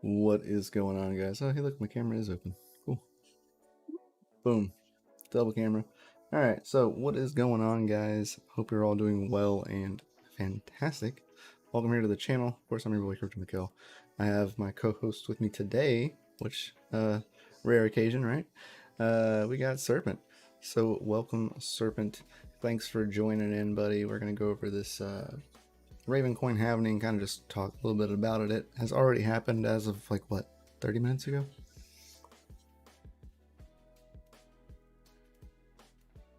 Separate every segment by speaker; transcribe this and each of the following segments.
Speaker 1: What is going on, guys? Oh, hey, look, my camera is open. Cool. Boom. Double camera. All right, so what is going on, guys? Hope you're all doing well and fantastic. Welcome here to the channel. Of course, I'm your boy, CryptoMykel. I have my co-host with me today, which, rare occasion, right? We got Serpent. So, welcome, Serpent. Thanks for joining in, buddy. We're going to go over this, Ravencoin Halving, kind of just talk a little bit about it. It has already happened as of like what, 30 minutes ago?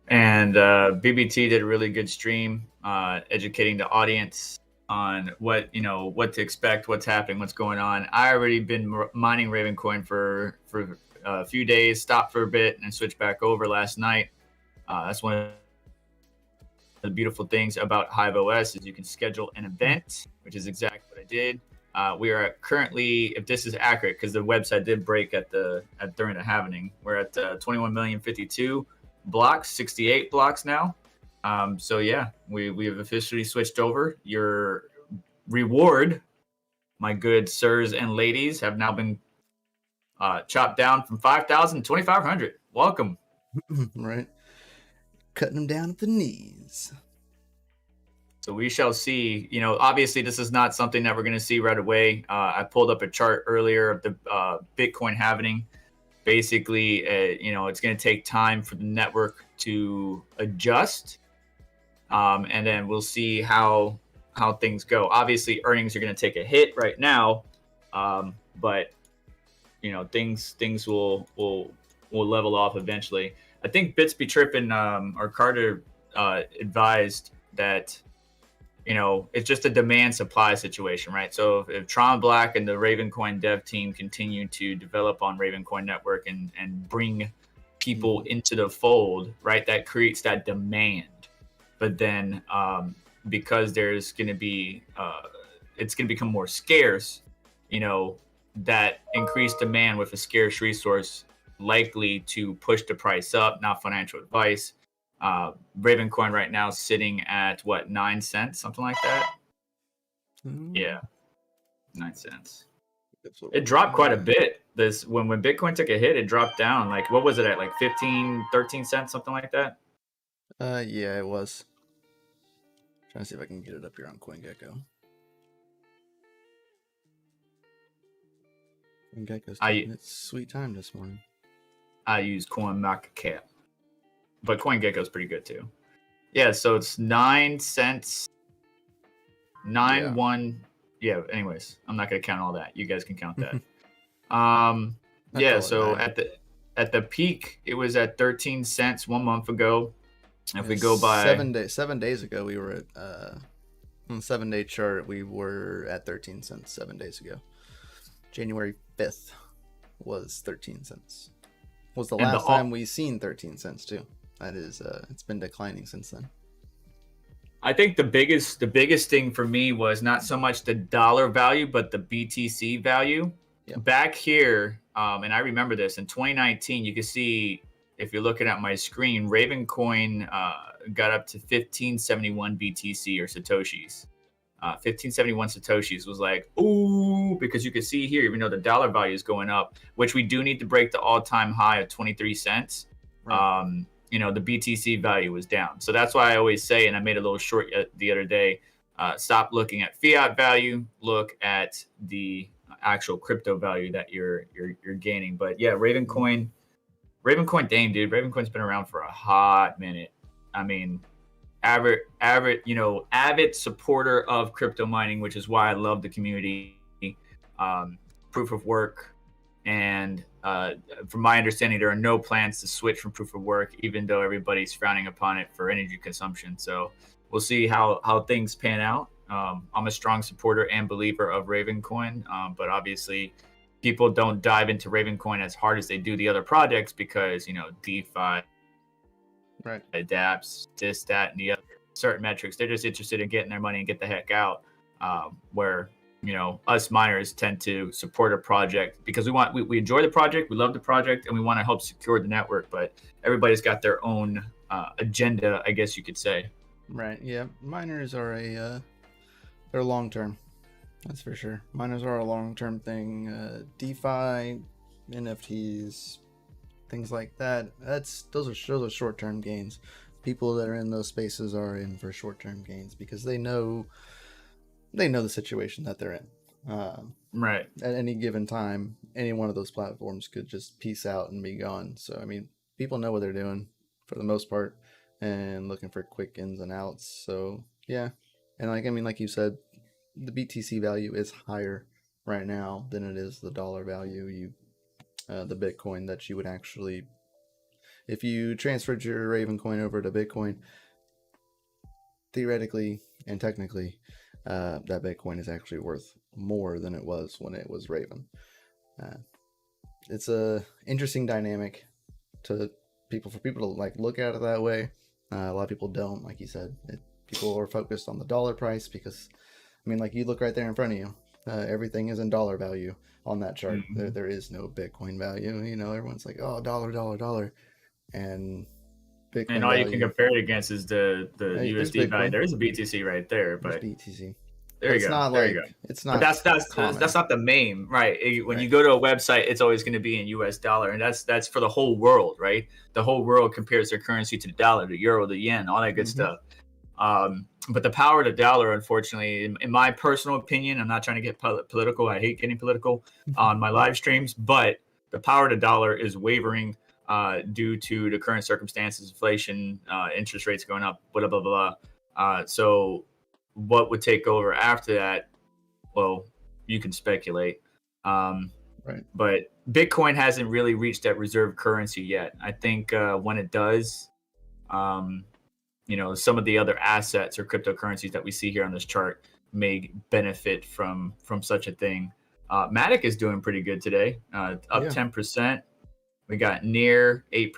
Speaker 2: And BBT did a really good stream, educating the audience on what to expect, what's happening, what's going on. I already been mining Ravencoin for a few days, stopped for a bit, and switched back over last night. That's one of the beautiful things about HiveOs is you can schedule an event, which is exactly what I did. We are currently, if this is accurate, because the website did break during the halving, we're at 21,052 blocks, 68 blocks now. So yeah, we have officially switched over. Your reward, my good sirs and ladies, have now been chopped down from 5,000 to 2,500. Welcome.
Speaker 1: Right. Cutting them down at the knees.
Speaker 2: So we shall see. Obviously this is not something that we're going to see right away. I pulled up a chart earlier of the Bitcoin halving. Basically, it's going to take time for the network to adjust, and then we'll see how things go. Obviously, earnings are going to take a hit right now, but things will level off eventually. I think Bits Be Trippin' or Carter advised that it's just a demand supply situation, right? So if Tron Black and the Ravencoin dev team continue to develop on Ravencoin network and bring people into the fold, right, that creates that demand. But then because there's going to be, it's going to become more scarce, that increased demand with a scarce resource likely to push the price up. Not financial advice. Ravencoin right now is sitting at what, 9 cents, something like that. Yeah, 9 cents. It dropped quite a bit. When Bitcoin took a hit, it dropped down. Like, what was it at? Like 15, 13 cents, something like that.
Speaker 1: Yeah, it was. Trying to see if I can get it up here on CoinGecko. CoinGecko's taking its sweet time this morning.
Speaker 2: I use CryptoMykel. But CoinGecko is pretty good too. Yeah, so it's 9 cents. 9-1. Yeah, anyways, I'm not gonna count all that. You guys can count that. Yeah, so at the peak, it was at 13 cents 1 month ago. If we go by
Speaker 1: 7 days ago, we were at on the 7-day chart, we were at 13 cents 7 days ago. January 5th was 13 cents. Was the last time we seen 13 cents too. That is, it's been declining since then.
Speaker 2: I think the biggest thing for me was not so much the dollar value, but the BTC value. Yep. Back here, and I remember this in 2019. You can see if you're looking at my screen, Ravencoin got up to 1571 BTC or Satoshis. 1571 Satoshis was like, ooh, because you can see here, even though the dollar value is going up, which we do need to break the all-time high of 23 cents. Right. The BTC value was down. So that's why I always say, and I made a little short the other day, stop looking at fiat value, look at the actual crypto value that you're gaining. But yeah, Ravencoin, dang, dude, Ravencoin's been around for a hot minute. I mean, avid supporter of crypto mining, which is why I love the community, proof of work. And from my understanding, there are no plans to switch from proof of work, even though everybody's frowning upon it for energy consumption. So we'll see how things pan out. I'm a strong supporter and believer of Ravencoin, but obviously people don't dive into Ravencoin as hard as they do the other projects because, DeFi,
Speaker 1: right,
Speaker 2: adapts, this, that, and the other certain metrics. They're just interested in getting their money and get the heck out, where us miners tend to support a project because we enjoy the project, we love the project, and we want to help secure the network. But everybody's got their own agenda, I guess you could say.
Speaker 1: Right. Yeah. Miners are they're long term. That's for sure. Miners are a long-term thing. DeFi, NFTs, things like that. Those are short-term gains. People that are in those spaces are in for short-term gains because they know the situation that they're in.
Speaker 2: Right.
Speaker 1: At any given time, any one of those platforms could just peace out and be gone. So I mean, people know what they're doing for the most part and looking for quick ins and outs. So yeah, and like you said, the BTC value is higher right now than it is the dollar value. The Bitcoin that you would actually, if you transferred your Ravencoin over to Bitcoin, theoretically and technically, that Bitcoin is actually worth more than it was when it was Raven. It's a interesting dynamic for people to like look at it that way. A lot of people don't, like you said. People are focused on the dollar price because, I mean, like you look right there in front of you. Everything is in dollar value on that chart.
Speaker 2: Mm-hmm.
Speaker 1: There is no Bitcoin value. You know, everyone's like, oh, dollar, and Bitcoin
Speaker 2: And all
Speaker 1: value.
Speaker 2: you can compare it against is the USD value. There's a BTC right there, but
Speaker 1: there's BTC.
Speaker 2: there you
Speaker 1: It's
Speaker 2: go.
Speaker 1: not
Speaker 2: there
Speaker 1: like
Speaker 2: you go.
Speaker 1: it's not.
Speaker 2: But that's not the main, right? When you go to a website, it's always going to be in US dollar, and that's for the whole world, right? The whole world compares their currency to the dollar, the euro, the yen, all that good stuff. But the power of the dollar, unfortunately, in my personal opinion, I'm not trying to get political. I hate getting political on my live streams, but the power of the dollar is wavering due to the current circumstances, inflation, interest rates going up, blah, blah, blah, blah. So what would take over after that? Well, you can speculate.
Speaker 1: Right.
Speaker 2: But Bitcoin hasn't really reached that reserve currency yet. I think when it does, some of the other assets or cryptocurrencies that we see here on this chart may benefit from such a thing. Matic is doing pretty good today, up 10%. We got near 8%.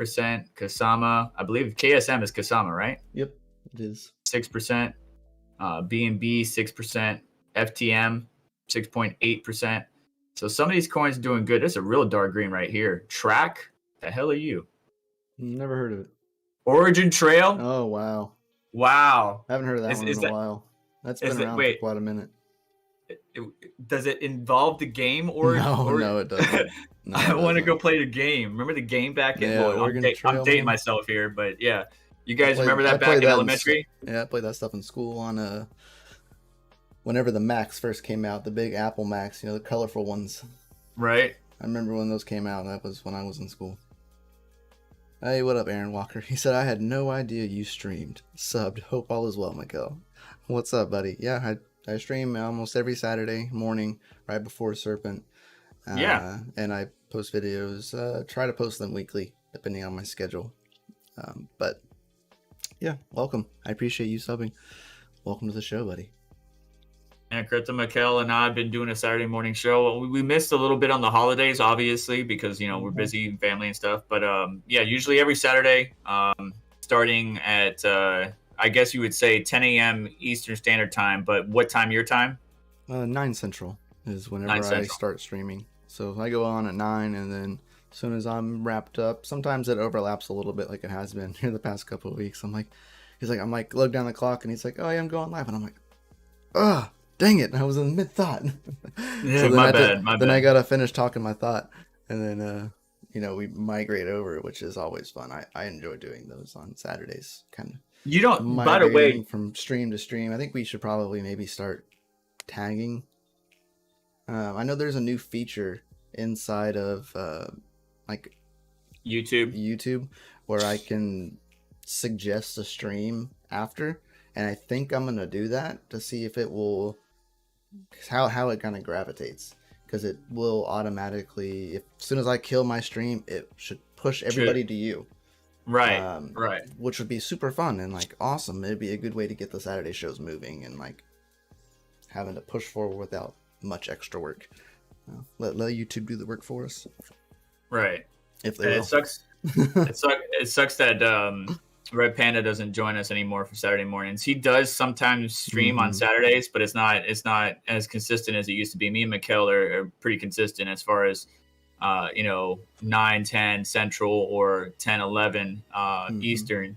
Speaker 2: Kasama, I believe KSM is Kasama, right?
Speaker 1: Yep, it is
Speaker 2: 6%. BNB 6%. FTM 6.8%. So some of these coins are doing good. There's a real dark green right here. Track, the hell are you?
Speaker 1: Never heard of it.
Speaker 2: Origin Trail.
Speaker 1: Oh wow.
Speaker 2: Wow.
Speaker 1: I haven't heard of that one in a while. That's been around for quite a minute.
Speaker 2: Does it involve the game
Speaker 1: No, it doesn't. No,
Speaker 2: I want to go play the game. Remember the game back in?
Speaker 1: Yeah,
Speaker 2: I'm dating myself here, but yeah. You guys remember that back in elementary?
Speaker 1: Yeah, I played that stuff in school on whenever the Macs first came out, the big Apple Macs, the colorful ones.
Speaker 2: Right.
Speaker 1: I remember when those came out. That was when I was in school. Hey, what up, Aaron Walker? He said, I had no idea you streamed. Subbed. Hope all is well, Mykel. What's up, buddy? Yeah, I stream almost every Saturday morning right before Serpent.
Speaker 2: Yeah.
Speaker 1: And I post videos. Try to post them weekly, depending on my schedule. But yeah, welcome. I appreciate you subbing. Welcome to the show, buddy.
Speaker 2: And CryptoMykel and I have been doing a Saturday morning show. We missed a little bit on the holidays, obviously, because we're busy, family and stuff. But yeah, usually every Saturday, starting at I guess you would say 10 a.m. Eastern Standard Time. But what time your time?
Speaker 1: 9 Central is whenever I start streaming. So I go on at 9, and then as soon as I'm wrapped up, sometimes it overlaps a little bit, like it has been here the past couple of weeks. I'm like, look down the clock, and he's like, oh yeah, I'm going live, and I'm like, ugh. Dang it, I was in mid-thought.
Speaker 2: Yeah, so my bad.
Speaker 1: Then I gotta finish talking my thought, and then we migrate over, which is always fun. I enjoy doing those on Saturdays, kind of.
Speaker 2: You don't. By the way,
Speaker 1: from stream to stream, I think we should probably maybe start tagging. I know there's a new feature inside of like YouTube where I can suggest a stream after, and I think I'm gonna do that to see if it will. How it kind of gravitates, because it will automatically, as soon as I kill my stream, it should push everybody to you,
Speaker 2: right?
Speaker 1: Which would be super fun and like awesome. It'd be a good way to get the Saturday shows moving and like having to push forward without much extra work. Let YouTube do the work for us,
Speaker 2: right?
Speaker 1: If they will.
Speaker 2: It sucks. It sucks that Red Panda doesn't join us anymore for Saturday mornings. He does sometimes stream on Saturdays, but it's not as consistent as it used to be. Me and Mykel are pretty consistent as far as 9-10 Central or 10-11 Eastern.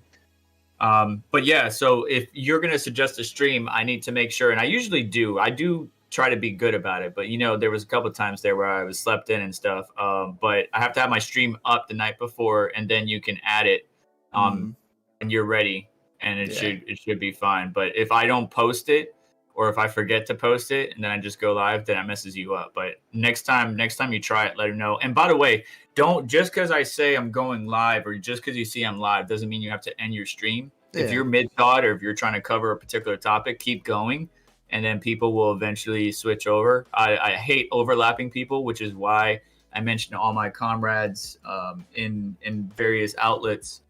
Speaker 2: But yeah, so if you're gonna suggest a stream, I need to make sure, and I usually do. I do try to be good about it. But there was a couple of times there where I was slept in and stuff. But I have to have my stream up the night before, and then you can add it when you're ready, and it should be fine. But if I don't post it, or if I forget to post it and then I just go live, then it messes you up. But next time you try it, let them know. And by the way, don't just because I say I'm going live or just because you see I'm live doesn't mean you have to end your stream. Yeah. If you're mid-thought or if you're trying to cover a particular topic, keep going. And then people will eventually switch over. I hate overlapping people, which is why I mentioned to all my comrades in various outlets,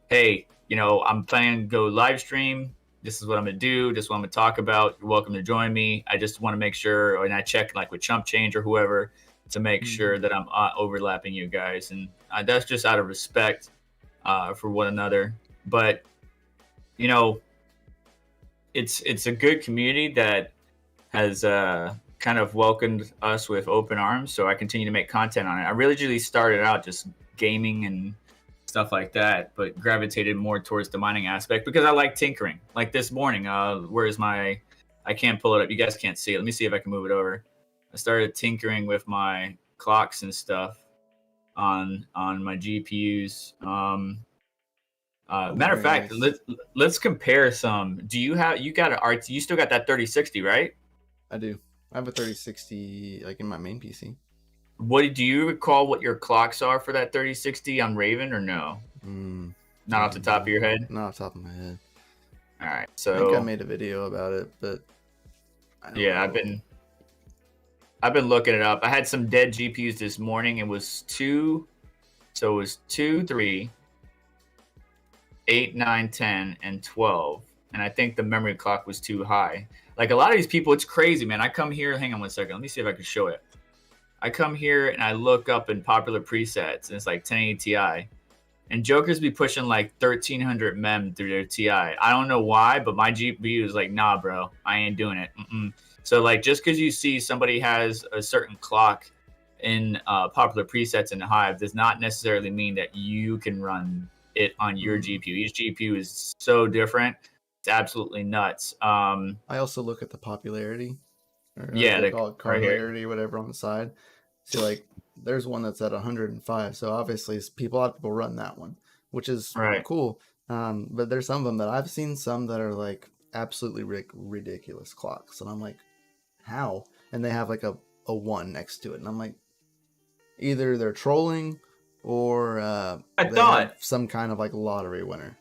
Speaker 2: hey, I'm planning to go live stream. This is what I'm going to do. This is what I'm going to talk about. You're welcome to join me. I just want to make sure, and I check like with Chump Change or whoever to make sure that I'm overlapping you guys. And that's just out of respect for one another. But, it's a good community that has kind of welcomed us with open arms. So I continue to make content on it. I really started out just gaming and stuff like that, but gravitated more towards the mining aspect because I like tinkering. Like this morning, where's my, I can't pull it up. You guys can't see it. Let me see if I can move it over. I started tinkering with my clocks and stuff on my GPUs. Matter of fact, let's compare some. You still got that 3060, right? I
Speaker 1: do. I have a 3060 like in my main PC.
Speaker 2: What do you recall what your clocks are for that 3060 on Raven or no? Not off the top of your head?
Speaker 1: Not off the top of my head.
Speaker 2: All right. So
Speaker 1: I think I made a video about it, but
Speaker 2: I don't know. I've been looking it up. I had some dead GPUs this morning. It was 2, 3, 8, 9, 10, and 12. And I think the memory clock was too high. Like a lot of these people, it's crazy, man. I come here, hang on one second. Let me see if I can show it. I come here and I look up in popular presets, and it's like 1080 Ti. And jokers be pushing like 1300 mem through their Ti. I don't know why, but my GPU is like, nah, bro, I ain't doing it. So like, just because you see somebody has a certain clock in popular presets in the Hive does not necessarily mean that you can run it on your GPU. Each GPU is so different. It's absolutely nuts.
Speaker 1: I also look at the popularity. They call it corollary, whatever, on the side. See, like, there's one that's at 105. So obviously, a lot of people run that one, which is cool. But there's some of them that I've seen, some that are like absolutely ridiculous clocks, and I'm like, how? And they have like a 1 next to it, and I'm like, either they're trolling or they have some kind of like lottery winner.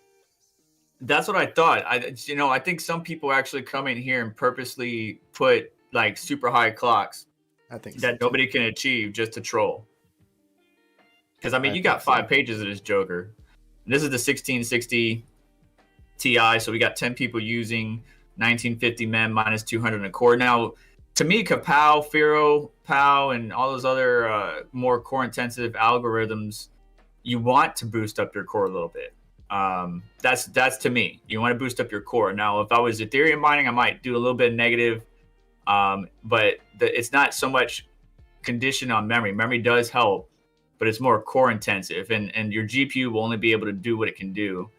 Speaker 2: That's what I thought. I think some people actually come in here and purposely put like super high clocks that nobody can achieve just to troll. Because I mean, you got 5 pages of this joker. This is the 1660 Ti, so we got 10 people using 1950 mem minus 200 in a core. Now, to me, Kapow, Firo, POW, and all those other more core-intensive algorithms, you want to boost up your core a little bit. That's to me. You want to boost up your core. Now, if I was Ethereum mining, I might do a little bit negative. But it's not so much conditioned on memory. Memory does help, but it's more core intensive, and your GPU will only be able to do what it can do.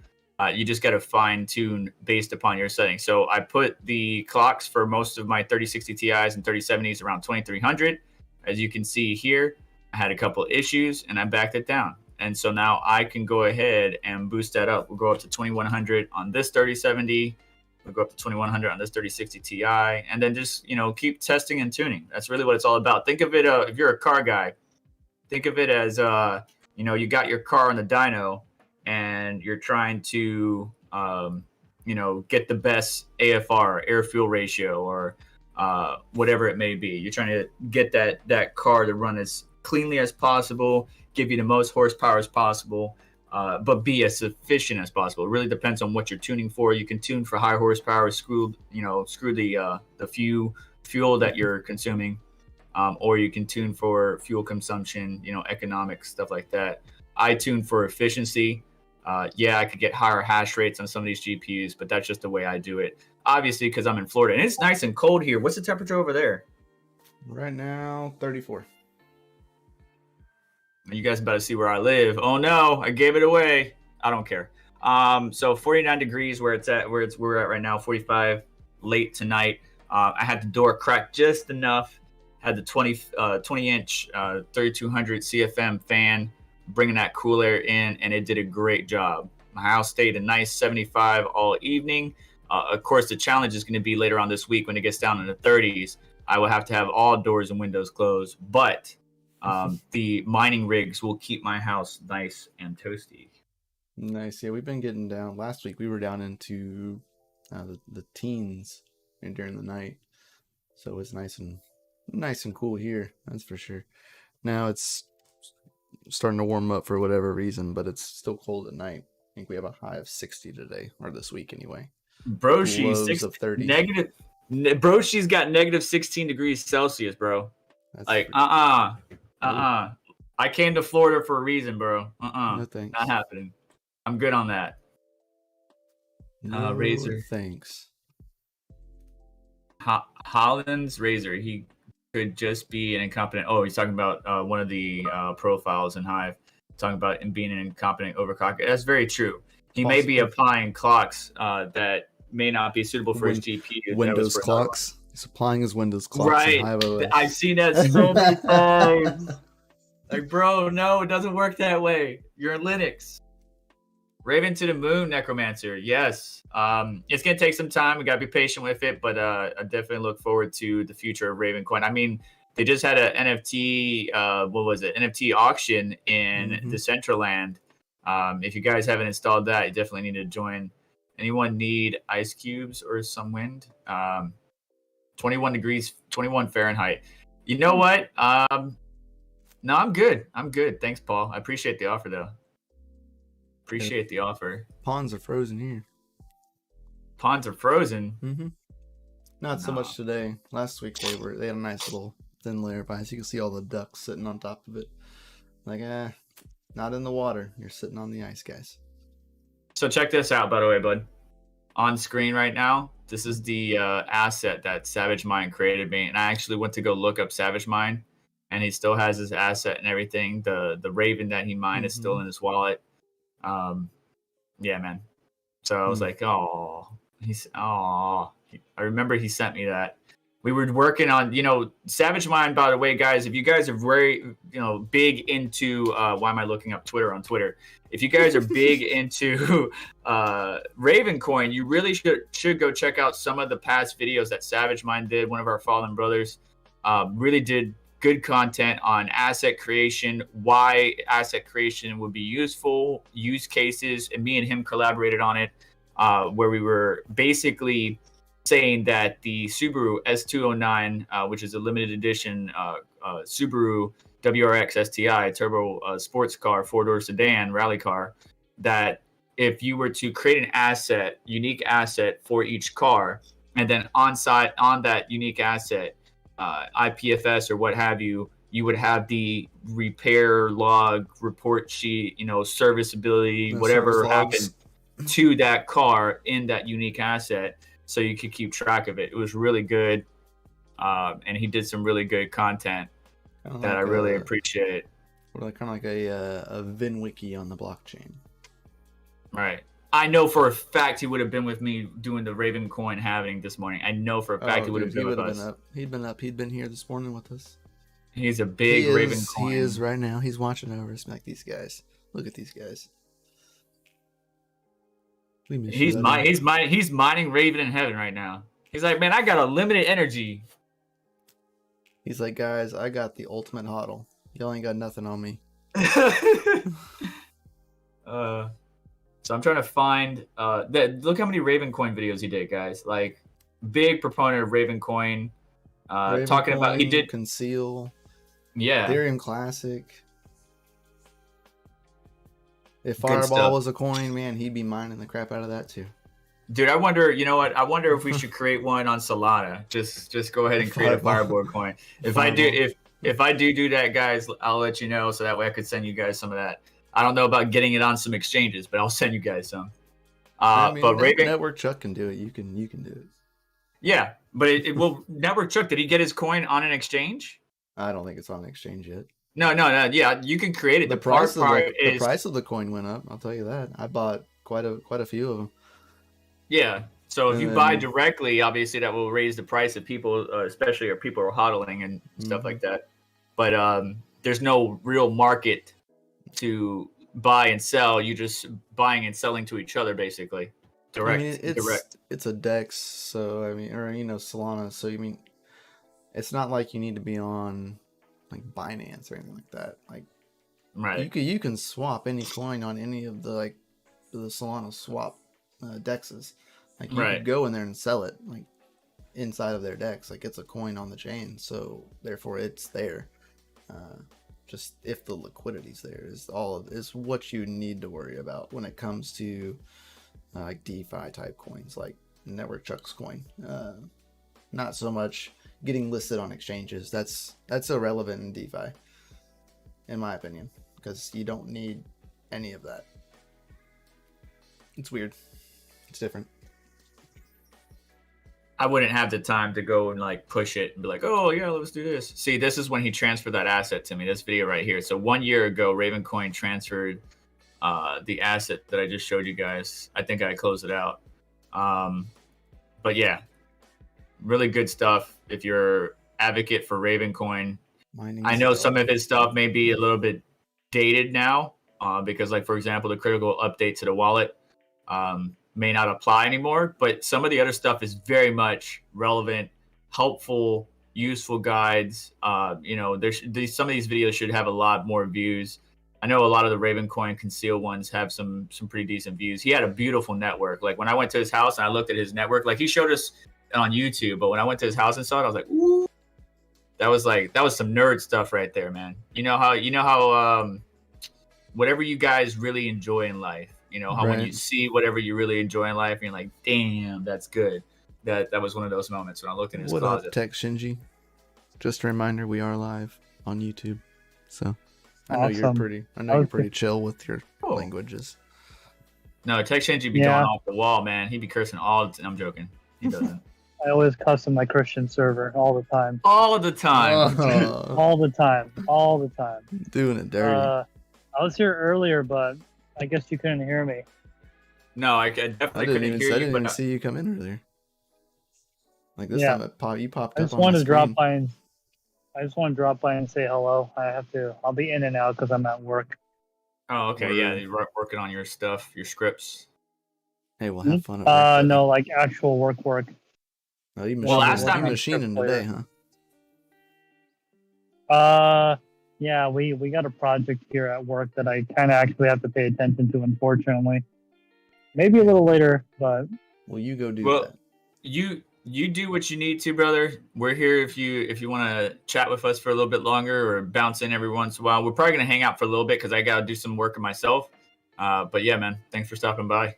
Speaker 2: You just got to fine tune based upon your settings. So I put the clocks for most of my 3060 Ti's and 3070s around 2300. As you can see here, I had a couple of issues and I backed it down. And so now I can go ahead and boost that up. We'll go up to 2100 on this 3070. We'll go up to 2100 on this 3060 Ti, and then just, keep testing and tuning. That's really what it's all about. Think of it, if you're a car guy, think of it as, you got your car on the dyno and you're trying to, get the best AFR, air fuel ratio, or whatever it may be. You're trying to get that car to run as cleanly as possible, give you the most horsepower as possible. But be as efficient as possible. It really depends on what you're tuning for. You can tune for high horsepower, screw the fuel that you're consuming, or you can tune for fuel consumption, economics, stuff like that. I tune for efficiency. I could get higher hash rates on some of these GPUs, but that's just the way I do it. Obviously, because I'm in Florida and it's nice and cold here. What's the temperature over there?
Speaker 1: Right now, 34.
Speaker 2: You guys about to see where I live. Oh no, I gave it away. I don't care. So 49 degrees where we're at right now, 45 late tonight. I had the door cracked just enough. Had the 20-inch 3200 CFM fan bringing that cool air in, and it did a great job. My house stayed a nice 75 all evening. Of course, the challenge is going to be later on this week when it gets down in the 30s. I will have to have all doors and windows closed, but the mining rigs will keep my house nice and toasty.
Speaker 1: Nice. Yeah, we've been getting down. Last week we were down into the teens during the night, so it was nice and cool here. That's for sure. Now it's starting to warm up for whatever reason, but it's still cold at night. I think we have a high of 60 today, or this week anyway.
Speaker 2: Bro,
Speaker 1: Lows of 30.
Speaker 2: Negative. Bro, she's got negative 16 degrees Celsius, bro.
Speaker 1: That's
Speaker 2: like,
Speaker 1: Nope.
Speaker 2: I came to Florida for a reason, bro.
Speaker 1: No thanks.
Speaker 2: Not happening. I'm good on that.
Speaker 1: No
Speaker 2: Razor.
Speaker 1: Thanks.
Speaker 2: Holland's Razor. He could just be an incompetent. Oh, he's talking about one of the profiles in Hive. Talking about him being an incompetent overclocker. That's very true. He may be applying clocks that may not be suitable for his GPU.
Speaker 1: Windows clocks. He's applying his Windows clocks.
Speaker 2: Right. I've seen that so many times. Like, bro, no, it doesn't work that way. You're in Linux. Raven to the Moon, Necromancer. Yes. It's going to take some time. We got to be patient with it, but I definitely look forward to the future of Ravencoin. I mean, they just had an NFT, NFT auction in Decentraland. If you guys haven't installed that, you definitely need to join. Anyone need ice cubes or some wind? 21 degrees, 21 Fahrenheit. You know what? No, I'm good. Thanks, Paul. I appreciate the offer, though. Appreciate the offer.
Speaker 1: Ponds are frozen here.
Speaker 2: Ponds are frozen?
Speaker 1: Not so much today. Last week they had a nice little thin layer of ice. You can see all the ducks sitting on top of it. Like, not in the water. You're sitting on the ice, guys.
Speaker 2: So check this out, by the way, bud. On screen right now, this is the asset that Savage Mind created me. And I actually went to go look up Savage Mind, and he still has his asset and everything. The Raven that he mined is still in his wallet. Yeah, man. So I was like, I remember he sent me that. We were working on, Savage Mind, by the way, guys, if you guys are very, big into, why am I looking up Twitter on Twitter? If you guys are big into Ravencoin, you really should go check out some of the past videos that Savage Mind did. One of our fallen brothers really did good content on asset creation, why asset creation would be useful, use cases, and me and him collaborated on it, where we were basically saying that the Subaru S209, which is a limited edition Subaru WRX STI turbo sports car, four-door sedan rally car, that if you were to create an asset, unique asset for each car, and then on that unique asset, IPFS or what have you, you would have the repair log, report sheet, serviceability, whatever happened to that car in that unique asset, so you could keep track of it. It was really good, and he did some really good content that I really appreciate.
Speaker 1: Kind of like a VinWiki on the blockchain.
Speaker 2: Right. I know for a fact he would have been with me doing the Ravencoin halving this morning. I know for a fact he would have been with us.
Speaker 1: He'd been here this morning with us.
Speaker 2: He's a big Ravencoin.
Speaker 1: He is right now. He's watching over us. Like, these guys. Look at these guys.
Speaker 2: He's mining Raven in heaven right now. He's like, man, I got a limited energy.
Speaker 1: He's like, guys, I got the ultimate hodl. Y'all ain't got nothing on me.
Speaker 2: So I'm trying to find look how many Ravencoin videos he did, guys. Like, big proponent of Ravencoin. Talking about, he did
Speaker 1: Conceal.
Speaker 2: Yeah.
Speaker 1: Ethereum Classic. If Fireball was a coin, man, he'd be mining the crap out of that too.
Speaker 2: Dude, I wonder, you know what? I wonder if we should create one on Solana. Just go ahead and create a Fireball coin. If I do that, guys, I'll let you know, so that way I could send you guys some of that. I don't know about getting it on some exchanges, but I'll send you guys some. But
Speaker 1: Network Chuck can do it. You can do it.
Speaker 2: Yeah, but it will. Network Chuck, did he get his coin on an exchange?
Speaker 1: I don't think it's on an exchange yet.
Speaker 2: No. Yeah, you can create it.
Speaker 1: The price of the coin went up. I'll tell you that. I bought quite a few of them.
Speaker 2: Yeah. So if
Speaker 1: And
Speaker 2: you buy
Speaker 1: then,
Speaker 2: directly, obviously that will raise the price of people, especially if people are hodling and stuff like that. But there's no real market to buy and sell. You just buying and selling to each other, basically.
Speaker 1: I mean,
Speaker 2: Direct.
Speaker 1: it's a DEX, so I mean, or Solana. So you mean, it's not like you need to be on like Binance or anything like that. Like
Speaker 2: Right.
Speaker 1: you can swap any coin on any of the Solana swap dexes. Like you could
Speaker 2: Right.
Speaker 1: go in there and sell it like inside of their dex. Like it's a coin on the chain, so therefore it's there. Just if the liquidity's there is what you need to worry about when it comes to like DeFi type coins like Network Chuck's coin. Not so much getting listed on exchanges. That's irrelevant in DeFi, in my opinion, because you don't need any of that. It's weird. It's different.
Speaker 2: I wouldn't have the time to go and like push it and be like, oh yeah, let's do this. See, this is when he transferred that asset to me. This video right here. So 1 year ago, Ravencoin transferred the asset that I just showed you guys. I think I closed it out. But yeah, really good stuff. If you're advocate for Ravencoin, I know some of his stuff may be a little bit dated now because, like for example, the critical update to the wallet may not apply anymore. But some of the other stuff is very much relevant, helpful, useful guides. You know, some of these videos should have a lot more views. I know a lot of the Ravencoin conceal ones have some pretty decent views. He had a beautiful network. Like when I went to his house and I looked at his network, like he showed us on YouTube, but when I went to his house and saw it, I was like, ooh, that was some nerd stuff right there, man. You know how whatever you guys really enjoy in life, you know, how when you see whatever you really enjoy in life, and you're like, damn, that's good. That was one of those moments when I looked in his closet.
Speaker 1: What up, Tech Shinji? Just a reminder, we are live on YouTube, so I know you're pretty chill with your languages.
Speaker 2: No, Tech Shinji be going off the wall, man. He be cursing all the time. I'm joking. He doesn't.
Speaker 3: I always custom my Christian server all the time.
Speaker 2: All the time.
Speaker 3: All the time. All the time.
Speaker 1: Doing it dirty.
Speaker 3: I was here earlier, but I guess you couldn't hear me.
Speaker 2: No, I definitely couldn't hear you.
Speaker 1: I didn't even see you come in earlier. Like this time you popped up.
Speaker 3: I just wanted to drop by and say hello. I'll be in and out because I'm at work.
Speaker 2: Oh, okay. Yeah, you're working on your stuff, your scripts.
Speaker 1: Hey, we'll have fun at work.
Speaker 3: No, like actual work.
Speaker 1: Oh, you machining today,
Speaker 3: huh? Yeah, we got a project here at work that I kind of actually have to pay attention to, unfortunately. Maybe a little later, but...
Speaker 1: Well, you go do that.
Speaker 2: You do what you need to, brother. We're here if you want to chat with us for a little bit longer or bounce in every once in a while. We're probably going to hang out for a little bit because I got to do some work myself. But yeah, man, thanks for stopping by.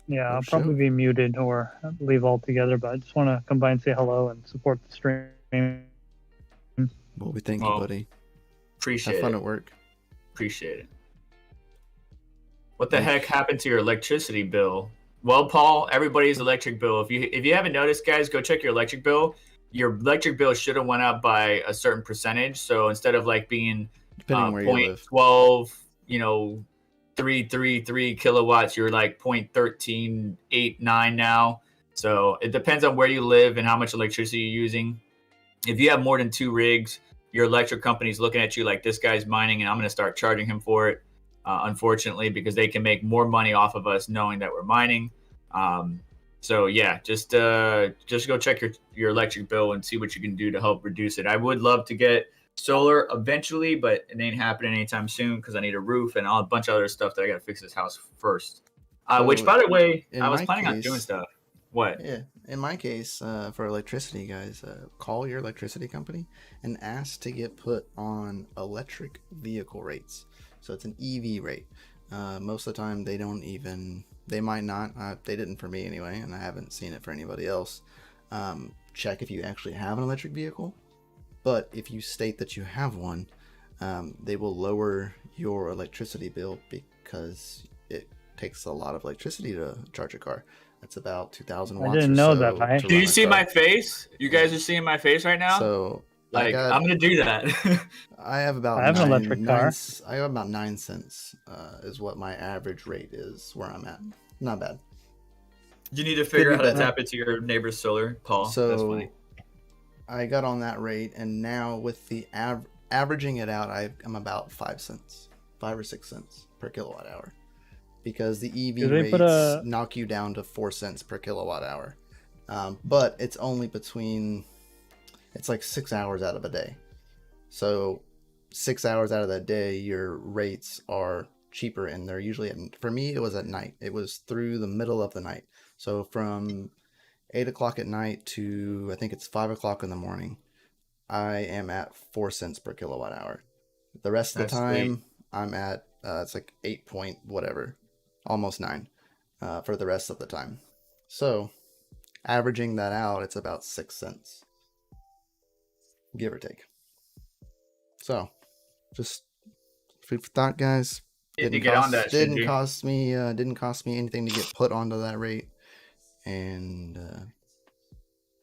Speaker 3: Yeah, I'll probably be muted or leave altogether, but I just want to come by and say hello and support the stream.
Speaker 1: Well, we thank you, buddy.
Speaker 2: Appreciate it.
Speaker 1: Have fun at work.
Speaker 2: Appreciate it. What the heck happened to your electricity bill? Well, Paul, everybody's electric bill. If you haven't noticed, guys, go check your electric bill. Your electric bill should have went up by a certain percentage. So instead of like being 0.12, 333 kilowatts, you're like 0.1389 now. So it depends on where you live and how much electricity you're using. If you have more than 2 rigs, your electric company's looking at you like, this guy's mining and I'm going to start charging him for it. Unfortunately, because they can make more money off of us knowing that we're mining. So yeah, just go check your electric bill and see what you can do to help reduce it. I would love to get solar eventually, but it ain't happening anytime soon because I need a roof and a bunch of other stuff that I got to fix this house first. Which, by the way, I was planning on doing stuff. What?
Speaker 1: Yeah, in my case, for electricity, guys, call your electricity company and ask to get put on electric vehicle rates. So it's an EV rate. Most of the time, they might not. They didn't for me anyway, and I haven't seen it for anybody else. Check if you actually have an electric vehicle. But if you state that you have one, they will lower your electricity bill because it takes a lot of electricity to charge a car. That's about 2,000 watts.
Speaker 3: I didn't know that, right?
Speaker 2: Do you see my face? You guys are seeing my face right now?
Speaker 1: So
Speaker 2: I'm gonna do that.
Speaker 1: I have about
Speaker 3: an electric car.
Speaker 1: I have about 9 cents is what my average rate is where I'm at. Not bad.
Speaker 2: You need to figure
Speaker 1: be
Speaker 2: out how to
Speaker 1: better.
Speaker 2: tap into your neighbor's solar, Paul. That's
Speaker 1: So
Speaker 2: funny.
Speaker 1: I got on that rate, and now with the averaging it out, I'm about 5 cents, 5 or 6 cents per kilowatt hour, because the EV rates knock you down to 4 cents per kilowatt hour. But it's only it's like 6 hours out of a day. So 6 hours out of that day, your rates are cheaper, and they're usually for me, it was at night. It was through the middle of the night. So from 8 o'clock at night to, I think it's 5 o'clock in the morning, I am at 4 cents per kilowatt hour. The rest of the time, I'm at, it's like 8 point whatever, almost 9 for the rest of the time. So averaging that out, it's about 6 cents, give or take. So just food for thought, guys. Didn't cost me anything to get put onto that rate, and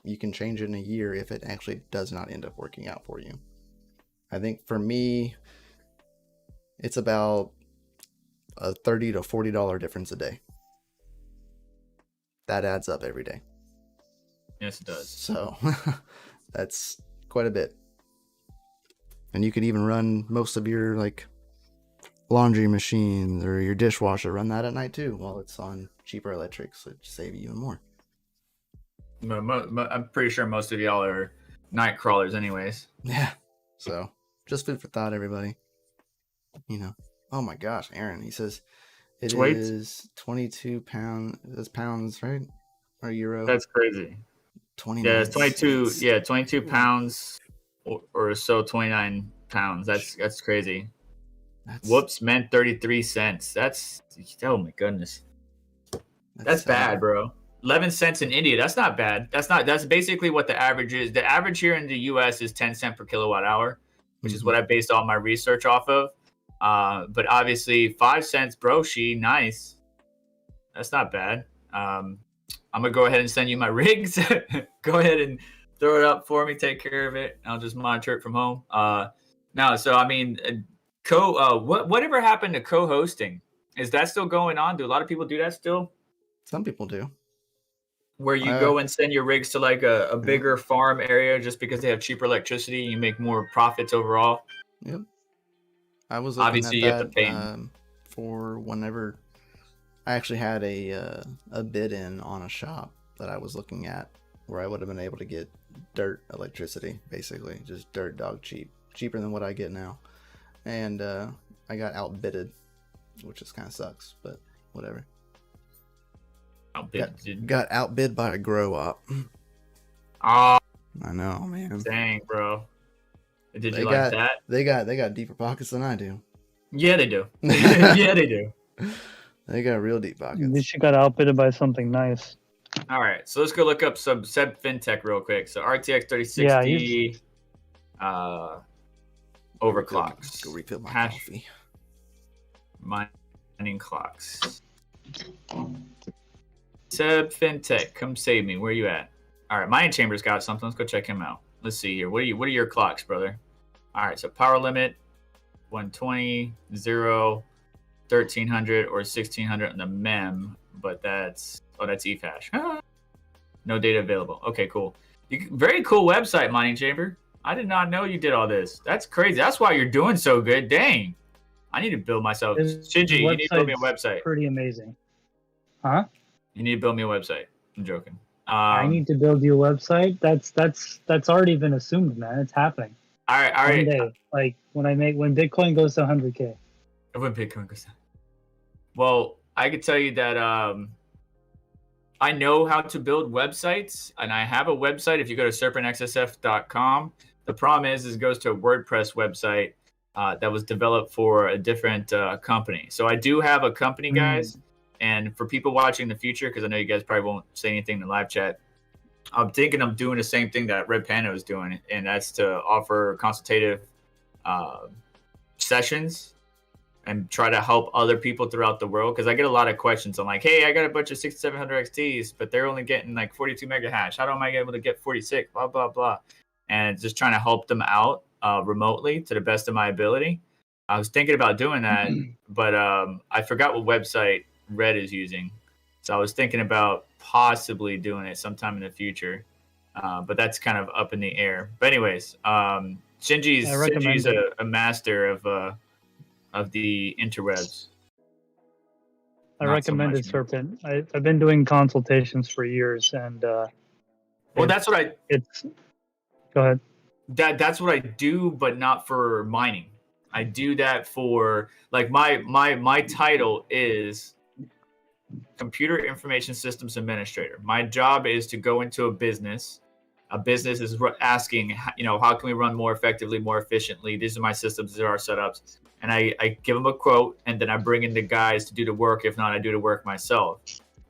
Speaker 1: you can change it in a year if it actually does not end up working out for you. I think for me, it's about a $30 to $40 difference a day. That adds up every day.
Speaker 2: Yes, it does.
Speaker 1: So that's quite a bit. And you could even run most of your like laundry machines or your dishwasher, run that at night too while it's on cheaper electric, so it save you even more.
Speaker 2: I'm pretty sure most of y'all are night crawlers anyways.
Speaker 1: Yeah. So just food for thought, everybody. You know. Oh my gosh, Aaron, he says it is 22 pounds. That's pounds, right? Or euro?
Speaker 2: That's crazy.
Speaker 1: 29.
Speaker 2: Yeah, it's 22.
Speaker 1: Cents.
Speaker 2: Yeah, 22 pounds or so, 29 pounds. That's crazy. Whoops, meant 33 cents. Oh my goodness. That's bad, bro. 11 cents in India. That's not bad. That's basically what the average is. The average here in the US is 10 cents per kilowatt hour, which is what I based all my research off of. But obviously 5 cents, bro, nice. That's not bad. I'm gonna go ahead and send you my rigs. Go ahead and throw it up for me. Take care of it. I'll just monitor it from home. So I mean, whatever happened to co-hosting? Is that still going on? Do a lot of people do that still?
Speaker 1: Some people do.
Speaker 2: Where you go and send your rigs to like a bigger farm area just because they have cheaper electricity and you make more profits overall.
Speaker 1: Yep. I was looking
Speaker 2: obviously
Speaker 1: at
Speaker 2: you
Speaker 1: that
Speaker 2: have to pay
Speaker 1: for whenever I actually had a bid in on a shop that I was looking at where I would have been able to get dirt electricity, basically just dirt dog cheaper than what I get now, and I got outbidded, which just kind of sucks, but whatever. Got outbid by a grow op.
Speaker 2: Oh,
Speaker 1: I know, man.
Speaker 2: Dang, bro. Did you like that?
Speaker 1: They got deeper pockets than I do.
Speaker 2: Yeah, they do. Yeah, they do.
Speaker 1: They got real deep pockets.
Speaker 3: At least you got outbidded by something nice.
Speaker 2: All right, so let's go look up some Seb FinTech real quick. So RTX 3060 overclocks.
Speaker 1: Go refill my coffee.
Speaker 2: Mining clocks. Seb FinTech, come save me. Where are you at? All right, Mining Chamber's got something. Let's go check him out. Let's see here. What are your clocks, brother? All right, so power limit 120, 0, 1300 or 1600 on the MEM, but that's eFash. No data available. Okay, cool. Very cool website, Mining Chamber. I did not know you did all this. That's crazy. That's why you're doing so good. Dang. I need to build myself. Shinji, you need to build me a website.
Speaker 3: Pretty amazing. Huh?
Speaker 2: You need to build me a website. I'm joking.
Speaker 3: I need to build you a website. That's already been assumed, man. It's happening.
Speaker 2: All right.
Speaker 3: One day, like when Bitcoin goes to 100K.
Speaker 2: When Bitcoin goes down. Well, I could tell you that I know how to build websites, and I have a website. If you go to serpentxsf.com, the problem is it goes to a WordPress website that was developed for a different company. So I do have a company, guys. And for people watching in the future, because I know you guys probably won't say anything in the live chat, I'm thinking of doing the same thing that Red Panda is doing, and that's to offer consultative sessions and try to help other people throughout the world. Because I get a lot of questions. I'm like, hey, I got a bunch of 6700 XTs, but they're only getting like 42 mega hash. How am I able to get 46? Blah, blah, blah. And just trying to help them out remotely to the best of my ability. I was thinking about doing that, but I forgot what website Red is using. So I was thinking about possibly doing it sometime in the future, but that's kind of up in the air. But anyways, Shinji's a master of the interwebs.
Speaker 3: I
Speaker 2: Not so
Speaker 3: recommend
Speaker 2: much
Speaker 3: it,
Speaker 2: me.
Speaker 3: Serpent. I've been doing consultations for years, and
Speaker 2: Well, that's what I
Speaker 3: it's. Go ahead.
Speaker 2: that's what I do, but not for mining. I do that for like my title is Computer Information Systems Administrator. My job is to go into a business. A business is asking, you know, how can we run more effectively, more efficiently? These are my systems, these are our setups. And I give them a quote, and then I bring in the guys to do the work. If not, I do the work myself.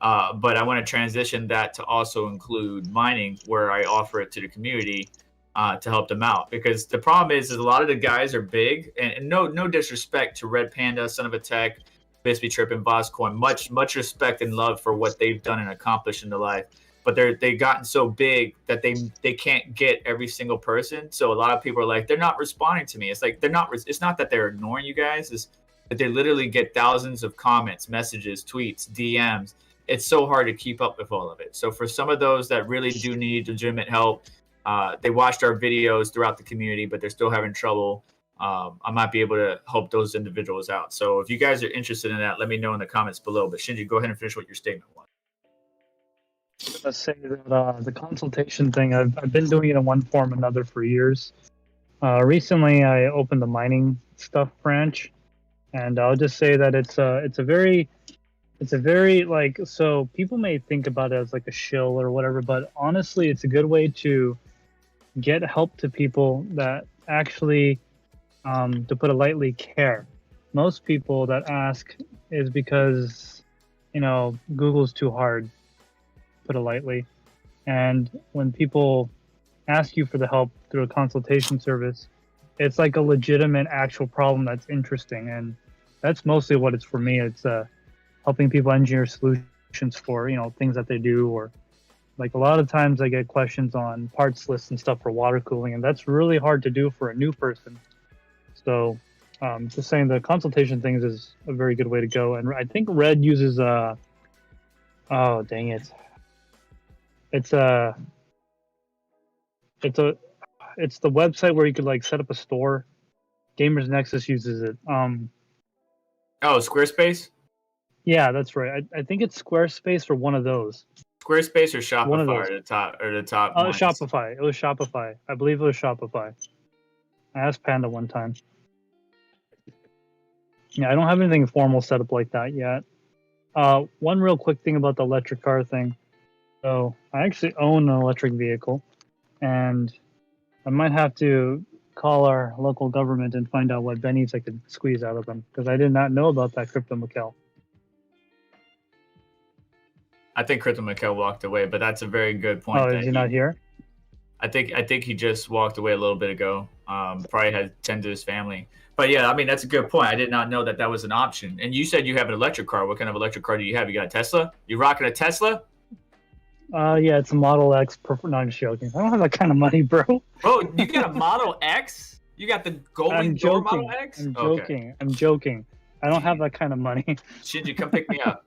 Speaker 2: But I want to transition that to also include mining, where I offer it to the community to help them out. Because the problem is a lot of the guys are big, and no disrespect to Red Panda, Son of a Tech, Bispy Trip, and Voscoin. Much respect and love for what they've done and accomplished in their life. But they've gotten so big that they can't get every single person. So a lot of people are like, they're not responding to me. It's like it's not that they're ignoring you guys. It's that they literally get thousands of comments, messages, tweets, DMs. It's so hard to keep up with all of it. So for some of those that really do need legitimate help, they watched our videos throughout the community, but they're still having trouble. I might be able to help those individuals out. So if you guys are interested in that, let me know in the comments below. But Shinji, go ahead and finish what your statement was.
Speaker 3: I'm gonna say that the consultation thing, I've been doing it in one form or another for years. Recently, I opened the mining stuff branch, and I'll just say that it's a very like, so people may think about it as like a shill or whatever, but honestly, it's a good way to get help to people that actually, to put it lightly, care. Most people that ask is because, you know, Google's too hard, put it lightly. And when people ask you for the help through a consultation service, it's like a legitimate actual problem that's interesting. And that's mostly what it's for me. It's helping people engineer solutions for, you know, things that they do, or like a lot of times I get questions on parts lists and stuff for water cooling, and that's really hard to do for a new person. So just saying, the consultation things is a very good way to go. And I think Red uses oh dang it, it's the website where you could like set up a store. Gamers Nexus uses it.
Speaker 2: Oh, Squarespace?
Speaker 3: Yeah, that's right. I think it's Squarespace or one of those.
Speaker 2: Squarespace or Shopify
Speaker 3: One of those.
Speaker 2: are the top ones.
Speaker 3: Shopify. It was Shopify. I believe it was Shopify. I asked Panda one time. Yeah, I don't have anything formal set up like that yet. One real quick thing about the electric car thing. So I actually own an electric vehicle, and I might have to call our local government and find out what bennies I could squeeze out of them, because I did not know about that CryptoMykel.
Speaker 2: I think CryptoMykel walked away, but that's a very good point.
Speaker 3: Oh, is he not here?
Speaker 2: I think he just walked away a little bit ago. Probably had tended to his family. But yeah, I mean, that's a good point. I did not know that was an option. And you said you have an electric car. What kind of electric car do you have? You got a Tesla? You rocking a Tesla?
Speaker 3: Yeah, it's a Model X. No, I'm just joking. I don't have that kind of money, bro.
Speaker 2: Bro, you got a Model X? You got the golden door Model X?
Speaker 3: I'm joking. I'm joking. I don't have that kind of money.
Speaker 2: Shinji, come pick me up.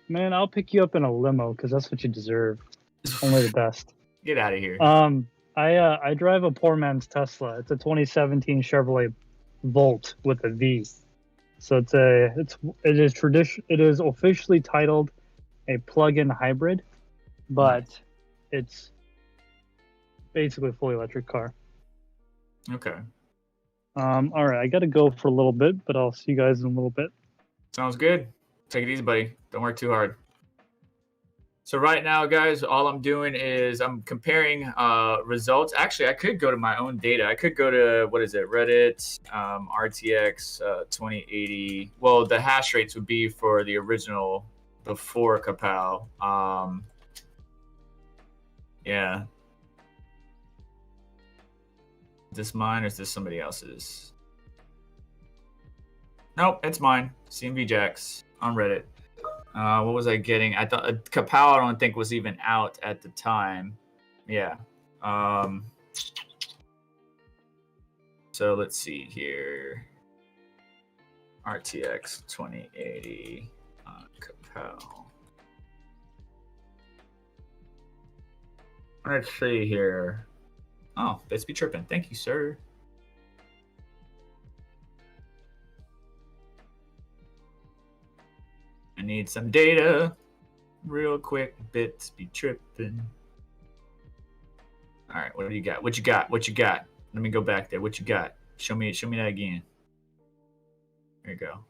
Speaker 3: Man, I'll pick you up in a limo because that's what you deserve. Only the best.
Speaker 2: Get out of here.
Speaker 3: I drive a poor man's Tesla. It's a 2017 Chevrolet Volt with a V. So it is officially titled a plug-in hybrid, but it's basically a fully electric car.
Speaker 2: Okay.
Speaker 3: All right, I gotta go for a little bit, but I'll see you guys in a little bit.
Speaker 2: Sounds good. Take it easy, buddy. Don't work too hard. So right now, guys, all I'm doing is I'm comparing results. Actually, I could go to my own data. I could go to, what is it, Reddit, RTX 2080. Well, the hash rates would be for the original before Kapow. Yeah. Is this mine or is this somebody else's? Nope, it's mine. CMV Jax on Reddit. What was I getting? I thought Kapow I don't think was even out at the time. Yeah. So let's see here. RTX 2080 Kapow. PayPal. Let's see here. Oh, let's be tripping. Thank you, sir. I need some data real quick. Bits be tripping. All right, what do you got? What you got? What you got? Let me go back there. What you got? Show me that again. There you go.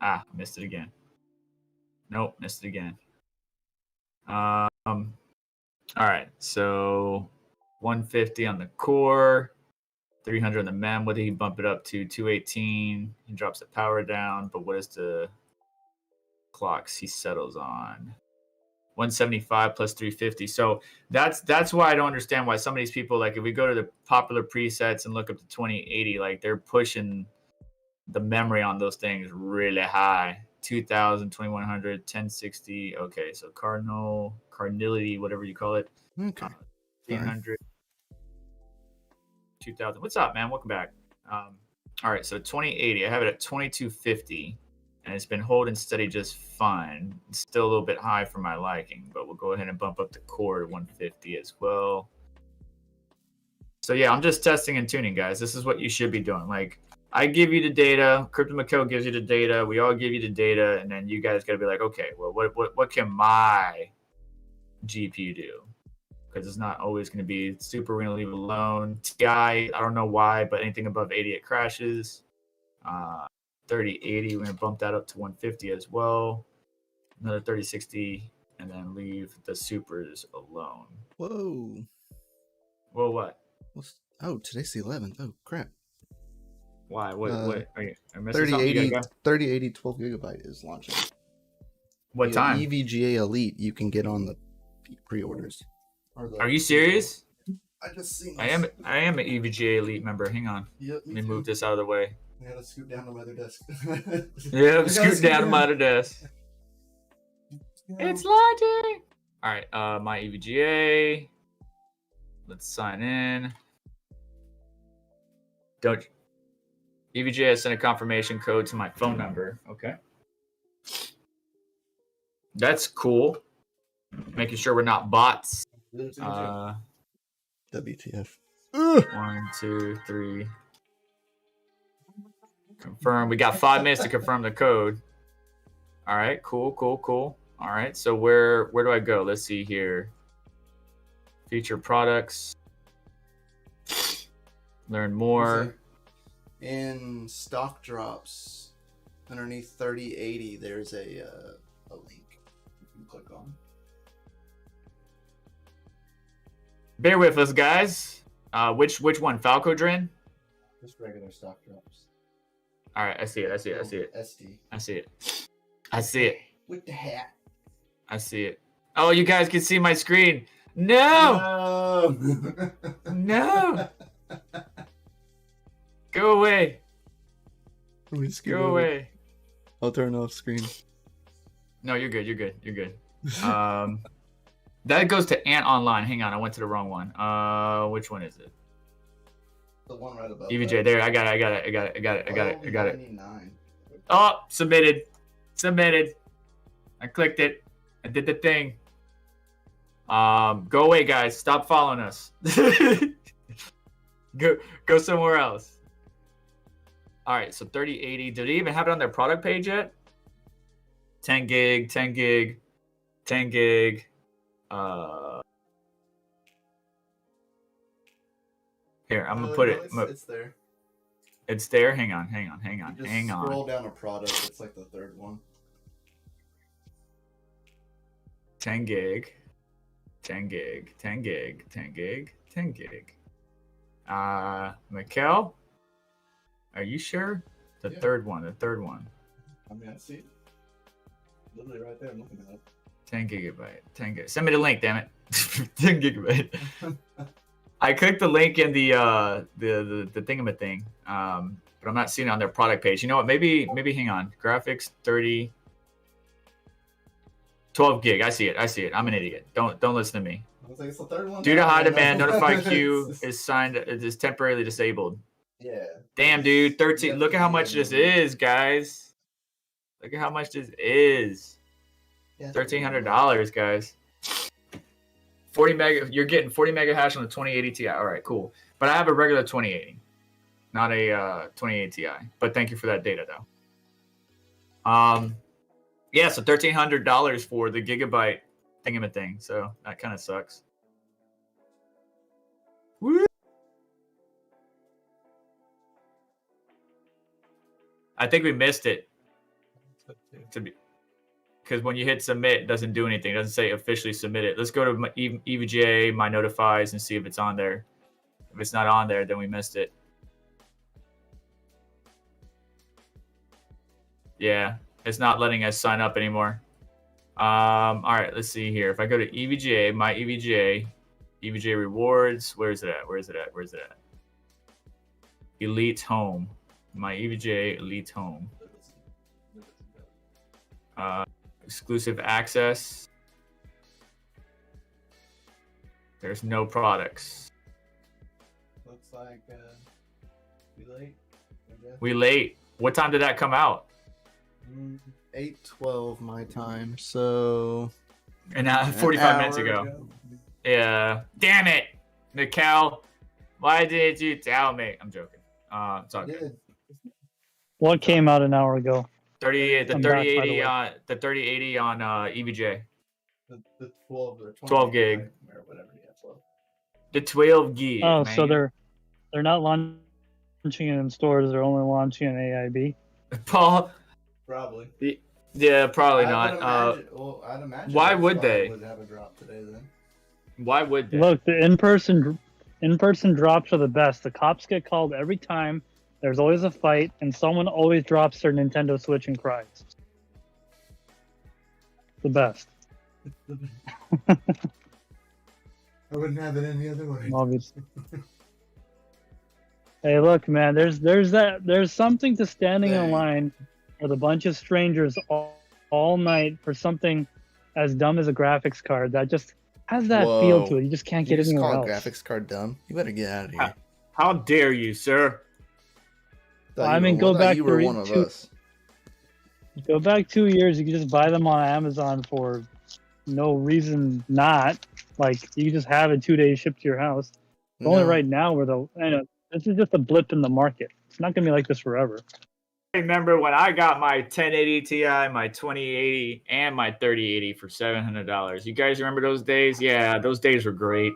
Speaker 2: Ah, missed it again. Nope, missed it again. All right, so 150 on the core, 300 on the mem. What did he bump it up to? 218. He drops the power down, but what is the clocks he settles on? 175 plus 350. So that's why I don't understand why some of these people, like if we go to the popular presets and look up to 2080, like they're pushing the memory on those things really high. 2000, 2100, 1060. Okay, so cardinality, whatever you call it.
Speaker 1: Okay.
Speaker 2: 300, 2000. What's up, man? Welcome back. All right, so 2080. I have it at 2250, and it's been holding steady just fine. It's still a little bit high for my liking, but we'll go ahead and bump up the core to 150 as well. So yeah, I'm just testing and tuning, guys. This is what you should be doing. Like, I give you the data, CryptoMykel gives you the data, we all give you the data, and then you guys got to be like, okay, well, what can my GPU do? Because it's not always going to be super. We're going to leave it alone. TI, I don't know why, but anything above 80, it crashes. 3080, we're going to bump that up to 150 as well. Another 3060, and then leave the supers alone.
Speaker 1: Whoa.
Speaker 2: Well, what?
Speaker 1: Oh, today's the 11th. Oh, crap.
Speaker 2: Why? What? Are you missing
Speaker 1: 3080,
Speaker 2: something?
Speaker 1: 3080 12 gigabyte is launching.
Speaker 2: What
Speaker 1: The
Speaker 2: time?
Speaker 1: EVGA Elite you can get on the pre-orders.
Speaker 2: Are you serious?
Speaker 1: I just seen
Speaker 2: I am an EVGA Elite member. Hang on.
Speaker 1: Yep,
Speaker 2: Let me move this out of the way.
Speaker 1: I gotta scoot down to my other desk.
Speaker 2: Yeah, scoot down to my other desk. It's launching. All right, my EVGA. Let's sign in. EVGA has sent a confirmation code to my phone number. Okay. That's cool. Making sure we're not bots.
Speaker 1: WTF.
Speaker 2: 1, 2, 3. Confirm. We got 5 minutes to confirm the code. All right. Cool. All right. So where do I go? Let's see here. Feature products. Learn more.
Speaker 1: In stock drops, underneath 3080, there's a link you can click on.
Speaker 2: Bear with us, guys. Which one? Falcodrin?
Speaker 1: Just regular stock drops.
Speaker 2: All right, I see it.
Speaker 1: SD.
Speaker 2: I see it.
Speaker 1: With the hat.
Speaker 2: I see it. Oh, you guys can see my screen. No! No! Go away. Go away.
Speaker 1: I'll turn off screen.
Speaker 2: No, you're good. That goes to Ant Online. Hang on, I went to the wrong one. Which one is it?
Speaker 1: The one right above.
Speaker 2: EVJ. There, I got it.
Speaker 1: 99.
Speaker 2: Oh, submitted. I clicked it. I did the thing. Go away, guys. Stop following us. Go somewhere else. All right, so 3080. Did they even have it on their product page yet? 10 gig. Here, I'm gonna put it.
Speaker 1: It's there.
Speaker 2: It's there. Hang on.
Speaker 1: Just scroll down a product. It's like the third one.
Speaker 2: 10 gig. Mykel, are you sure? The third one.
Speaker 1: I mean, I see it. Literally right there. I'm looking at it.
Speaker 2: 10 gigabyte. 10 gig. Send me the link, damn it. 10 gigabyte. I clicked the link in the thingamathing, but I'm not seeing it on their product page. You know what? Maybe hang on. Graphics 30. 12 gig. I see it. I'm an idiot. Don't listen to me.
Speaker 1: I was like, it's the third one.
Speaker 2: Due to high demand, notify queue is temporarily disabled.
Speaker 1: Yeah.
Speaker 2: Damn, dude. 13. Look at how much this is, guys. Look at how much this is. $1,300, guys. 40 mega. You're getting 40 mega hash on the 2080 Ti. All right, cool. But I have a regular 2080, not a 2080 Ti. But thank you for that data, though. Yeah, so $1,300 for the gigabyte thingamathing. So that kind of sucks. Woo! I think we missed it. Because when you hit submit, it doesn't do anything. It doesn't say officially submitted. Let's go to my EVGA, my notifies, and see if it's on there. If it's not on there, then we missed it. Yeah, it's not letting us sign up anymore. All right, let's see here. If I go to EVGA, my EVGA rewards, where is it at? Where is it at? Where is it at? Elite home. My EVGA elite home. Exclusive access. There's no products.
Speaker 1: Looks like we late.
Speaker 2: We late. What time did that come out?
Speaker 1: 8:12 my time. So.
Speaker 2: And 45 minutes ago. Yeah. Damn it, Mikkel. Why did you tell me? I'm joking. It's all good.
Speaker 3: What came out an hour ago?
Speaker 2: The 3080 on EVJ.
Speaker 1: The 12 or
Speaker 2: 12 gig.
Speaker 1: Or whatever, yeah, 12.
Speaker 2: The 12 gig.
Speaker 3: Oh,
Speaker 2: man.
Speaker 3: so they're not launching it in stores. They're only launching in AIB.
Speaker 2: Paul.
Speaker 1: Probably.
Speaker 2: Yeah, probably
Speaker 1: I'd
Speaker 2: not.
Speaker 1: imagine
Speaker 2: why would they?
Speaker 1: Would have a drop today then.
Speaker 2: Why would they?
Speaker 3: Look, the in-person drops are the best. The cops get called every time. There's always a fight, and someone always drops their Nintendo Switch and cries. The best.
Speaker 1: I wouldn't have it any other way.
Speaker 3: Obviously. Hey, look, man. There's something to standing in line with a bunch of strangers all night for something as dumb as a graphics card that just has that feel to it. You just can't get anywhere else.
Speaker 1: You just call a graphics card dumb? You better get out of here.
Speaker 2: How dare you, sir?
Speaker 3: I mean, go back.
Speaker 1: You were one of us.
Speaker 3: Go back 2 years. You can just buy them on Amazon for no reason not. Like you can just have it 2 days shipped to your house. No. Only right now where this is just a blip in the market. It's not gonna be like this forever.
Speaker 2: I remember when I got my 1080 Ti, my 2080, and my 3080 for $700. You guys remember those days? Yeah, those days were great.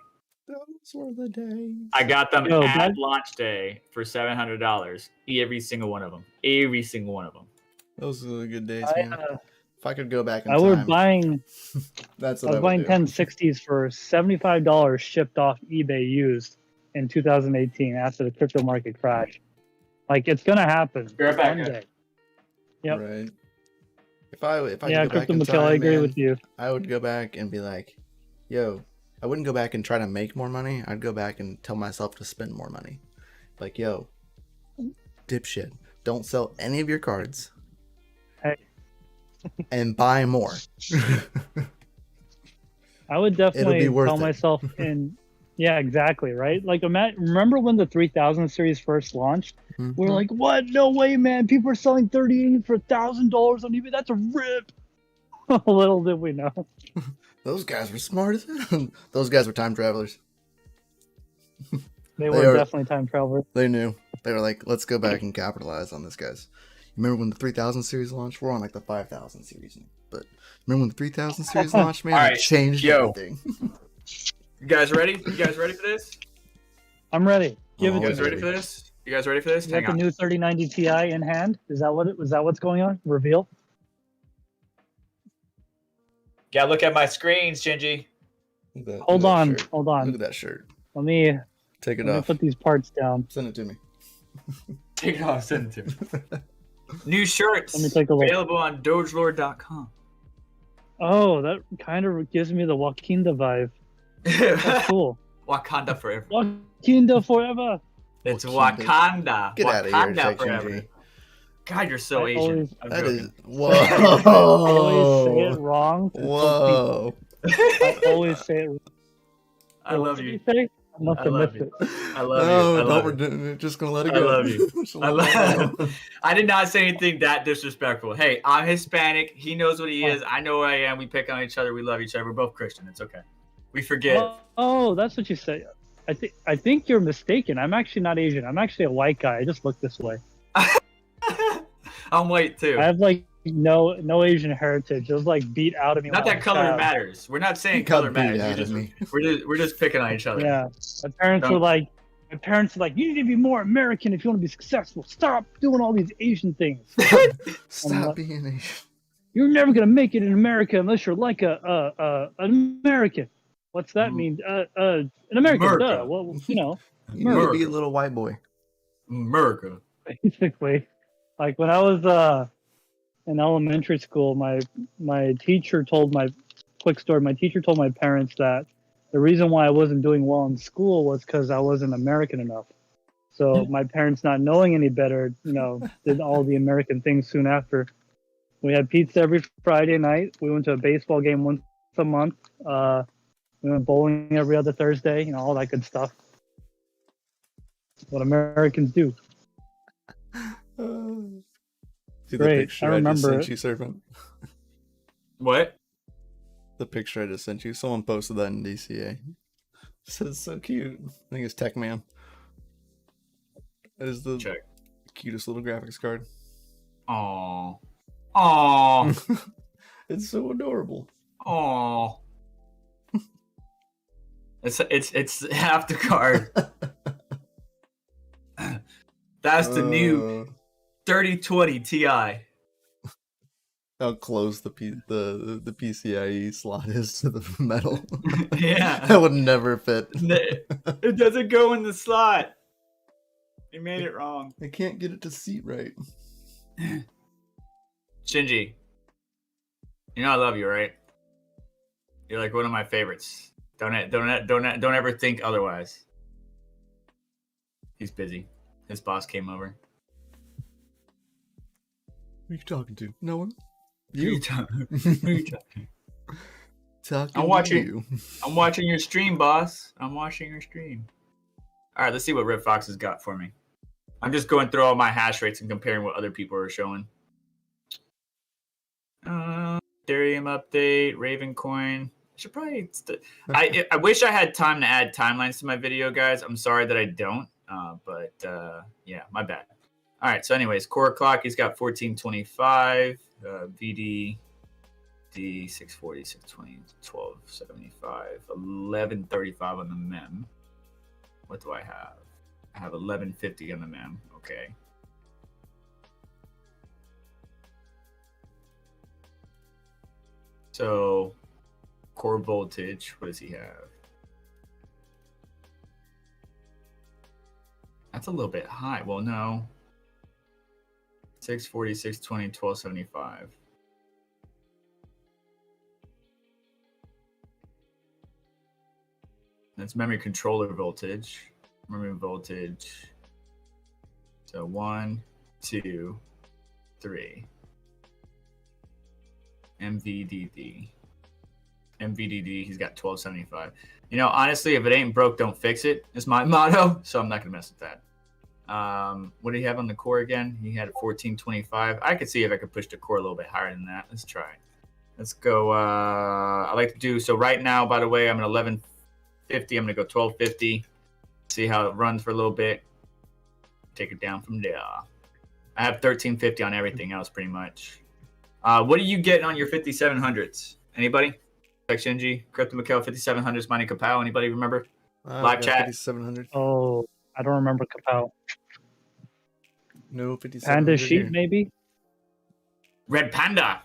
Speaker 1: Those were the days.
Speaker 2: I got them at launch day for $700. Every single one of them. Every single one of them.
Speaker 1: Those were the good days, man. If I could go back in
Speaker 3: time.
Speaker 1: I was
Speaker 3: buying
Speaker 1: 1060s
Speaker 3: for $75 shipped off eBay used in 2018 after the crypto market crash. Like it's gonna happen one day. Yep.
Speaker 1: Right. If I could go back in
Speaker 3: CryptoMykel,
Speaker 1: time,
Speaker 3: I agree
Speaker 1: man,
Speaker 3: with you.
Speaker 1: I would go back and be like, yo, I wouldn't go back and try to make more money. I'd go back and tell myself to spend more money. Like, yo, dipshit, don't sell any of your cards.
Speaker 3: Hey.
Speaker 1: And buy more.
Speaker 3: I would definitely tell myself yeah, exactly, right? Like, remember when the 3000 series first launched? Mm-hmm. We were like, what? No way, man. People are selling 3080 for $1,000 on eBay. That's a rip. Little did we know.
Speaker 1: Those guys were smart as hell. Those guys were time travelers.
Speaker 3: They were definitely time travelers.
Speaker 1: They knew. They were like, let's go back and capitalize on this, guys. Remember when the 3000 series launched? We're on like the 5000 series. But remember when the 3000 series launched, man? It changed everything.
Speaker 2: You guys ready? You guys ready for this?
Speaker 3: I'm ready.
Speaker 2: You guys ready for this? You guys ready for this?
Speaker 3: You got the new 3090 Ti in hand? Is that what's going on? Reveal?
Speaker 2: Gotta look at my screens, Shinji.
Speaker 3: Hold on.
Speaker 1: Look at that shirt.
Speaker 3: Let me
Speaker 1: take it off.
Speaker 3: Let me put these parts down.
Speaker 1: Send it to me.
Speaker 2: Take it off. Send it to me. New shirts.
Speaker 3: Let me take a look.
Speaker 2: Available on dogelord.com.
Speaker 3: Oh, that kind of gives me the Wakanda vibe. That's cool.
Speaker 2: Wakanda forever.
Speaker 3: Wakanda forever.
Speaker 2: It's Wakanda.
Speaker 1: Get
Speaker 2: Wakanda
Speaker 1: out of here,
Speaker 2: forever. God, you're so Asian.
Speaker 1: Whoa.
Speaker 3: I always say it wrong.
Speaker 1: Whoa.
Speaker 3: I always say it wrong.
Speaker 2: I love you.
Speaker 3: I I must
Speaker 2: I
Speaker 3: have
Speaker 2: love
Speaker 3: missed
Speaker 2: you.
Speaker 3: it.
Speaker 2: I love you. I love
Speaker 1: we're
Speaker 2: you.
Speaker 1: we're just gonna let it
Speaker 2: I
Speaker 1: go.
Speaker 2: love you.
Speaker 1: Just
Speaker 2: I,
Speaker 1: let that
Speaker 2: love,
Speaker 1: go.
Speaker 2: I did not say anything that disrespectful. Hey, I'm Hispanic. He knows what he
Speaker 3: Oh.
Speaker 2: is. I know what I am. We pick on each other. We love each other. We're both Christian. It's okay. We forgive.
Speaker 3: Oh, that's what you say. I think you're mistaken. I'm actually not Asian. I'm actually a white guy. I just look this way.
Speaker 2: I'm white too.
Speaker 3: I have like no Asian heritage. It was like beat out of me.
Speaker 2: Not
Speaker 3: when I
Speaker 2: that
Speaker 3: was a
Speaker 2: color
Speaker 3: child.
Speaker 2: matters. We're not saying
Speaker 1: You got
Speaker 2: color
Speaker 1: beat
Speaker 2: matters.
Speaker 1: out of me.
Speaker 2: We're just picking on each other.
Speaker 3: Yeah, my parents were like, you need to be more American if you want to be successful. Stop doing all these Asian things.
Speaker 1: Stop
Speaker 3: like,
Speaker 1: being Asian.
Speaker 3: You're never gonna make it in America unless you're like an American. What's that mean? An American.
Speaker 2: America.
Speaker 3: Duh. Well, you know,
Speaker 1: You need to be a little white boy.
Speaker 2: America.
Speaker 3: basically. Like when I was in elementary school, my teacher told my teacher told my parents that the reason why I wasn't doing well in school was because I wasn't American enough. So my parents, not knowing any better, did all the American things soon after. We had pizza every Friday night. We went to a baseball game once a month. We went bowling every other Thursday. All that good stuff. What Americans do.
Speaker 1: See the
Speaker 3: Great.
Speaker 1: picture
Speaker 3: I
Speaker 1: I just
Speaker 3: remember
Speaker 1: sent
Speaker 3: it.
Speaker 1: you, Serpent?
Speaker 2: What?
Speaker 1: The picture I just sent you. Someone posted that in DCA. Said it's so cute. I think it's Tech Man. That is the
Speaker 2: Check.
Speaker 1: cutest little graphics card.
Speaker 2: Aww. Aww.
Speaker 1: It's so adorable.
Speaker 2: Aww. It's half the card. That's the new 3020 Ti.
Speaker 1: How close the PCIe slot is to the metal.
Speaker 2: Yeah.
Speaker 1: That would never fit.
Speaker 2: It doesn't go in the slot. They made it wrong.
Speaker 1: I can't get it to seat right.
Speaker 2: Shinji, I love you, right? You're like one of my favorites. Don't ever think otherwise. He's busy. His boss came over.
Speaker 1: Who are you talking to? No one?
Speaker 2: Who you talking? Who you talking?
Speaker 1: Talking
Speaker 2: I'm
Speaker 1: to
Speaker 2: watching.
Speaker 1: you.
Speaker 2: I'm watching your stream, boss. I'm watching your stream. All right, let's see what Red Fox has got for me. I'm just going through all my hash rates and comparing what other people are showing. Ethereum update, Ravencoin. I should probably. I wish I had time to add timelines to my video, guys. I'm sorry that I don't. But yeah, my bad. All right. So, anyways, core clock. He's got 1425. VD. D 640, 620, 1275, 1135 on the mem. What do I have? I have 1150 on the mem. Okay. So, core voltage, what does he have? That's a little bit high. Well, no. 640, 620, 1275. That's memory controller voltage. Memory voltage. So 1, 2, 3. MVDD. MVDD, he's got 1275. Honestly, if it ain't broke, don't fix it, is my motto. So I'm not going to mess with that. What did he have on the core again? He had 1425. I could see if I could push the core a little bit higher than that. Let's try. Let's go. I like to do, so right now, by the way, I'm at 1150. I'm going to go 1250. See how it runs for a little bit. Take it down from there. I have 1350 on everything else pretty much. What are you getting on your 5700s? Anybody? Like Shinji, CryptoMykel, 5700s, mining Kapow. Anybody remember? Live chat.
Speaker 1: 5700.
Speaker 3: Oh, I don't remember Kapow.
Speaker 1: No 5700.
Speaker 3: Panda sheep,
Speaker 1: here.
Speaker 3: maybe?
Speaker 2: Red Panda.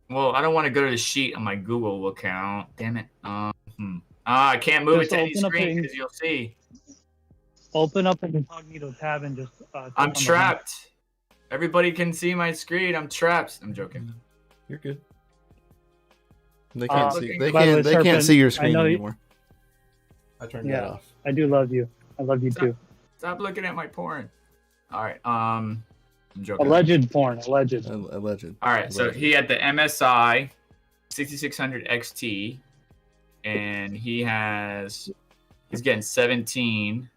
Speaker 2: Well, I don't want to go to the sheet on my Google account. Damn it. I can't move
Speaker 3: Just
Speaker 2: it to any
Speaker 3: open up
Speaker 2: screen
Speaker 3: the-
Speaker 2: because you'll see.
Speaker 3: Open up an incognito tab and just. Click
Speaker 2: I'm
Speaker 3: on the
Speaker 2: trapped. Everybody can see my screen. I'm trapped. I'm joking.
Speaker 1: You're good. They can't see.
Speaker 2: looking-
Speaker 1: They
Speaker 3: By the way,
Speaker 1: can't. They can't
Speaker 3: Serpent,
Speaker 1: see your
Speaker 3: I
Speaker 1: screen
Speaker 3: know you-
Speaker 1: anymore. I turned
Speaker 3: Yeah.
Speaker 1: that off.
Speaker 3: I do love you. I love you too.
Speaker 2: Stop looking at my porn. All right. I'm joking.
Speaker 3: Alleged porn. Alleged.
Speaker 1: Alleged.
Speaker 2: All right. So
Speaker 1: Alleged.
Speaker 2: he had the MSI 6600 XT and he's getting 17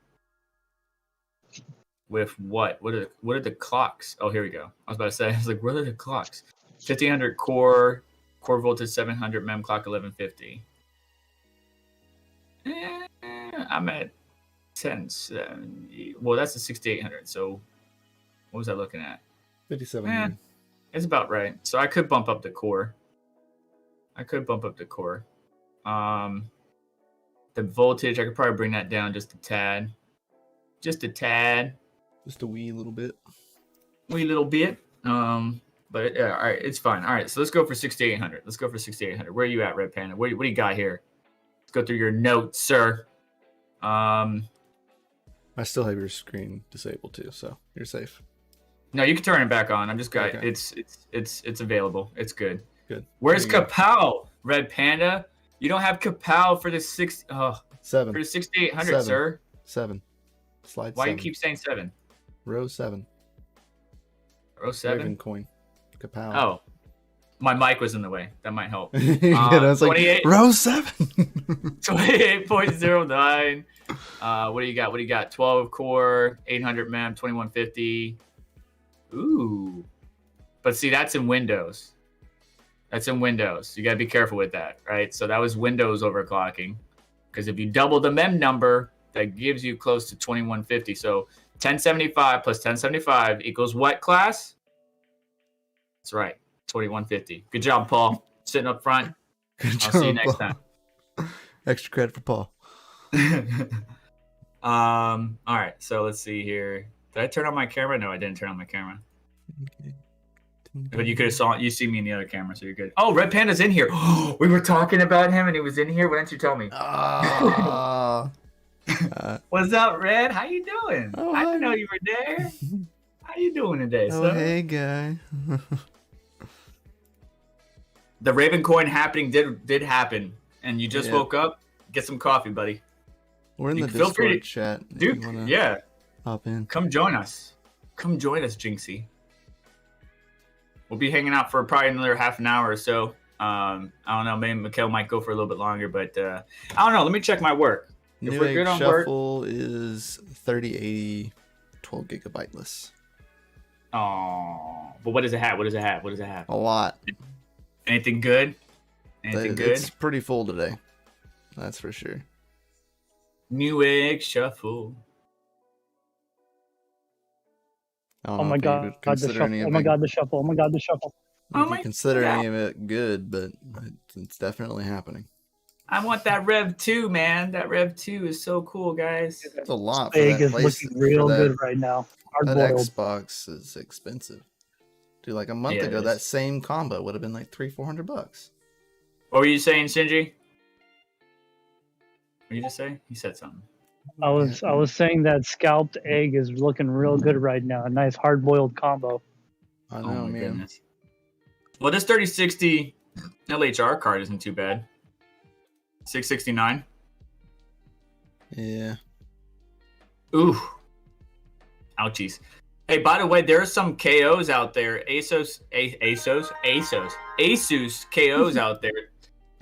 Speaker 2: with what? What are the clocks? Oh, here we go. I was about to say, I was like, what are the clocks? 1500 core voltage, 700 mem clock, 1150. I'm at 1070. Well, that's the 6800. So what was I looking at?
Speaker 1: 5700.
Speaker 2: It's about right. So I could bump up the core. The voltage, I could probably bring that down just a tad. Just a wee little bit. But yeah, all right, it's fine. All right, so let's go for 6800. Where are you at, Red Panda? What do you got here? Let's go through your notes, sir.
Speaker 1: I still have your screen disabled too, so you're safe.
Speaker 2: No, you can turn it back on. I'm just got
Speaker 1: okay.
Speaker 2: It's available. It's good.
Speaker 1: Good.
Speaker 2: Where's Kapow, Red Panda? You don't have Kapow for the 6800, sir.
Speaker 1: 7. Slide.
Speaker 2: Why
Speaker 1: 7.
Speaker 2: you keep saying 7?
Speaker 1: Row 7.
Speaker 2: Row 7.
Speaker 1: Ravencoin. Kapow.
Speaker 2: Oh, my mic was in the way. That might help.
Speaker 1: I was like, row 7.
Speaker 2: 28.09. What do you got? 12 core, 800 mem, 2150. Ooh. But see, that's in Windows. You got to be careful with that, right? So that was Windows overclocking. Because if you double the mem number, that gives you close to 2150. So 1075 plus 1075 equals what, class? That's right, 2150. Good job, Paul. Sitting up front. I'll see you next time.
Speaker 1: Extra credit for Paul.
Speaker 2: All right, so let's see here. Did I turn on my camera? No, I didn't turn on my camera.
Speaker 1: Okay.
Speaker 2: But you could have you see me in the other camera, so you're good. Oh, Red Panda's in here. We were talking about him, and he was in here. Why didn't you tell me? What's up, Red? How you doing?
Speaker 1: Oh,
Speaker 2: I didn't know you were there. How you doing today,
Speaker 1: oh,
Speaker 2: sir?
Speaker 1: hey, guy.
Speaker 2: The Ravencoin happening did happen, and you just woke up. Get some coffee, buddy.
Speaker 1: We're in the Discord chat.
Speaker 2: Dude, yeah.
Speaker 1: Hop in.
Speaker 2: Come join us. Jinxie. We'll be hanging out for probably another half an hour or so. I don't know. Maybe Mykel might go for a little bit longer, but I don't know. Let me check my work. If
Speaker 1: New
Speaker 2: we're
Speaker 1: Egg
Speaker 2: good on
Speaker 1: Shuffle is 3080, 12 gigabyteless.
Speaker 2: Oh, but what does it have?
Speaker 1: A lot.
Speaker 2: Anything good?
Speaker 1: It's pretty full today. That's for sure.
Speaker 2: New Egg Shuffle.
Speaker 3: Oh my god, the shuffle. Oh my god, the shuffle. Oh my god, the shuffle.
Speaker 1: If you consider any of it good, but it's definitely happening.
Speaker 2: I want that Rev 2, man. That Rev 2 is so cool, guys.
Speaker 1: It's a lot for
Speaker 3: Egg
Speaker 1: that
Speaker 3: is
Speaker 1: place.
Speaker 3: looking real good right now.
Speaker 1: That
Speaker 3: Hard-boiled.
Speaker 1: Xbox is expensive. Dude, like a month ago, that same combo would have been like $300-400.
Speaker 2: What were you saying, Shinji? What did you just say? He said something.
Speaker 3: I was saying that scalped egg is looking real good right now. A nice hard-boiled combo.
Speaker 1: I know, man.
Speaker 2: Goodness. Well, this 3060 LHR card isn't too bad. 669.
Speaker 1: Yeah.
Speaker 2: Ooh. Ouchies. Hey, by the way, there are some KOs out there. Asus KOs out there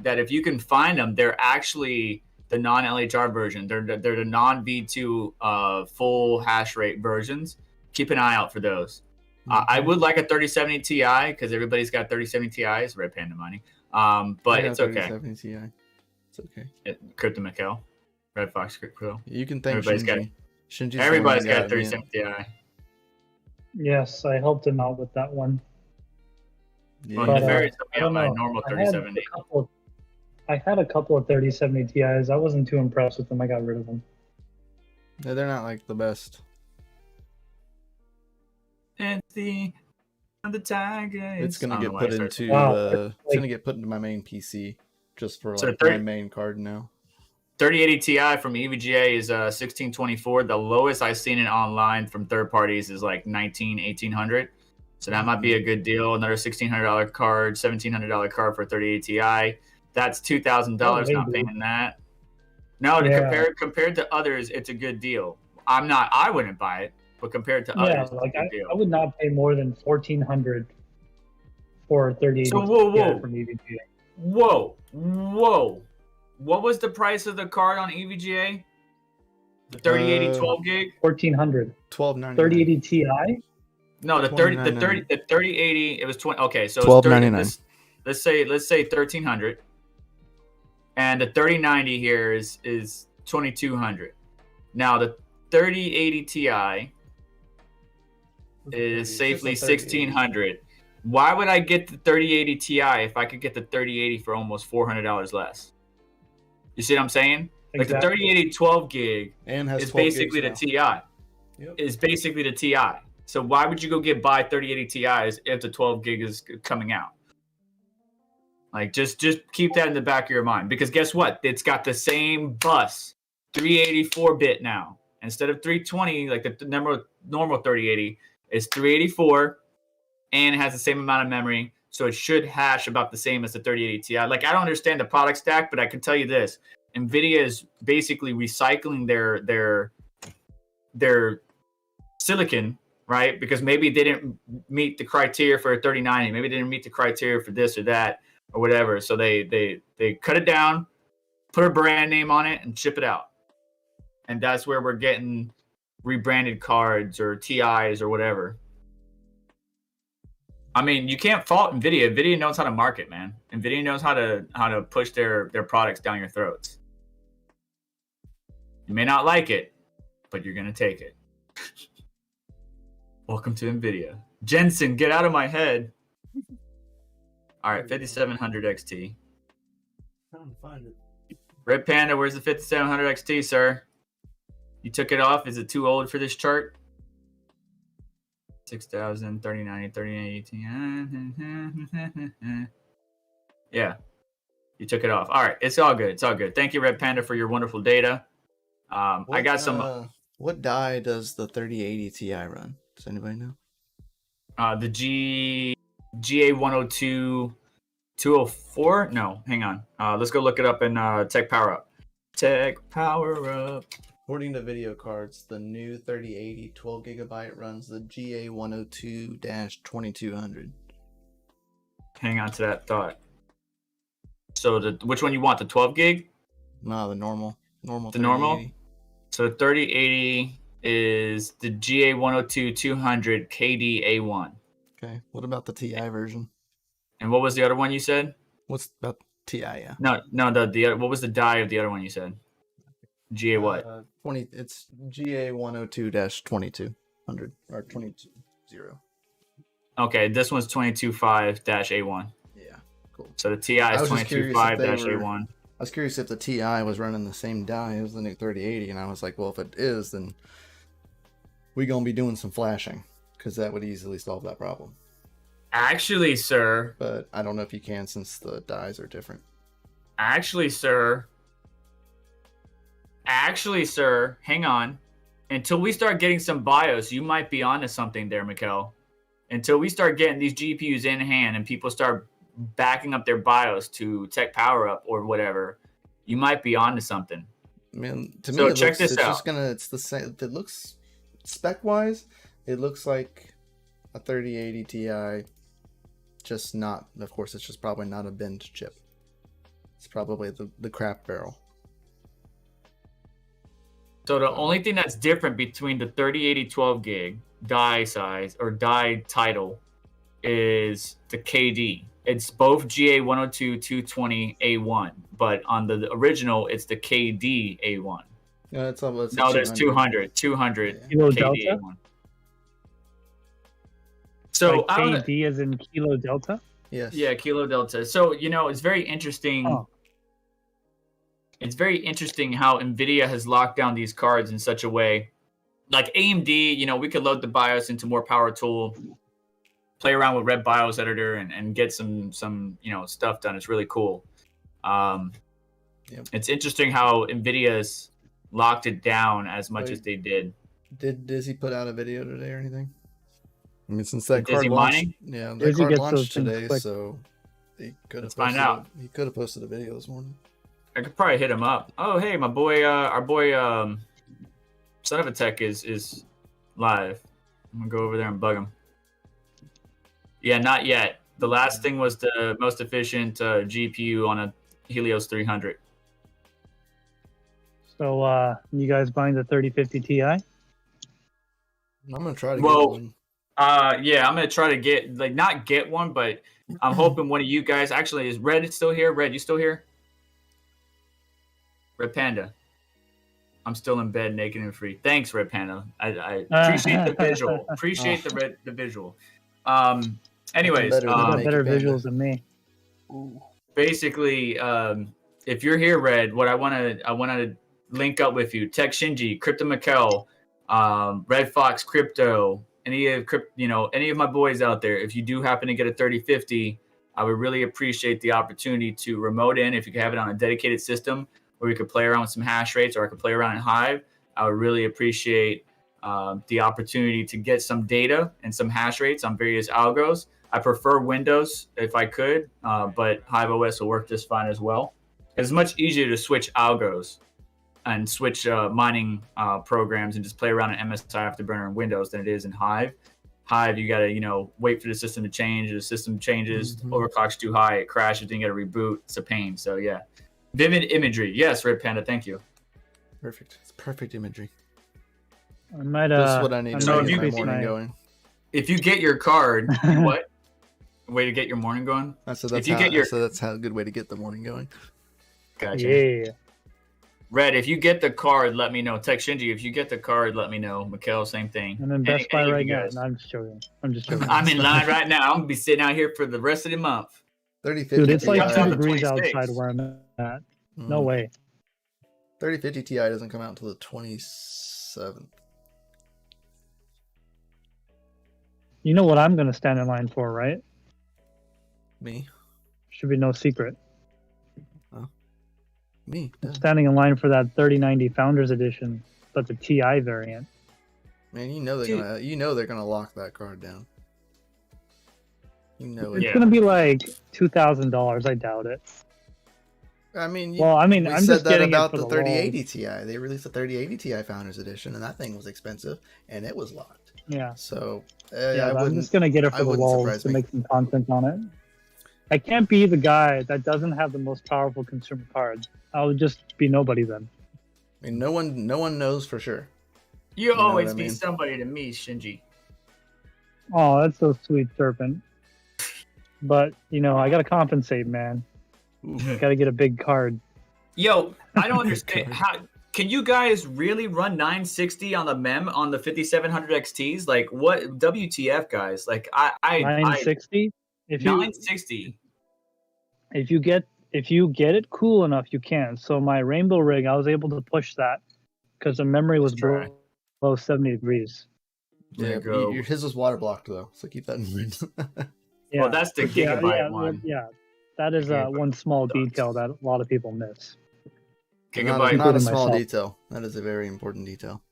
Speaker 2: that if you can find them, they're actually the non-LHR version. They're the non-V2 full hash rate versions. Keep an eye out for those. I would like a 3070 Ti because everybody's got 3070 Ti's. Red Panda mining. But it's okay.
Speaker 1: 3070 Ti. It's okay.
Speaker 2: CryptoMykel, Red Fox Crypto.
Speaker 1: You can thank Shinji.
Speaker 2: Everybody's got 3070 Ti.
Speaker 3: Yes, I helped him out with that one.
Speaker 1: Yeah.
Speaker 3: But,
Speaker 2: I
Speaker 3: don't know.
Speaker 2: normal 3070.
Speaker 3: I had a couple of 3070 Ti's. I wasn't too impressed with them. I got rid of them.
Speaker 1: Yeah, they're not like the best.
Speaker 2: It's the tiger.
Speaker 1: It's gonna get put into it's gonna get put into my main PC just for like my main card now.
Speaker 2: 3080 Ti from EVGA is 1624. The lowest I've seen it online from third parties is like 1800. So that might be a good deal. Another $1,600 card, $1,700 card for 3080 Ti. That's $2,000. Not paying that. No, compared to others, it's a good deal. I wouldn't buy it, but compared to others,
Speaker 3: like I would not pay more than $1,400 for 3080
Speaker 2: Ti
Speaker 3: from EVGA.
Speaker 2: Whoa. what was the price of the card on EVGA? The 3080 12 gig?
Speaker 3: 1400.
Speaker 1: 12.99.
Speaker 3: 3080 Ti.
Speaker 2: No, the 3080 it was 20. Okay, so it's 30.
Speaker 1: $12.99.
Speaker 2: Let's say 1300. And the 3090 here is 2200. Now the 3080 Ti is safely 1600. Why would I get the 3080 Ti if I could get the 3080 for almost $400 less? You see what I'm saying? Like the 3080 12 gig
Speaker 1: and has
Speaker 2: is basically the Ti.
Speaker 1: Yep.
Speaker 2: Is basically the Ti. So why would you go buy 3080 Ti's if the 12 gig is coming out? Like just keep that in the back of your mind, because guess what? It's got the same bus, 384-bit now. Instead of 320, like the normal 3080, it's 384, and it has the same amount of memory, so it should hash about the same as the 3080 Ti. Like, I don't understand the product stack, but I can tell you this: NVIDIA is basically recycling their silicon, right? Because maybe they didn't meet the criteria for a 3090, maybe they didn't meet the criteria for this or that or whatever. So they cut it down, put a brand name on it, and ship it out. And that's where we're getting rebranded cards or TIs or whatever. I mean, you can't fault NVIDIA. NVIDIA knows how to market, man. NVIDIA knows how to push their products down your throats. You may not like it, but you're going to take it. Welcome to NVIDIA. Jensen, get out of my head. All right, 5700 XT.
Speaker 1: Trying to find it.
Speaker 2: Red Panda, where's the 5700 XT, sir? You took it off. Is it too old for this chart? 6,000, 3090, 3080. Yeah, you took it off. All right, it's all good. It's all good. Thank you, Red Panda, for your wonderful data. I got some.
Speaker 1: What die does the 3080 Ti run? Does anybody know?
Speaker 2: The GA102 204. No, hang on. Let's go look it up in Tech Power Up. Tech Power Up.
Speaker 1: According to video cards, the new 3080 12GB runs the GA102-2200.
Speaker 2: Hang on to that thought. So which one you want? The 12 gig?
Speaker 1: No, the normal.
Speaker 2: The normal? So the 3080 is the GA102-200 KD-A1.
Speaker 1: Okay. What about the Ti version?
Speaker 2: And what was the other one you said?
Speaker 1: What's about Ti? Yeah.
Speaker 2: No. The what was the die of the other one you said? GA what?
Speaker 1: 20. It's GA102-2200 or 22.0.
Speaker 2: Okay, this one's 22.5-A1.
Speaker 1: Yeah, cool.
Speaker 2: So the Ti is 22.5-A1.
Speaker 1: I was curious if the Ti was running the same die as the new 3080, and I was like, well, if it is, then we're gonna be doing some flashing, because that would easily solve that problem.
Speaker 2: Actually, sir.
Speaker 1: But I don't know if you can, since the dies are different.
Speaker 2: Actually, sir, hang on. Until we start getting some BIOS, you might be onto something there, Mykel. Until we start getting these GPUs in hand and people start backing up their BIOS to Tech Power Up or whatever, you might be onto something.
Speaker 1: I mean, to
Speaker 2: so
Speaker 1: me,
Speaker 2: check this out.
Speaker 1: It's the same. It looks spec-wise, it looks like a 3080 Ti, just not. Of course, it's just probably not a bend chip. It's probably the crap barrel.
Speaker 2: So the only thing that's different between the 3080 12 gig die size or die title is the KD. It's both GA102-220A1, but on the original, it's the KD-A1.
Speaker 1: No,
Speaker 2: there's 200
Speaker 3: Kilo
Speaker 2: KD-A1.
Speaker 3: Delta?
Speaker 2: So
Speaker 3: like KD as in Kilo Delta?
Speaker 1: Yes.
Speaker 2: Yeah, Kilo Delta. So, it's very interesting.
Speaker 3: Oh.
Speaker 2: It's very interesting how NVIDIA has locked down these cards in such a way. Like AMD, we could load the BIOS into more power tool, play around with Red BIOS editor and get some stuff done. It's really cool. It's interesting how NVIDIA's locked it down as much as they did.
Speaker 1: Did Dizzy put out a video today or anything? I mean, since that
Speaker 2: Dizzy
Speaker 1: card launched,
Speaker 2: mining?
Speaker 1: yeah, that
Speaker 3: Dizzy
Speaker 1: card
Speaker 3: gets
Speaker 1: launched
Speaker 3: those things
Speaker 1: today,
Speaker 3: quick.
Speaker 1: so he could have
Speaker 2: find out.
Speaker 1: He could have posted a video this morning.
Speaker 2: I could probably hit him up. Oh, hey, my boy, our boy, Son of a Tech is live. I'm gonna go over there and bug him. Yeah, not yet. The last thing was the most efficient GPU on a Helios 300.
Speaker 3: So, you guys buying the 3050 Ti?
Speaker 1: I'm gonna try to get
Speaker 2: Well,
Speaker 1: one.
Speaker 2: yeah, I'm gonna try to get not get one, but I'm hoping one of you guys actually is Red still here. Red, you still here? Red Panda. I'm still in bed, naked and free. Thanks, Red Panda. I appreciate the visual. Appreciate the visual. Anyways,
Speaker 1: better than
Speaker 3: You got
Speaker 1: Naked
Speaker 3: better
Speaker 1: Panda.
Speaker 3: visuals than me.
Speaker 2: basically, if you're here, Red, what I wanna link up with you. Tech Shinji, CryptoMykel, Red Fox Crypto, any of my boys out there. If you do happen to get a 3050, I would really appreciate the opportunity to remote in. If you could have it on a dedicated system where we could play around with some hash rates, or I could play around in Hive, I would really appreciate the opportunity to get some data and some hash rates on various algos. I prefer Windows if I could, but HiveOs will work just fine as well. It's much easier to switch algos and switch mining programs and just play around in MSI Afterburner and Windows than it is in Hive. Hive, you gotta, wait for the system to change. The system changes, overclock's too high, it crashes, then you gotta reboot. It's a pain. So yeah. Vivid imagery. Yes, Red Panda, thank you.
Speaker 1: Perfect. It's perfect imagery.
Speaker 3: I might,
Speaker 1: That's what I need to
Speaker 2: So
Speaker 1: get
Speaker 2: if
Speaker 1: my
Speaker 2: you-
Speaker 1: morning going.
Speaker 2: If you get your card, what? Way to get your morning going?
Speaker 1: So
Speaker 2: if you get your-
Speaker 1: that's how a good way to get the morning going.
Speaker 2: Gotcha.
Speaker 3: Yeah.
Speaker 2: Red, if you get the card, let me know. Tech Shinji, if you get the card, let me know. Mikhail, same thing.
Speaker 3: I'm in Best Buy
Speaker 2: any of
Speaker 3: right
Speaker 2: you
Speaker 3: now.
Speaker 2: guys.
Speaker 3: No, I'm just joking. I'm just joking.
Speaker 2: I'm in line right now. I'm gonna be sitting out here for the rest of the month.
Speaker 1: 3050
Speaker 3: Dude, it's
Speaker 1: Ti.
Speaker 3: like
Speaker 2: Ti.
Speaker 3: 2 degrees
Speaker 2: 26.
Speaker 3: outside where I'm at. No
Speaker 1: Mm.
Speaker 3: way.
Speaker 1: 3050 Ti doesn't come out until the 27th.
Speaker 3: You know what I'm going to stand in line for, right?
Speaker 1: Me?
Speaker 3: Should be no secret.
Speaker 1: Me?
Speaker 3: I'm
Speaker 1: Yeah.
Speaker 3: standing in line for that 3090 Founders Edition, but the Ti variant.
Speaker 1: Man, they're gonna lock that card down. You know it.
Speaker 3: It's
Speaker 2: Yeah.
Speaker 3: going to be like $2,000. I doubt it.
Speaker 1: I mean,
Speaker 3: We
Speaker 1: I'm
Speaker 3: just
Speaker 1: said that
Speaker 3: getting it
Speaker 1: about
Speaker 3: for
Speaker 1: the
Speaker 3: the
Speaker 1: 3080 Ti. They released the 3080 Ti Founders Edition, and that thing was expensive, and it was locked.
Speaker 3: Yeah.
Speaker 1: So
Speaker 3: Yeah, but I'm just going to get it
Speaker 1: I
Speaker 3: for the
Speaker 1: wouldn't
Speaker 3: walls
Speaker 1: surprise
Speaker 3: to
Speaker 1: me.
Speaker 3: make some content on it. I can't be the guy that doesn't have the most powerful consumer card. I'll just be nobody then.
Speaker 1: I mean, no one knows for sure.
Speaker 2: You
Speaker 1: know
Speaker 2: always
Speaker 1: what I
Speaker 2: be
Speaker 1: mean?
Speaker 2: somebody to me, Shinji.
Speaker 3: Oh, that's so sweet, Serpent. But, I got to compensate, man. Got to get a big card.
Speaker 2: Yo, I don't understand. How can you guys really run 960 on the MEM on the 5700 XTs? Like, what? WTF, guys? Like, I
Speaker 3: 960? If you
Speaker 2: 960.
Speaker 3: if you get it cool enough, you can. So my Rainbow rig, I was able to push that because the memory was
Speaker 2: Try.
Speaker 3: below 70 degrees.
Speaker 2: There
Speaker 1: Yeah,
Speaker 2: you
Speaker 1: but
Speaker 2: go.
Speaker 1: his was water blocked though, so keep that in mind.
Speaker 3: Yeah.
Speaker 2: Well, that's the
Speaker 3: But
Speaker 2: gigabyte one.
Speaker 3: Yeah, that is
Speaker 2: Gigabyte
Speaker 3: one small
Speaker 2: sucks.
Speaker 3: detail that a lot of people miss.
Speaker 2: Gigabyte.
Speaker 1: not a
Speaker 3: Including
Speaker 1: small
Speaker 3: myself.
Speaker 1: detail. That is a very important detail.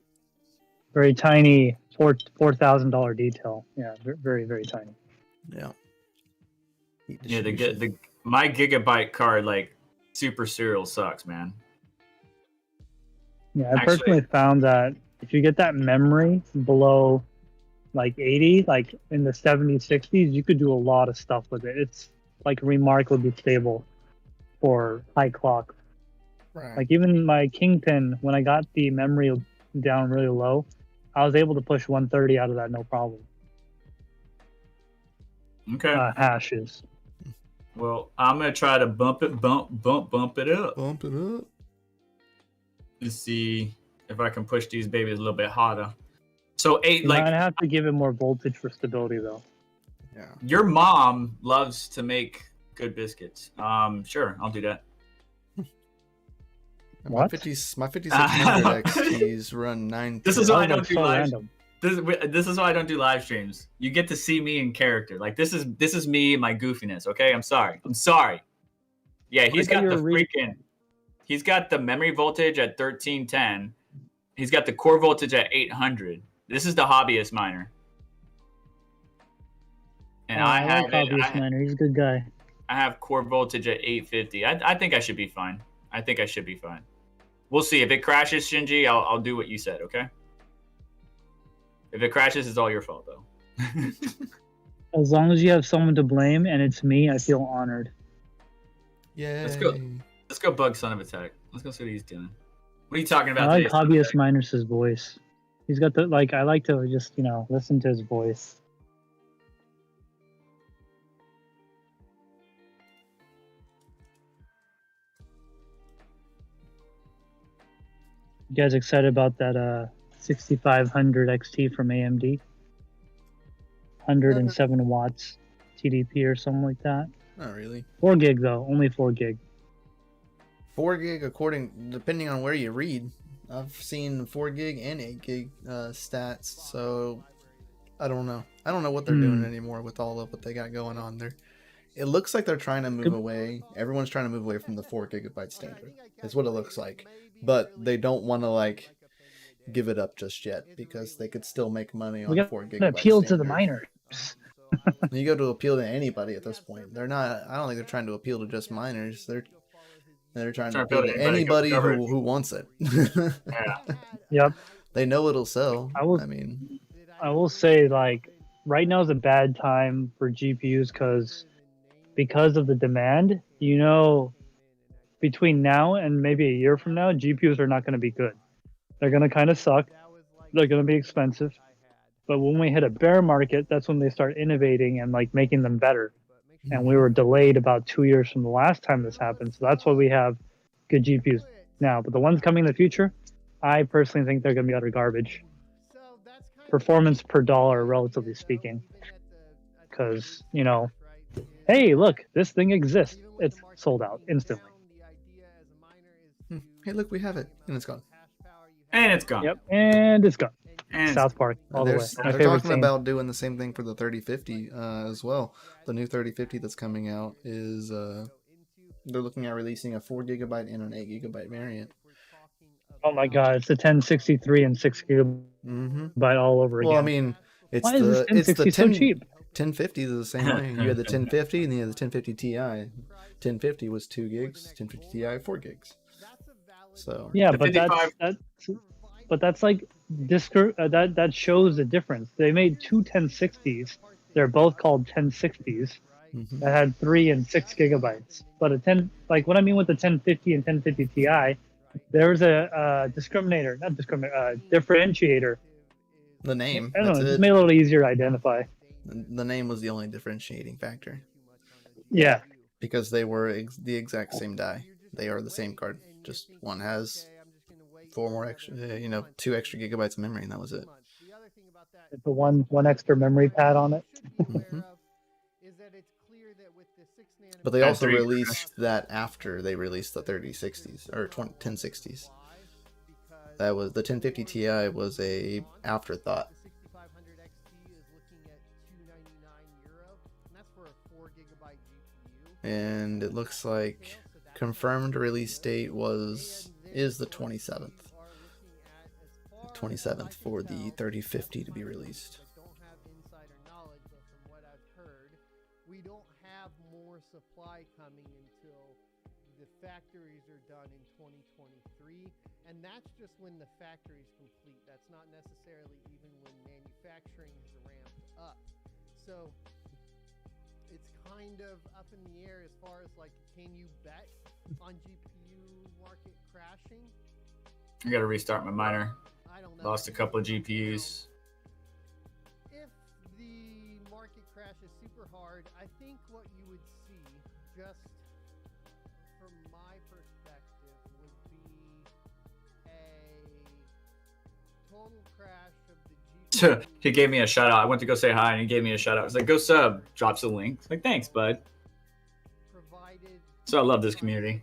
Speaker 3: Very tiny, $4,000 detail. Yeah, very very tiny.
Speaker 1: Yeah. Heat
Speaker 2: Yeah,
Speaker 1: distribution.
Speaker 2: my gigabyte card, like, super serial sucks, man.
Speaker 3: Yeah, I
Speaker 2: Actually-
Speaker 3: personally found that if you get that memory below like 80, like in the 70s, 60s, you could do a lot of stuff with it. It's like remarkably stable for high clock.
Speaker 1: Right.
Speaker 3: Like even my Kingpin, when I got the memory down really low, I was able to push 130 out of that no problem.
Speaker 2: Okay.
Speaker 3: Hashes.
Speaker 2: Well, I'm gonna try to bump it up.
Speaker 1: Bump it up.
Speaker 2: To see if I can push these babies a little bit harder. So
Speaker 3: You might have to give it more voltage for stability though.
Speaker 1: Yeah.
Speaker 2: your mom loves to make good biscuits. Sure, I'll do that.
Speaker 1: My
Speaker 3: What?
Speaker 1: 5600 XTs run 9.
Speaker 2: This is
Speaker 3: That
Speaker 2: why
Speaker 3: was,
Speaker 2: I don't
Speaker 3: like,
Speaker 2: do
Speaker 3: so
Speaker 2: live.
Speaker 3: random.
Speaker 2: This is why I don't do live streams. You get to see me in character. Like this is me and my goofiness. Okay, I'm sorry. Yeah, he's
Speaker 3: thought
Speaker 2: got
Speaker 3: you
Speaker 2: the
Speaker 3: were reading-
Speaker 2: freaking. He's got the memory voltage at 1310. He's got the core voltage at 800. This is the hobbyist miner. And
Speaker 3: Oh,
Speaker 2: I
Speaker 3: like
Speaker 2: have
Speaker 3: Hobbyist Miner. He's a good guy.
Speaker 2: I have core voltage at 850. I think I should be fine. We'll see. If it crashes, Shinji, I'll do what you said, okay? If it crashes, it's all your fault, though.
Speaker 3: As long as you have someone to blame and it's me, I feel honored.
Speaker 1: Yeah.
Speaker 2: Let's go. Let's go bug Son of Attack. Let's go see what he's doing. What are you talking about
Speaker 3: I like
Speaker 2: today?
Speaker 3: Hobbyist Miners' voice. He's got the like. I like to just listen to his voice. You guys excited about that 6500 XT from AMD? 107 watts TDP or something like that.
Speaker 1: Not really.
Speaker 3: 4 gig though, only 4 gig.
Speaker 1: 4 gig, depending on where you read. I've seen 4 gig and 8 gig stats, so I don't know. I don't know what they're doing anymore with all of what they got going on there. It looks like they're trying to move away. Everyone's trying to move away from the 4 gigabyte standard. That's what it looks like. But they don't want to like give it up just yet because they could still make money on 4 gigabyte.
Speaker 3: Appeal to the miners.
Speaker 1: You go to appeal to anybody at this point. They're not. I don't think they're trying to appeal to just miners. They're trying to appeal to anybody who wants it.
Speaker 2: Yeah.
Speaker 3: Yep.
Speaker 1: They know it'll sell. I
Speaker 3: will say like right now is a bad time for GPUs because of the demand. Between now and maybe a year from now, GPUs are not going to be good. They're going to kind of suck. They're going to be expensive. But when we hit a bear market, that's when they start innovating and like making them better. And we were delayed about 2 years from the last time this happened. So that's why we have good GPUs now. But the ones coming in the future, I personally think they're going to be utter garbage. Performance per dollar, relatively speaking. Because, hey, look, this thing exists. It's sold out instantly.
Speaker 1: Hey, look, we have it. And it's gone.
Speaker 2: And it's gone.
Speaker 3: Yep, and it's gone.
Speaker 2: And
Speaker 3: South Park, all the way.
Speaker 1: They're talking about doing the same thing for the 3050 as well. The new 3050 that's coming out is they're looking at releasing a 4 gigabyte and an 8 gigabyte variant.
Speaker 3: Oh my god, it's the 1063 and 6 gigabyte all over again.
Speaker 1: Well, I mean,
Speaker 3: why is this 1060 so cheap?
Speaker 1: 1050 is the same way. You had the 1050 and then you had the 1050 Ti. 1050 was 2 gigs, 1050 Ti 4 gigs. So
Speaker 3: yeah, but that's like that shows the difference. They made two 1060s. They're both called 1060s that had 3 and 6 gigabytes. But what I mean with the 1050 and 1050 Ti, there's a differentiator.
Speaker 1: The name.
Speaker 3: I don't know. It's made it a little easier to identify.
Speaker 1: The name was the only differentiating factor.
Speaker 3: Yeah.
Speaker 1: Because they were the exact same die. They are the same card. Just one has 4 more extra, 2 extra gigabytes of memory, and that was it.
Speaker 3: It's the one extra memory pad on it.
Speaker 1: But they also released that after they released the 3060s or 1060s. That was the 1050 Ti was a afterthought. And it looks like confirmed release date is the 27th. 27th for the 3050 to be released.
Speaker 4: We don't have more supply coming until the factories are done in 2023, and that's just when the factory is complete. That's not necessarily even when manufacturing has ramped up. So it's kind of up in the air as far as like, can you bet on GPU market crashing?
Speaker 2: I gotta restart my miner.
Speaker 4: I don't know.
Speaker 2: Lost a couple of GPUs.
Speaker 4: If the market crash is super hard, I think what you would see, just from my perspective, would be a total crash of the GPU.
Speaker 2: He gave me a shout out. I went to go say hi and he gave me a shout out. It's like, go sub. Drops a link. It's like, thanks, bud. So I love this community.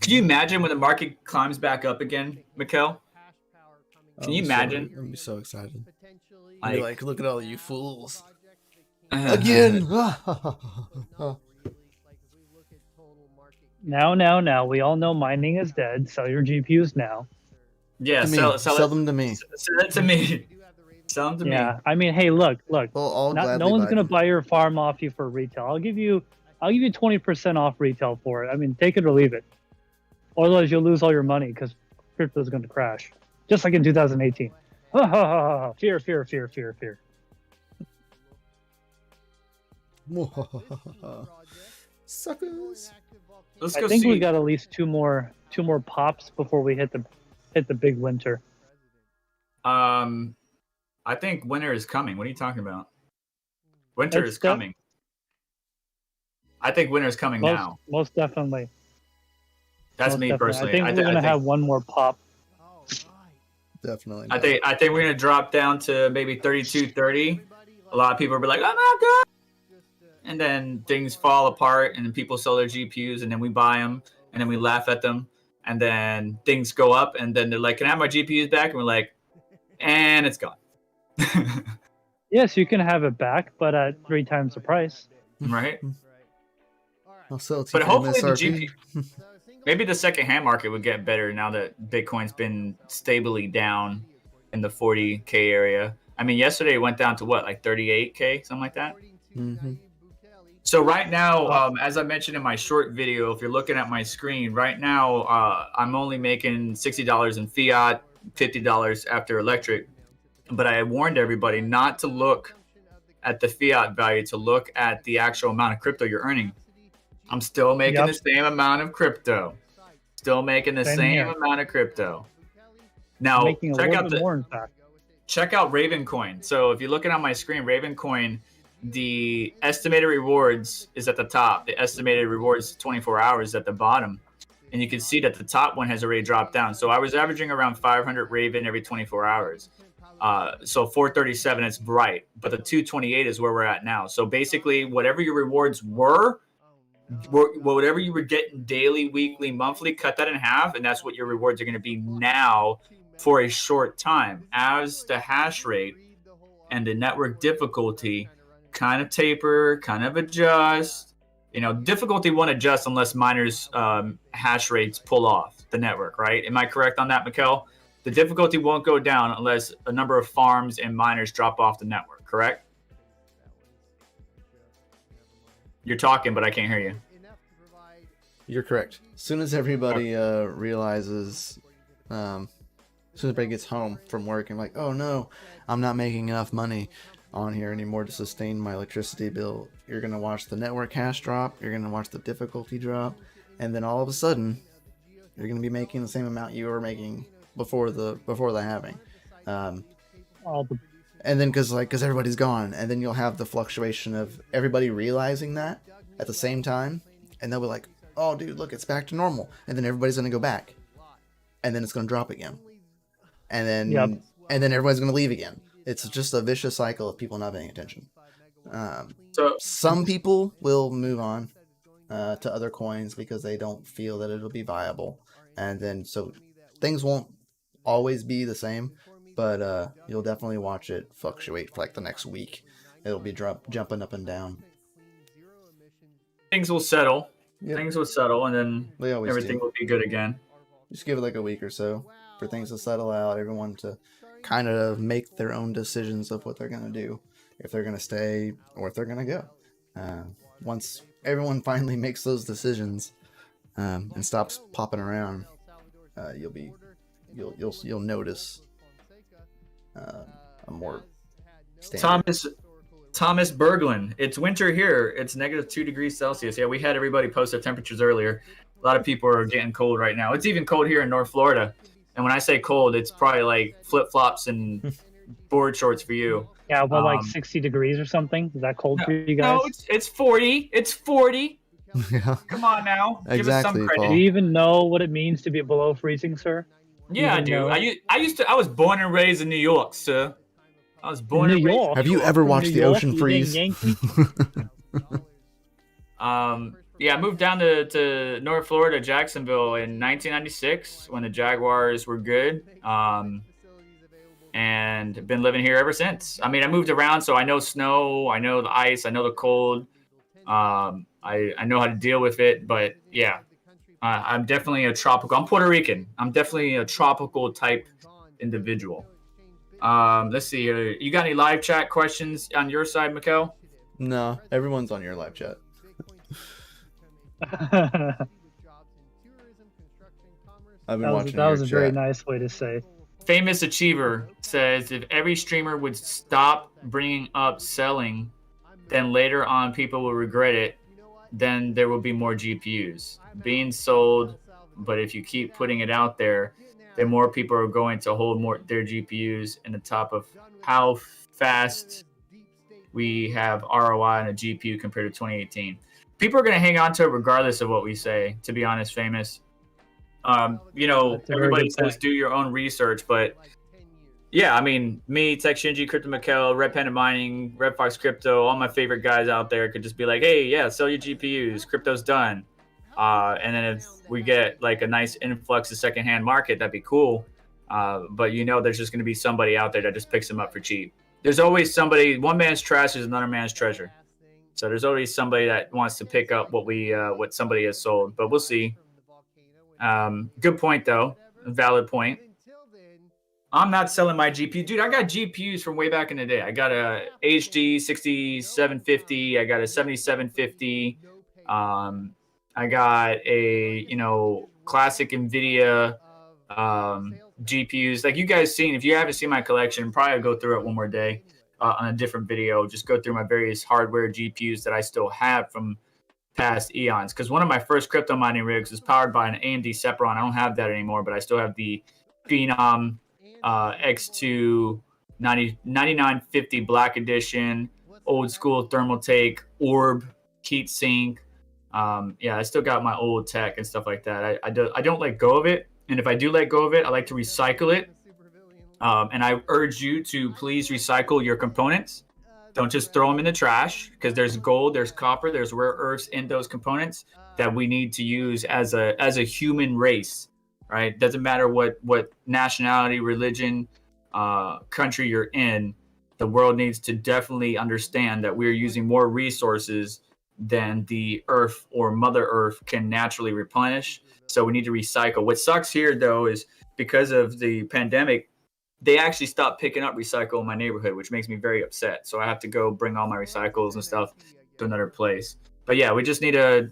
Speaker 2: Can you imagine when the market climbs back up again, Mykel? Can you imagine?
Speaker 1: I'm so excited.
Speaker 2: Like,
Speaker 1: You're like, look at all you fools. Again!
Speaker 3: Now. We all know mining is dead. Sell your GPUs now.
Speaker 2: Yeah,
Speaker 1: sell them to me.
Speaker 2: Sell it to me. Sell them to me.
Speaker 3: Yeah, I mean, hey, look.
Speaker 1: Well,
Speaker 3: no one's gonna buy your farm off you for retail. I'll give you 20% off retail for it. I mean, take it or leave it. Otherwise, you'll lose all your money because crypto is going to crash, just like in 2018. Fear.
Speaker 1: Suckers.
Speaker 2: Let's
Speaker 3: I
Speaker 2: go
Speaker 3: think
Speaker 2: see.
Speaker 3: we got at least two more pops before we hit the big winter.
Speaker 2: I think winter is coming. What are you talking about? Winter
Speaker 3: It's
Speaker 2: is coming. I think winter is coming now.
Speaker 3: Most definitely.
Speaker 2: That's
Speaker 3: Most
Speaker 2: me
Speaker 3: definitely.
Speaker 2: personally.
Speaker 3: I think we're gonna have one more pop.
Speaker 1: Definitely.
Speaker 2: I think we're gonna drop down to maybe 32, 30. A lot of people will be like, "Oh my god!" And then things fall apart, and then people sell their GPUs, and then we buy them, and then we laugh at them, and then things go up, and then they're like, "Can I have my GPUs back?" And we're like, "And it's gone."
Speaker 3: Yes, you can have it back, but at 3 times the price.
Speaker 2: Right?
Speaker 1: I'll sell it to
Speaker 2: But
Speaker 1: you for
Speaker 2: hopefully the
Speaker 1: MSRP.
Speaker 2: maybe the second-hand market would get better now that Bitcoin's been stably down in the 40K area. I mean, yesterday it went down to what, like 38K, something like that?
Speaker 1: Mm-hmm.
Speaker 2: So right now, as I mentioned in my short video, if you're looking at my screen, right now I'm only making $60 in fiat, $50 after electric. But I warned everybody not to look at the fiat value, to look at the actual amount of crypto you're earning. I'm still making the same amount of crypto. Still making the same amount of crypto. Now, check out check out Ravencoin. So if you're looking on my screen, Ravencoin, the estimated rewards is at the top. The estimated rewards 24 hours at the bottom. And you can see that the top one has already dropped down. So I was averaging around 500 Raven every 24 hours. So 437, it's bright. But the 228 is where we're at now. So basically, whatever your rewards were, whatever you were getting daily, weekly, monthly, cut that in half. And that's what your rewards are going to be now for a short time. As the hash rate and the network difficulty kind of taper, kind of adjust. You know, difficulty won't adjust unless miners' hash rates pull off the network, right? Am I correct on that, Mykel? The difficulty won't go down unless a number of farms and miners drop off the network, correct? You're talking, but I can't hear you.
Speaker 1: You're correct. As soon as everybody realizes, as soon as everybody gets home from work and like, oh no, I'm not making enough money on here anymore to sustain my electricity bill, you're going to watch the network hash drop, you're going to watch the difficulty drop, and then all of a sudden, you're going to be making the same amount you were making before the halving. And then because everybody's gone, and then you'll have the fluctuation of everybody realizing that at the same time, and they'll be like, oh dude, look, it's back to normal, and then everybody's going to go back, and then it's going to drop again, and then everybody's going to leave again. It's just a vicious cycle of people not paying attention. So some people will move on to other coins because they don't feel that it'll be viable, and then so things won't always be the same, but you'll definitely watch it fluctuate for like the next week. It'll be jumping up and down.
Speaker 2: Things will settle. Yep. Things will settle, and then everything will be good again.
Speaker 1: Just give it like a week or so for things to settle out, everyone to kind of make their own decisions of what they're going to do, if they're going to stay or if they're going to go. Once everyone finally makes those decisions and stops popping around, you'll notice a more standard.
Speaker 2: Thomas Berglund, it's winter here. It's -2 degrees Celsius. Yeah, we had everybody post their temperatures earlier. A lot of people are getting cold right now. It's even cold here in North Florida. And when I say cold, it's probably like flip-flops and board shorts for you.
Speaker 3: Yeah, well, like 60 degrees or something. Is that cold for you guys?
Speaker 2: No, it's 40. It's 40.
Speaker 1: Yeah.
Speaker 2: Come on now.
Speaker 1: Exactly,
Speaker 2: give us some credit.
Speaker 1: Paul.
Speaker 3: Do you even know what it means to be below freezing, sir?
Speaker 2: Yeah, I do. I was born and raised in New York, sir. I was born in New York.
Speaker 1: Have you ever watched the ocean freeze?
Speaker 2: Yeah, I moved down to North Florida, Jacksonville in 1996 when the Jaguars were good. And been living here ever since. I mean, I moved around, so I know snow, I know the ice, I know the cold. I know how to deal with it, but yeah, I'm definitely I'm Puerto Rican. I'm definitely a tropical type individual. Let's see here. You got any live chat questions on your side, Mykel?
Speaker 1: No, everyone's on your live chat. I've been watching.
Speaker 3: That was a very nice way to say.
Speaker 2: Famous Achiever says, if every streamer would stop bringing up selling, then later on people will regret it. then there will be more GPUs being sold. But if you keep putting it out there, then more people are going to hold more their GPUs in the top of how fast we have ROI on a GPU compared to 2018. People are going to hang on to it regardless of what we say, to be honest, Famous. Everybody says do your own research, but yeah, I mean, me, Tech Shinji, CryptoMykel, Red Panda Mining, Red Fox Crypto, all my favorite guys out there could just be like, hey, yeah, sell your GPUs, crypto's done. And then if we get like a nice influx of secondhand market, that'd be cool. But there's just going to be somebody out there that just picks them up for cheap. There's always somebody. One man's trash is another man's treasure. So there's always somebody that wants to pick up what somebody has sold. But we'll see. Good point though. Valid point. I'm not selling my GPU. Dude, I got GPUs from way back in the day. I got a HD 6750. I got a 7750. I got a, classic NVIDIA GPUs. Like you guys seen, if you haven't seen my collection, probably go through it one more day on a different video. Just go through my various hardware GPUs that I still have from past eons. Because one of my first crypto mining rigs was powered by an AMD Sepron. I don't have that anymore, but I still have the Phenom X2 9950 Black Edition, old school thermal take, orb, heat sink. I still got my old tech and stuff like that. I don't let go of it. And if I do let go of it, I like to recycle it. And I urge you to please recycle your components. Don't just throw them in the trash, because there's gold, there's copper, there's rare earths in those components that we need to use as a human race, right? Doesn't matter what nationality, religion, country you're in. The world needs to definitely understand that we're using more resources than the earth or Mother Earth can naturally replenish. So we need to recycle. What sucks here, though, is because of the pandemic, they actually stopped picking up recycle in my neighborhood, which makes me very upset. So I have to go bring all my recycles and stuff to another place. But yeah, we just need to,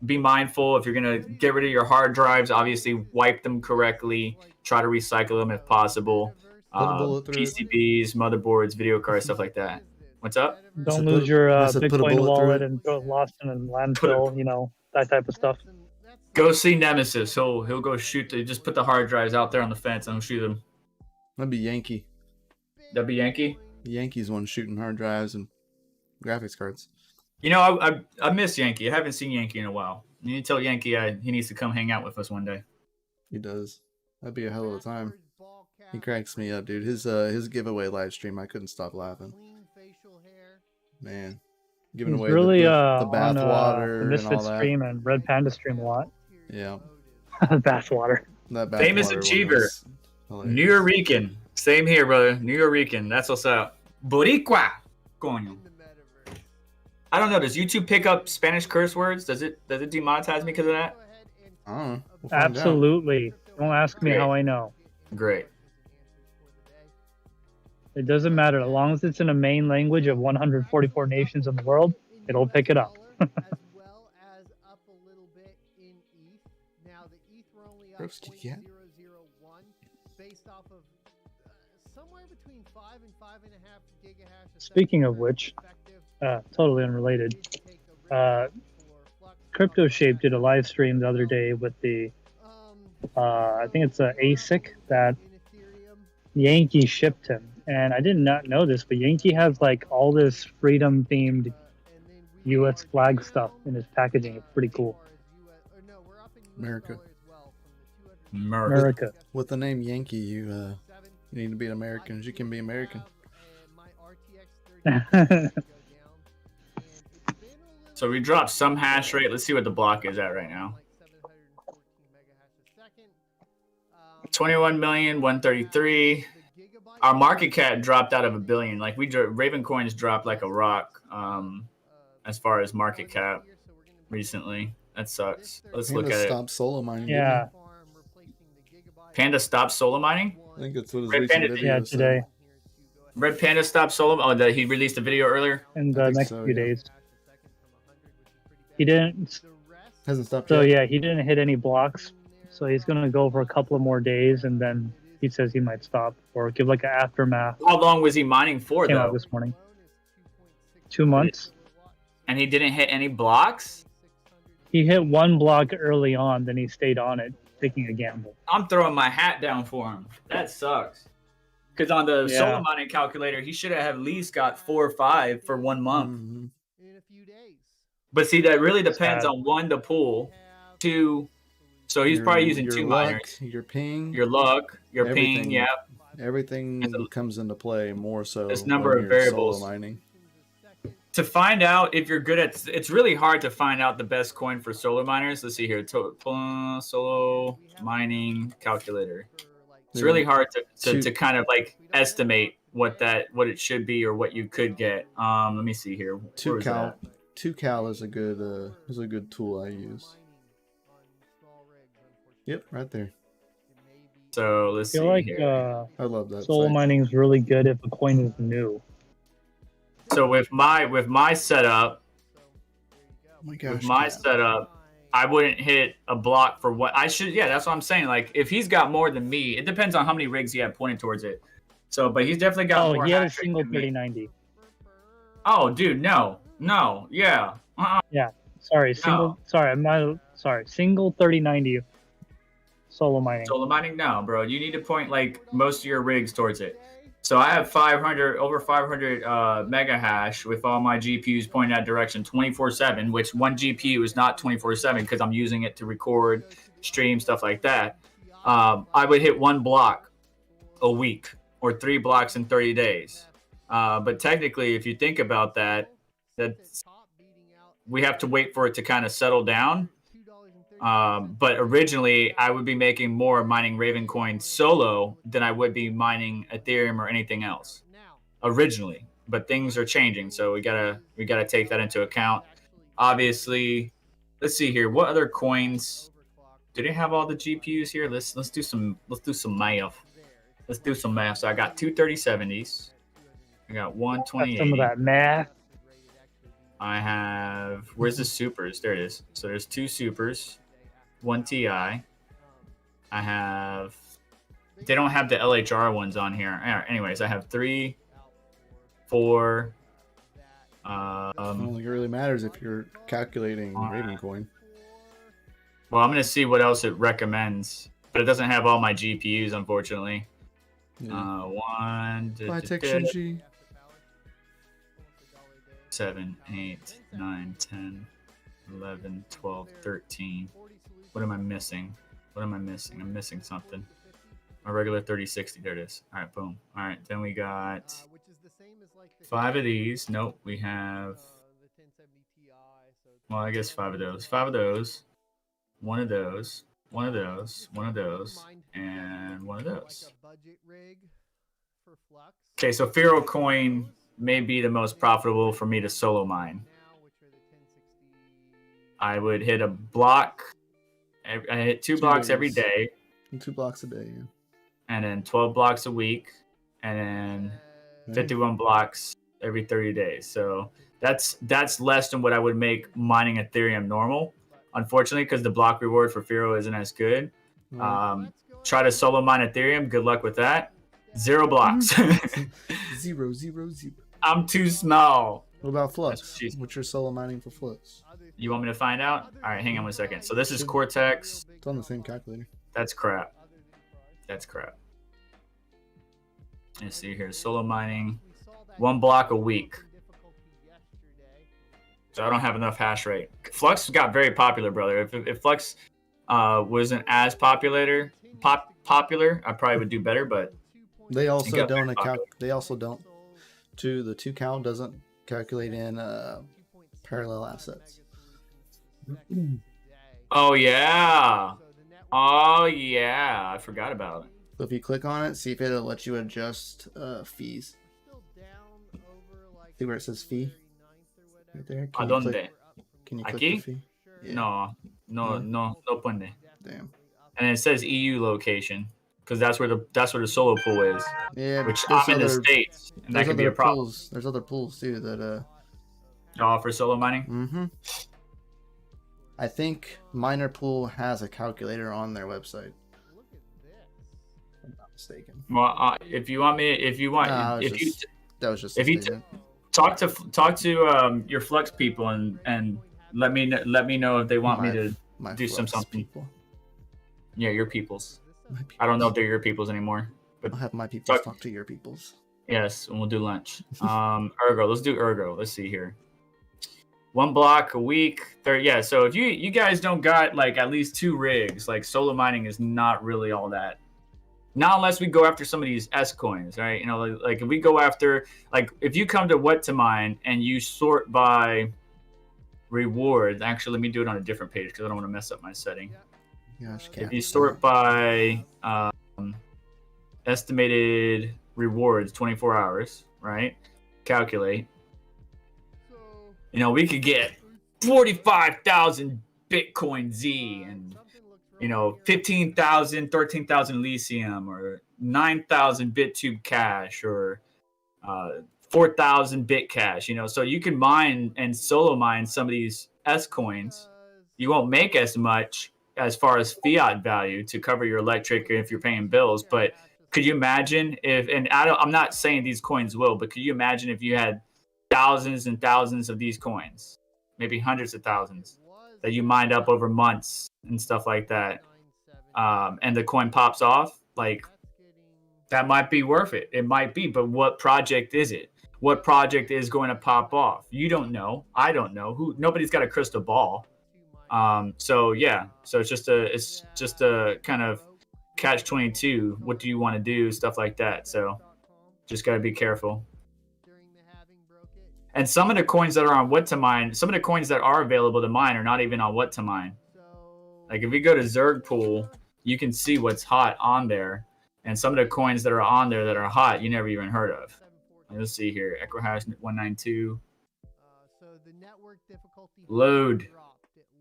Speaker 2: be mindful. If you're going to get rid of your hard drives, obviously wipe them correctly. Try to recycle them if possible. PCBs, motherboards, video cards, stuff like that. What's up?
Speaker 3: Don't lose your Bitcoin wallet and go lost in a landfill, that type of stuff.
Speaker 2: Go see Nemesis. He'll go shoot. Just put the hard drives out there on the fence and he'll shoot them.
Speaker 1: That'd be Yankee.
Speaker 2: That'd be Yankee?
Speaker 1: Yankee's one shooting hard drives and graphics cards.
Speaker 2: I miss Yankee. I haven't seen Yankee in a while. You need to tell Yankee he needs to come hang out with us one day.
Speaker 1: He does. That'd be a hell of a time. He cracks me up, dude. His giveaway live stream, I couldn't stop laughing. Man, giving away
Speaker 3: really,
Speaker 1: the bath water
Speaker 3: the
Speaker 1: and
Speaker 3: Misfit
Speaker 1: all that.
Speaker 3: stream and Red Panda stream a lot.
Speaker 1: Yeah.
Speaker 3: Bath water.
Speaker 1: That bath
Speaker 2: Famous
Speaker 1: water
Speaker 2: achiever. New Yorican. Same here, brother. New Yorican. That's what's up. Boricua. Coño. I don't know. Does YouTube pick up Spanish curse words? Does it demonetize me because of that?
Speaker 1: I don't know. We'll
Speaker 3: Absolutely. Don't ask me how I know.
Speaker 2: Great.
Speaker 3: It doesn't matter. As long as it's in a main language of 144 nations in the world, it'll pick it up.
Speaker 4: As well as up a little bit in ETH. Now the ETH were only up 0.001 based off of somewhere between 5 and 5.5 gigahash.
Speaker 3: Speaking of which, totally unrelated. CryptoShape did a live stream the other day with the I think it's an ASIC that Yankee shipped him. And I did not know this, but Yankee has like all this freedom themed US flag stuff in his packaging. It's pretty cool.
Speaker 1: America. With the name Yankee, you need to be an American. You can be American.
Speaker 2: So we dropped some hash rate. Let's see what the block is at right now. 21,133,000. Our market cap dropped out of $1 billion. Like Ravencoin's dropped like a rock as far as market cap recently. That sucks. Let's look at it.
Speaker 1: Stop solo mining.
Speaker 3: Yeah.
Speaker 2: Panda stopped solo mining?
Speaker 1: I think that's what his
Speaker 2: Red
Speaker 1: recent
Speaker 2: Panda,
Speaker 1: video
Speaker 3: Yeah, today.
Speaker 2: Red Panda stopped solo. Oh, he released a video earlier.
Speaker 3: In the next few days. He didn't.
Speaker 1: Hasn't stopped
Speaker 3: So
Speaker 1: yet.
Speaker 3: yeah, he didn't hit any blocks. So he's gonna go for a couple of more days, and then he says he might stop or give like an aftermath.
Speaker 2: How long was he mining for,
Speaker 3: Came out
Speaker 2: though?
Speaker 3: this morning. 2 months.
Speaker 2: And he didn't hit any blocks?
Speaker 3: He hit one block early on, then he stayed on it, taking a gamble.
Speaker 2: I'm throwing my hat down for him. That sucks. Because on the
Speaker 3: Yeah.
Speaker 2: solo mining calculator, he should have at least got 4 or 5 for 1 month.
Speaker 1: Mhm.
Speaker 4: In a few days.
Speaker 2: But see, that really depends
Speaker 3: Sad.
Speaker 2: on 1, the pool, 2, so he's probably using
Speaker 1: your
Speaker 2: 2
Speaker 1: luck,
Speaker 2: miners.
Speaker 1: your ping,
Speaker 2: Your luck, your
Speaker 1: everything.
Speaker 2: ping, yeah.
Speaker 1: Everything
Speaker 2: It's a-
Speaker 1: comes into play more so
Speaker 2: This number
Speaker 1: when
Speaker 2: of
Speaker 1: you're
Speaker 2: variables.
Speaker 1: solo mining.
Speaker 2: To find out if you're good at, it's really hard to find out the best coin for solo miners. Let's see here, solo mining calculator. It's really hard to kind of like estimate what it should be or what you could get. Let me see here. Where is that?
Speaker 1: 2cal is a good tool I use. Yep, right there.
Speaker 2: So
Speaker 3: I
Speaker 2: let's see
Speaker 3: feel like
Speaker 2: here.
Speaker 1: I love that.
Speaker 3: solo
Speaker 1: site.
Speaker 3: mining is really good if a coin is new.
Speaker 2: So with my setup,
Speaker 1: Oh my gosh.
Speaker 2: with my
Speaker 1: Cal.
Speaker 2: setup, I wouldn't hit a block for what I should. Yeah, that's what I'm saying. Like if he's got more than me, it depends on how many rigs he had pointed towards it. So, but he's definitely got more.
Speaker 3: Oh, he had a
Speaker 2: hash rate
Speaker 3: single
Speaker 2: than me.
Speaker 3: 3090.
Speaker 2: Oh, dude, no, yeah.
Speaker 3: Sorry, single. Sorry, single 3090. Solo mining.
Speaker 2: Solo mining, no, bro. You need to point like most of your rigs towards it. So I have over 500 mega hash with all my GPUs pointing that direction 24/7, which one GPU is not 24/7 because I'm using it to record, stream, stuff like that. I would hit 1 block a week or 3 blocks in 30 days. But technically, if you think about that, we have to wait for it to kind of settle down. But originally, I would be making more mining Ravencoin solo than I would be mining Ethereum or anything else originally. But things are changing, so we gotta take that into account. Obviously, let's see here. What other coins? Do they have all the GPUs here? Let's do some math. Let's do some math. So I got 2 3070s. I got 1
Speaker 3: Got
Speaker 2: 28.
Speaker 3: some of that math.
Speaker 2: I have. Where's the supers? There it is. So there's 2 supers, 1 Ti. I have. They don't have the LHR ones on here. Anyways, I have 3, 4.
Speaker 1: I don't think it really matters if you're calculating Ravencoin.
Speaker 2: Well, I'm gonna see what else it recommends, but it doesn't have all my GPUs, unfortunately.
Speaker 1: Yeah.
Speaker 2: 1,
Speaker 1: By Technology.
Speaker 2: 7, 8, 9, 10, 11, 12, 13. What am I missing? I'm missing something. My regular 3060. There it is. All right, boom. All right, then we got 5 of these. Nope, we have. Well, I guess 5 of those. 5 of those. 1 of those. 1 of those. 1 of those. And 1 of those. Okay, so Referral coin may be the most profitable for me to solo mine. I would hit a block. I hit 2 blocks every day.
Speaker 1: 2 blocks a day, yeah.
Speaker 2: And then 12 blocks a week. And then 51 blocks every 30 days. So that's less than what I would make mining Ethereum normal. Unfortunately, because the block reward for Referral isn't as good. Try to solo mine Ethereum. Good luck with that. 0 blocks.
Speaker 1: 0.
Speaker 2: I'm too small.
Speaker 1: What about Flux? What's your solo mining for Flux?
Speaker 2: You want me to find out? All right, hang on 1 second. So this is Cortex.
Speaker 1: It's on the same calculator.
Speaker 2: That's crap. Let's see here. Solo mining. 1 block a week. So I don't have enough hash rate. Flux got very popular, brother. If Flux wasn't as popular, I probably would do better. But
Speaker 1: they also don't account. They also don't. The 2cal doesn't calculate in parallel assets.
Speaker 2: Oh yeah, I forgot about it.
Speaker 1: So if you click on it, see if it'll let you adjust fees. See where it says fee? Right there.
Speaker 2: ¿Adónde?
Speaker 1: Can you click
Speaker 2: Aquí?
Speaker 1: the fee? Yeah.
Speaker 2: No pone.
Speaker 1: Damn.
Speaker 2: And it says EU location because that's where the solo pool is.
Speaker 1: Yeah,
Speaker 2: which I'm in the States, and that could be a problem.
Speaker 1: There's other pools too that
Speaker 2: for solo mining.
Speaker 1: Mm-hmm. I think Miner Pool has a calculator on their website. If I'm not mistaken.
Speaker 2: Well, if you want,
Speaker 1: that was just a statement.
Speaker 2: talk to your Flux people and let me know if they want me to do
Speaker 1: Flux
Speaker 2: something.
Speaker 1: People.
Speaker 2: Yeah, your peoples.
Speaker 1: My peoples.
Speaker 2: I don't know if they're your peoples anymore, but
Speaker 1: I'll have my peoples talk to your peoples.
Speaker 2: Yes, and we'll do lunch. Ergo, let's do Ergo. Let's see here. 1 block a week. Yeah, so if you guys don't got like at least 2 rigs, like solo mining is not really all that. Not unless we go after some of these S coins, right? You know, like if we go after, like if you come to what to mine and you sort by rewards. Actually, let me do it on a different page because I don't want to mess up my setting.
Speaker 1: Gosh,
Speaker 2: if you sort by estimated rewards, 24 hours, right? Calculate. You know, we could get 45,000 Bitcoin Z and, you know, 15,000, 13,000 Elysium or 9,000 BitTube Cash or 4,000 Bit Cash, you know. So you can mine and solo mine some of these S coins. You won't make as much as far as fiat value to cover your electric if you're paying bills. But could you imagine if, and I'm not saying these coins will, but could you imagine if you had thousands and thousands of these coins, maybe hundreds of thousands that you mined up over months and stuff like that, and the coin pops off? Like, that might be worth it. It might be, but what project is it? What project is going to pop off? You don't know. I don't know. Nobody's got a crystal ball. So yeah, so it's just a kind of catch-22. What do you want to do? Stuff like that. So just got to be careful. And some of the coins that are on what to mine, some of the coins that are available to mine are not even on what to mine. Like if we go to Zerg pool, you can see what's hot on there. And some of the coins that are on there that are hot, you never even heard of. Let's see here. Equihash 192.
Speaker 4: So the network difficulty
Speaker 2: load.
Speaker 4: It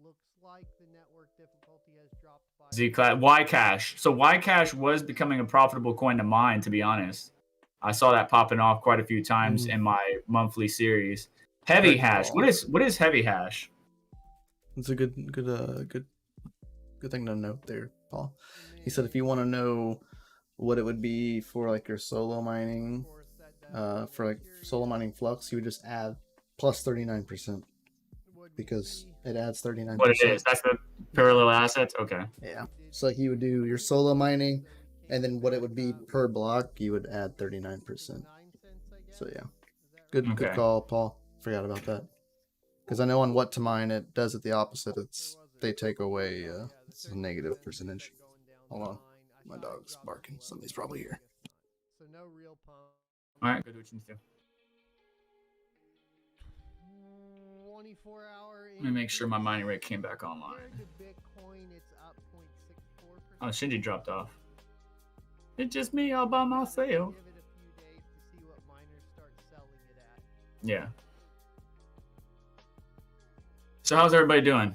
Speaker 4: looks like the network difficulty has dropped by
Speaker 2: Z-Class. Ycash. So Ycash was becoming a profitable coin to mine, to be honest. I saw that popping off quite a few times in my monthly series. Heavy hash. What is heavy hash?
Speaker 1: It's a good thing to note there, Paul. He said if you want to know what it would be for like your solo mining, for like solo mining Flux, you would just add plus 39% because it adds 39%.
Speaker 2: What it is? That's the parallel assets. Okay.
Speaker 1: Yeah. So like you would do your solo mining, and then what it would be per block, you would add 39%. So yeah, good call, Paul. Forgot about that because I know on what to mine it does it the opposite. They take away it's a negative percentage. Hold on. My dog's barking. Somebody's probably here.
Speaker 4: So no real pump.
Speaker 2: All right, go do what you need to do.
Speaker 4: 24-hour.
Speaker 2: Let me make sure my mining rate came back online.
Speaker 4: Bitcoin, it's up 0.64%.
Speaker 2: Oh, Shinji dropped off. It's just me all by myself.
Speaker 4: Give it a few days to see what miners start selling it at.
Speaker 2: Yeah. So how's everybody doing?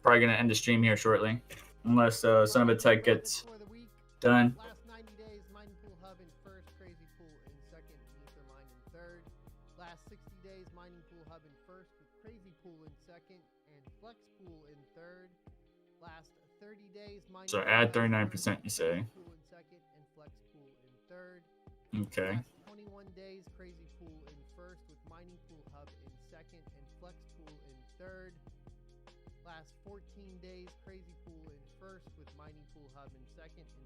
Speaker 2: Probably gonna end the stream here shortly, unless some of the tech gets done.
Speaker 4: Last 90 days, mining pool hub in first, crazy pool in second, ether mine in third. Last 60 days, mining pool hub in first, with crazy pool in second, and flex pool in third. Last 30 days, mining
Speaker 2: So add 39%, you say?
Speaker 4: pool in second, and flex pool in third.
Speaker 2: Okay.
Speaker 4: Last 21 days, crazy pool in first, with mining pool hub in second, and flex pool in third. Last 14 days, crazy pool in first, with mining pool hub in second, and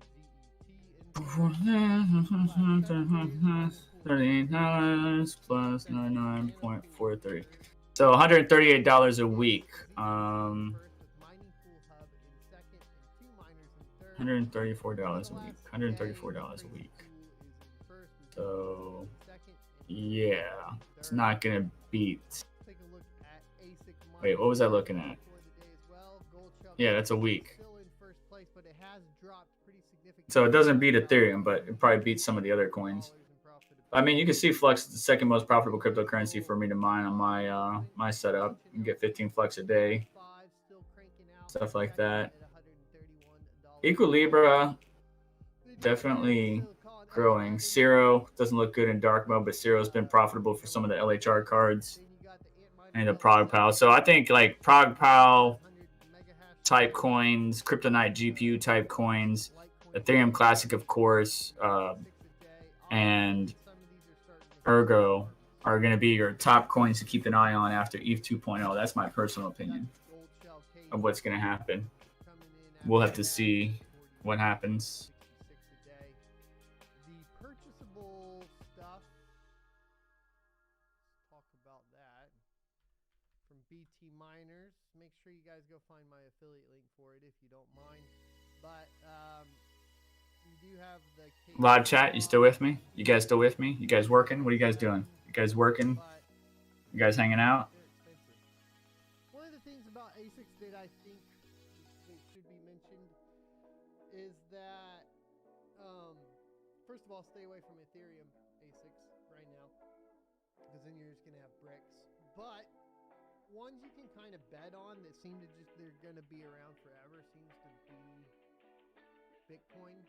Speaker 2: $38 plus 99.43. So $138 a week. $134 a week. $134 a week. So yeah, it's not gonna beat. Wait, what was I looking at? Yeah, that's a week. So it doesn't beat Ethereum, but it probably beats some of the other coins. I mean, you can see Flux is the second most profitable cryptocurrency for me to mine on my my setup. You can get 15 Flux a day, stuff like that. Equilibra, definitely growing. Zero doesn't look good in dark mode, but Zero's been profitable for some of the LHR cards and the ProgPal. So I think like ProgPal type coins, Kryptonite GPU type coins, Ethereum Classic, of course, and Ergo are going to be your top coins to keep an eye on after ETH 2.0. That's my personal opinion of what's going to happen. We'll have to see what happens.
Speaker 4: The purchasable stuff, let's talk about that. From BT Miners, make sure you guys go find my affiliate link for it if you don't mind. But we do have the
Speaker 2: live chat. You still with me? You guys still with me? You guys working? What are you guys doing? You guys working? You guys hanging out?
Speaker 4: One of the things about ASICs that I think should be mentioned is that, first of all, stay away from Ethereum ASICs right now, because then you're just going to have bricks. But ones you can kind of bet on that seem to just, they're going to be around forever, seems to be Bitcoin.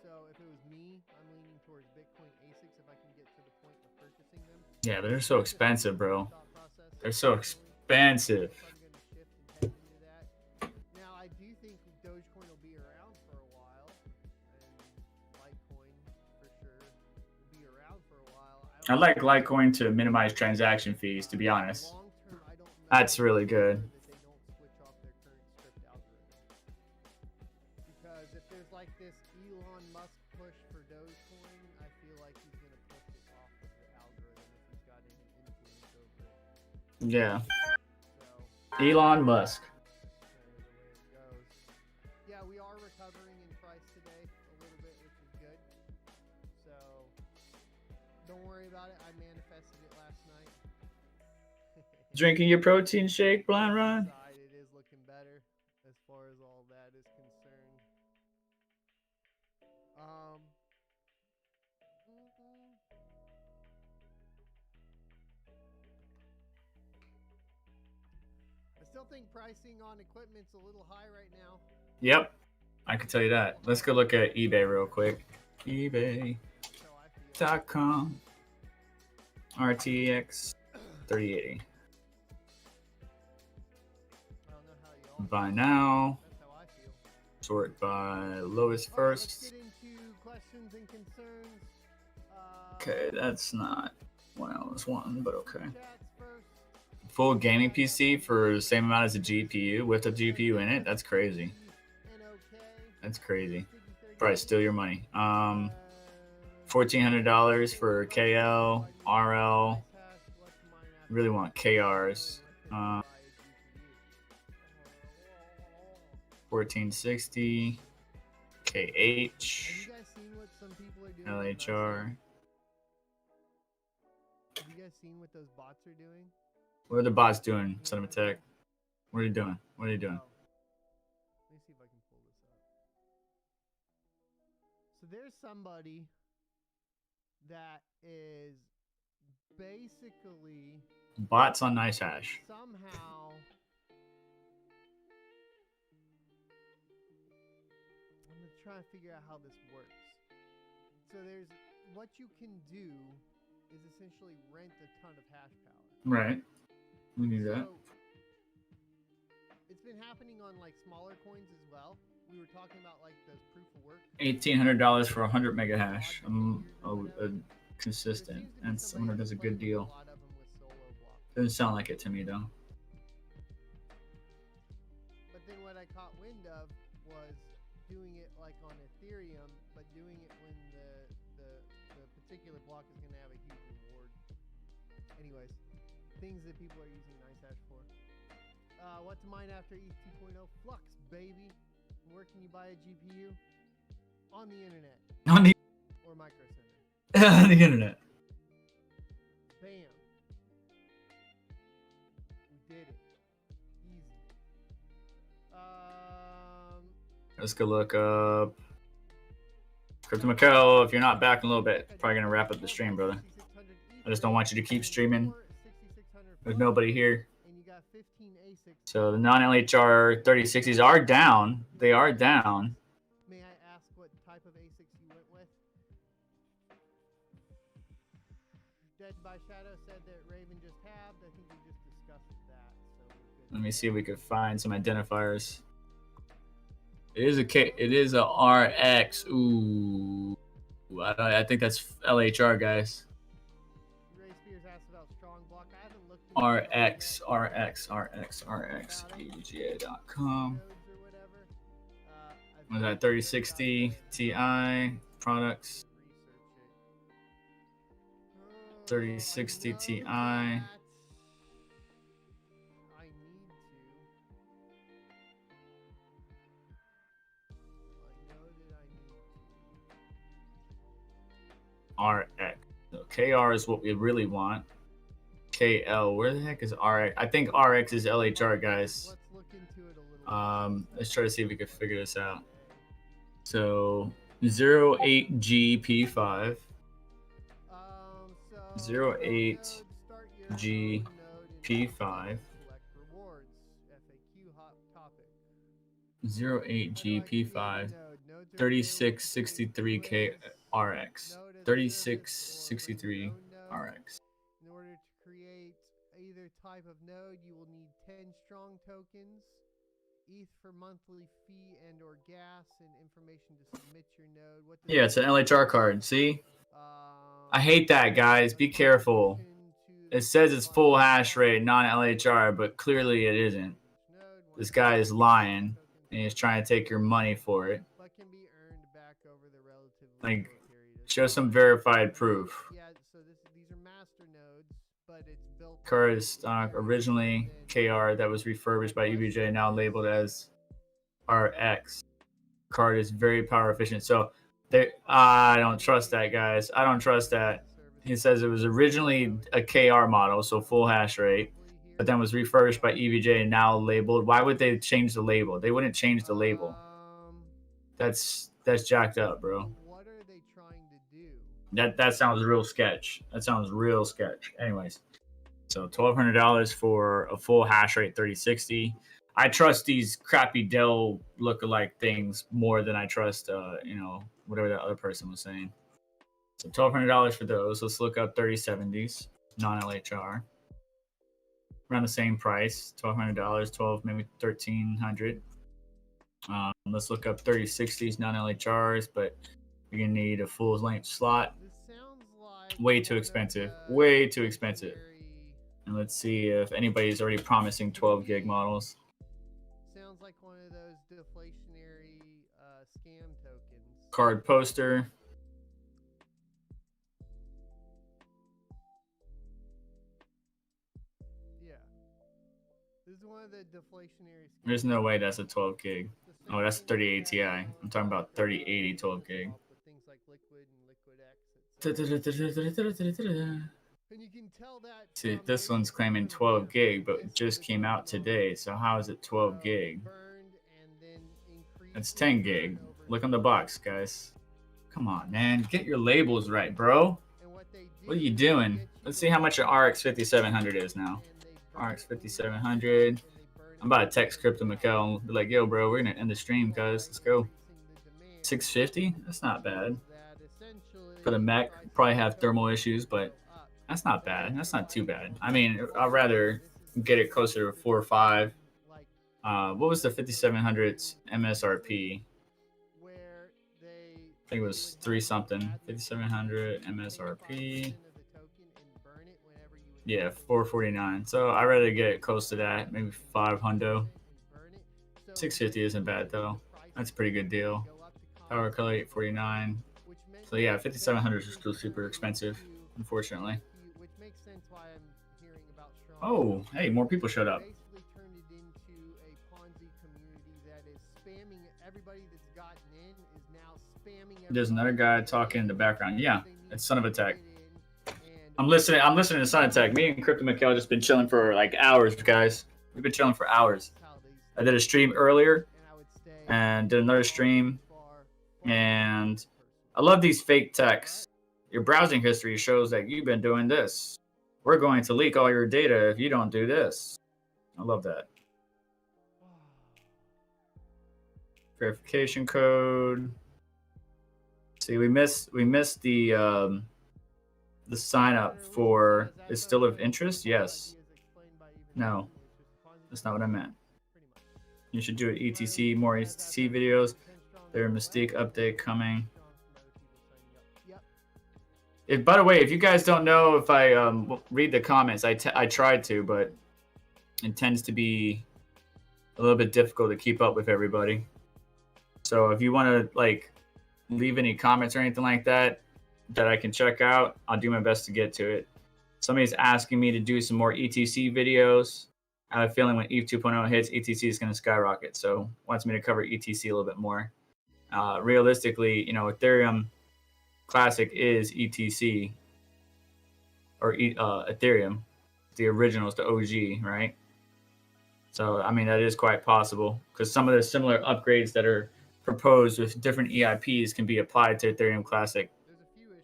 Speaker 4: So if it was me, I'm leaning towards Bitcoin ASICs if I can get to the point of purchasing them.
Speaker 2: Yeah, but they're so expensive, bro. They're so expensive.
Speaker 4: Now, I do think Dogecoin will be around for a while, and Litecoin for sure will be around for a while.
Speaker 2: I like Litecoin to minimize transaction fees, to be honest. That's really good.
Speaker 4: Because if there's like this Elon Musk push for Dogecoin, I feel like he's going to push it off of the algorithm if he's got any influence over it.
Speaker 2: Yeah.
Speaker 4: So,
Speaker 2: Elon Musk.
Speaker 4: the way it goes. Yeah, we are recovering in price today a little bit, which is good. So don't worry about it. I manifested it last night.
Speaker 2: Drinking your protein shake, Blind Run?
Speaker 4: It is looking better as far as all that is concerned. I still think pricing on equipment's a little high right now.
Speaker 2: Yep. I can tell you that. Let's go look at eBay real quick. eBay.com. RTX 3080. Buy now.
Speaker 4: That's how I feel.
Speaker 2: Sort by lowest
Speaker 4: All right, let's
Speaker 2: first.
Speaker 4: get into questions and concerns.
Speaker 2: Okay, that's not what I was wanting, but okay.
Speaker 4: Chats first.
Speaker 2: Full gaming PC for the same amount as a GPU with a GPU in it? That's crazy. That's crazy. Probably steal your money. $1,400 for KL, RL. Really want KRs. 1460, KH,
Speaker 4: Have you guys seen what some people are doing?
Speaker 2: LHR.
Speaker 4: Have you guys seen what those bots are doing?
Speaker 2: What are the bots doing, Son of a Tech? What are you doing? What are you doing?
Speaker 4: Let me see if I can pull this up. So there's somebody that is basically
Speaker 2: Bots on NiceHash.
Speaker 4: somehow, I'm trying to figure out how this works. So there's what you can do is essentially rent a ton of hash power.
Speaker 2: Right. We knew that.
Speaker 4: So, it's been happening on like smaller coins as well. We were talking about like those proof of work.
Speaker 2: $1,800 for 100 mega hash. Consistent. And someone does a good deal. Doesn't sound like it to me though.
Speaker 4: But then what I caught wind of was doing it like on Ethereum, but doing it when the particular block is going to have a huge reward. Anyways, things that people are using NiceHash for. What to mine after ETH 2.0? Flux, baby. Where can you buy a GPU? On the internet.
Speaker 2: On the,
Speaker 4: Or Micro Center.
Speaker 2: on the internet.
Speaker 4: Bam. We did it. Easy.
Speaker 2: Let's go look up CryptoMykel. If you're not back in a little bit, probably gonna wrap up the stream, brother. I just don't want you to keep streaming. There's nobody here.
Speaker 4: And you got 15 ASICs.
Speaker 2: So the non-LHR 3060s are down. They are down.
Speaker 4: May I ask what type of ASICs you went with? Dead by Shadow said that Raven just halved. I think we just discussed that. So we're good.
Speaker 2: Let me see if we could find some identifiers. It is a K. It is a RX. Ooh, I think that's LHR, guys.
Speaker 4: Ray
Speaker 2: RX, EVGA.com. Was that 3060 Ti products? 3060 Ti. RX. So KR is what we really want. KL, where the heck is RX? I think RX is LHR, guys. Let's try to see if we can figure this out. So 08GP5. 08GP5. 08GP5. 3663K RX. 3663 RX.
Speaker 4: In order to create either type of node, you will need 10 strong tokens, ETH for monthly fee and or gas, and information to submit your node.
Speaker 2: Yeah, it's an LHR card. See? I hate that, guys. Be careful. It says it's full hash rate, non-LHR, but clearly it isn't. This guy is lying, and he's trying to take your money for it. Like, show some verified proof.
Speaker 4: These are master nodes, but it's built.
Speaker 2: Card is stock, originally KR, that was refurbished by EVJ, now labeled as RX. Card is very power efficient. So I don't trust that, guys. I don't trust that. He says it was originally a KR model, so full hash rate, but then was refurbished by EVJ and now labeled. Why would they change the label? They wouldn't change the label. That's jacked up, bro.
Speaker 4: What are they trying to do?
Speaker 2: That sounds real sketch. That sounds real sketch. Anyways, so $1,200 for a full hash rate 3060. I trust these crappy Dell lookalike things more than I trust, whatever that other person was saying. So $1,200 for those. Let's look up 3070s, non-LHR. Around the same price, $1,200, 12, maybe $1,300. Let's look up 3060s, non-LHRs, but you're gonna need a full length slot. Way too expensive. Way too expensive. And let's see if anybody's already promising 12 gig models.
Speaker 4: Sounds like one of those deflationary scam tokens.
Speaker 2: Card poster.
Speaker 4: Yeah. This is one of the deflationary scam.
Speaker 2: There's no way that's a 12 gig. Oh, that's a 3080 Ti. I'm talking about 3080 12 gig.
Speaker 4: Things like Liquid and Liquid X. And you can tell that.
Speaker 2: See, this one's claiming 12 gig, but it just came out today. So how is it 12 gig? It's 10 gig. Look on the box, guys. Come on, man. Get your labels right, bro. What are you doing? Let's see how much an RX 5700 is now. RX 5700. I'm about to text CryptoMykel and be like, yo, bro, we're going to end the stream, guys. Let's go. 650? That's not bad. For the mech, probably have thermal issues, but that's not bad. That's not too bad. I mean, I'd rather get it closer to 4 or 5. What was the 5700's MSRP? I think it was 3 something. 5700 MSRP. Yeah, 449. So I'd rather get it close to that, maybe 500. 650 isn't bad though. That's a pretty good deal. Power color 849. So yeah, 5700 is still super expensive, unfortunately. Oh, hey, more people showed up. There's another guy talking in the background. Yeah, it's Son of a Tech. I'm listening to Son of Tech. Me and CryptoMykel just been chilling for like hours, guys. We've been chilling for hours. I did a stream earlier and did another stream. And I love these fake techs. Your browsing history shows that you've been doing this. We're going to leak all your data if you don't do this. I love that. Verification code. See, we missed the sign up for is still of interest. Yes. No, that's not what I meant. You should do it. ETC, more ETC videos. Their Mystique update coming. By the way, if you guys don't know if I read the comments, I tried to, but it tends to be a little bit difficult to keep up with everybody. So if you want to like leave any comments or anything like that I can check out, I'll do my best to get to it. Somebody's asking me to do some more ETC videos. I have a feeling when ETH 2.0 hits, ETC is going to skyrocket. So wants me to cover ETC a little bit more. Realistically, you know, Ethereum Classic is ETC or Ethereum. The original is the OG, right? So, I mean, that is quite possible because some of the similar upgrades that are proposed with different EIPs can be applied to Ethereum Classic.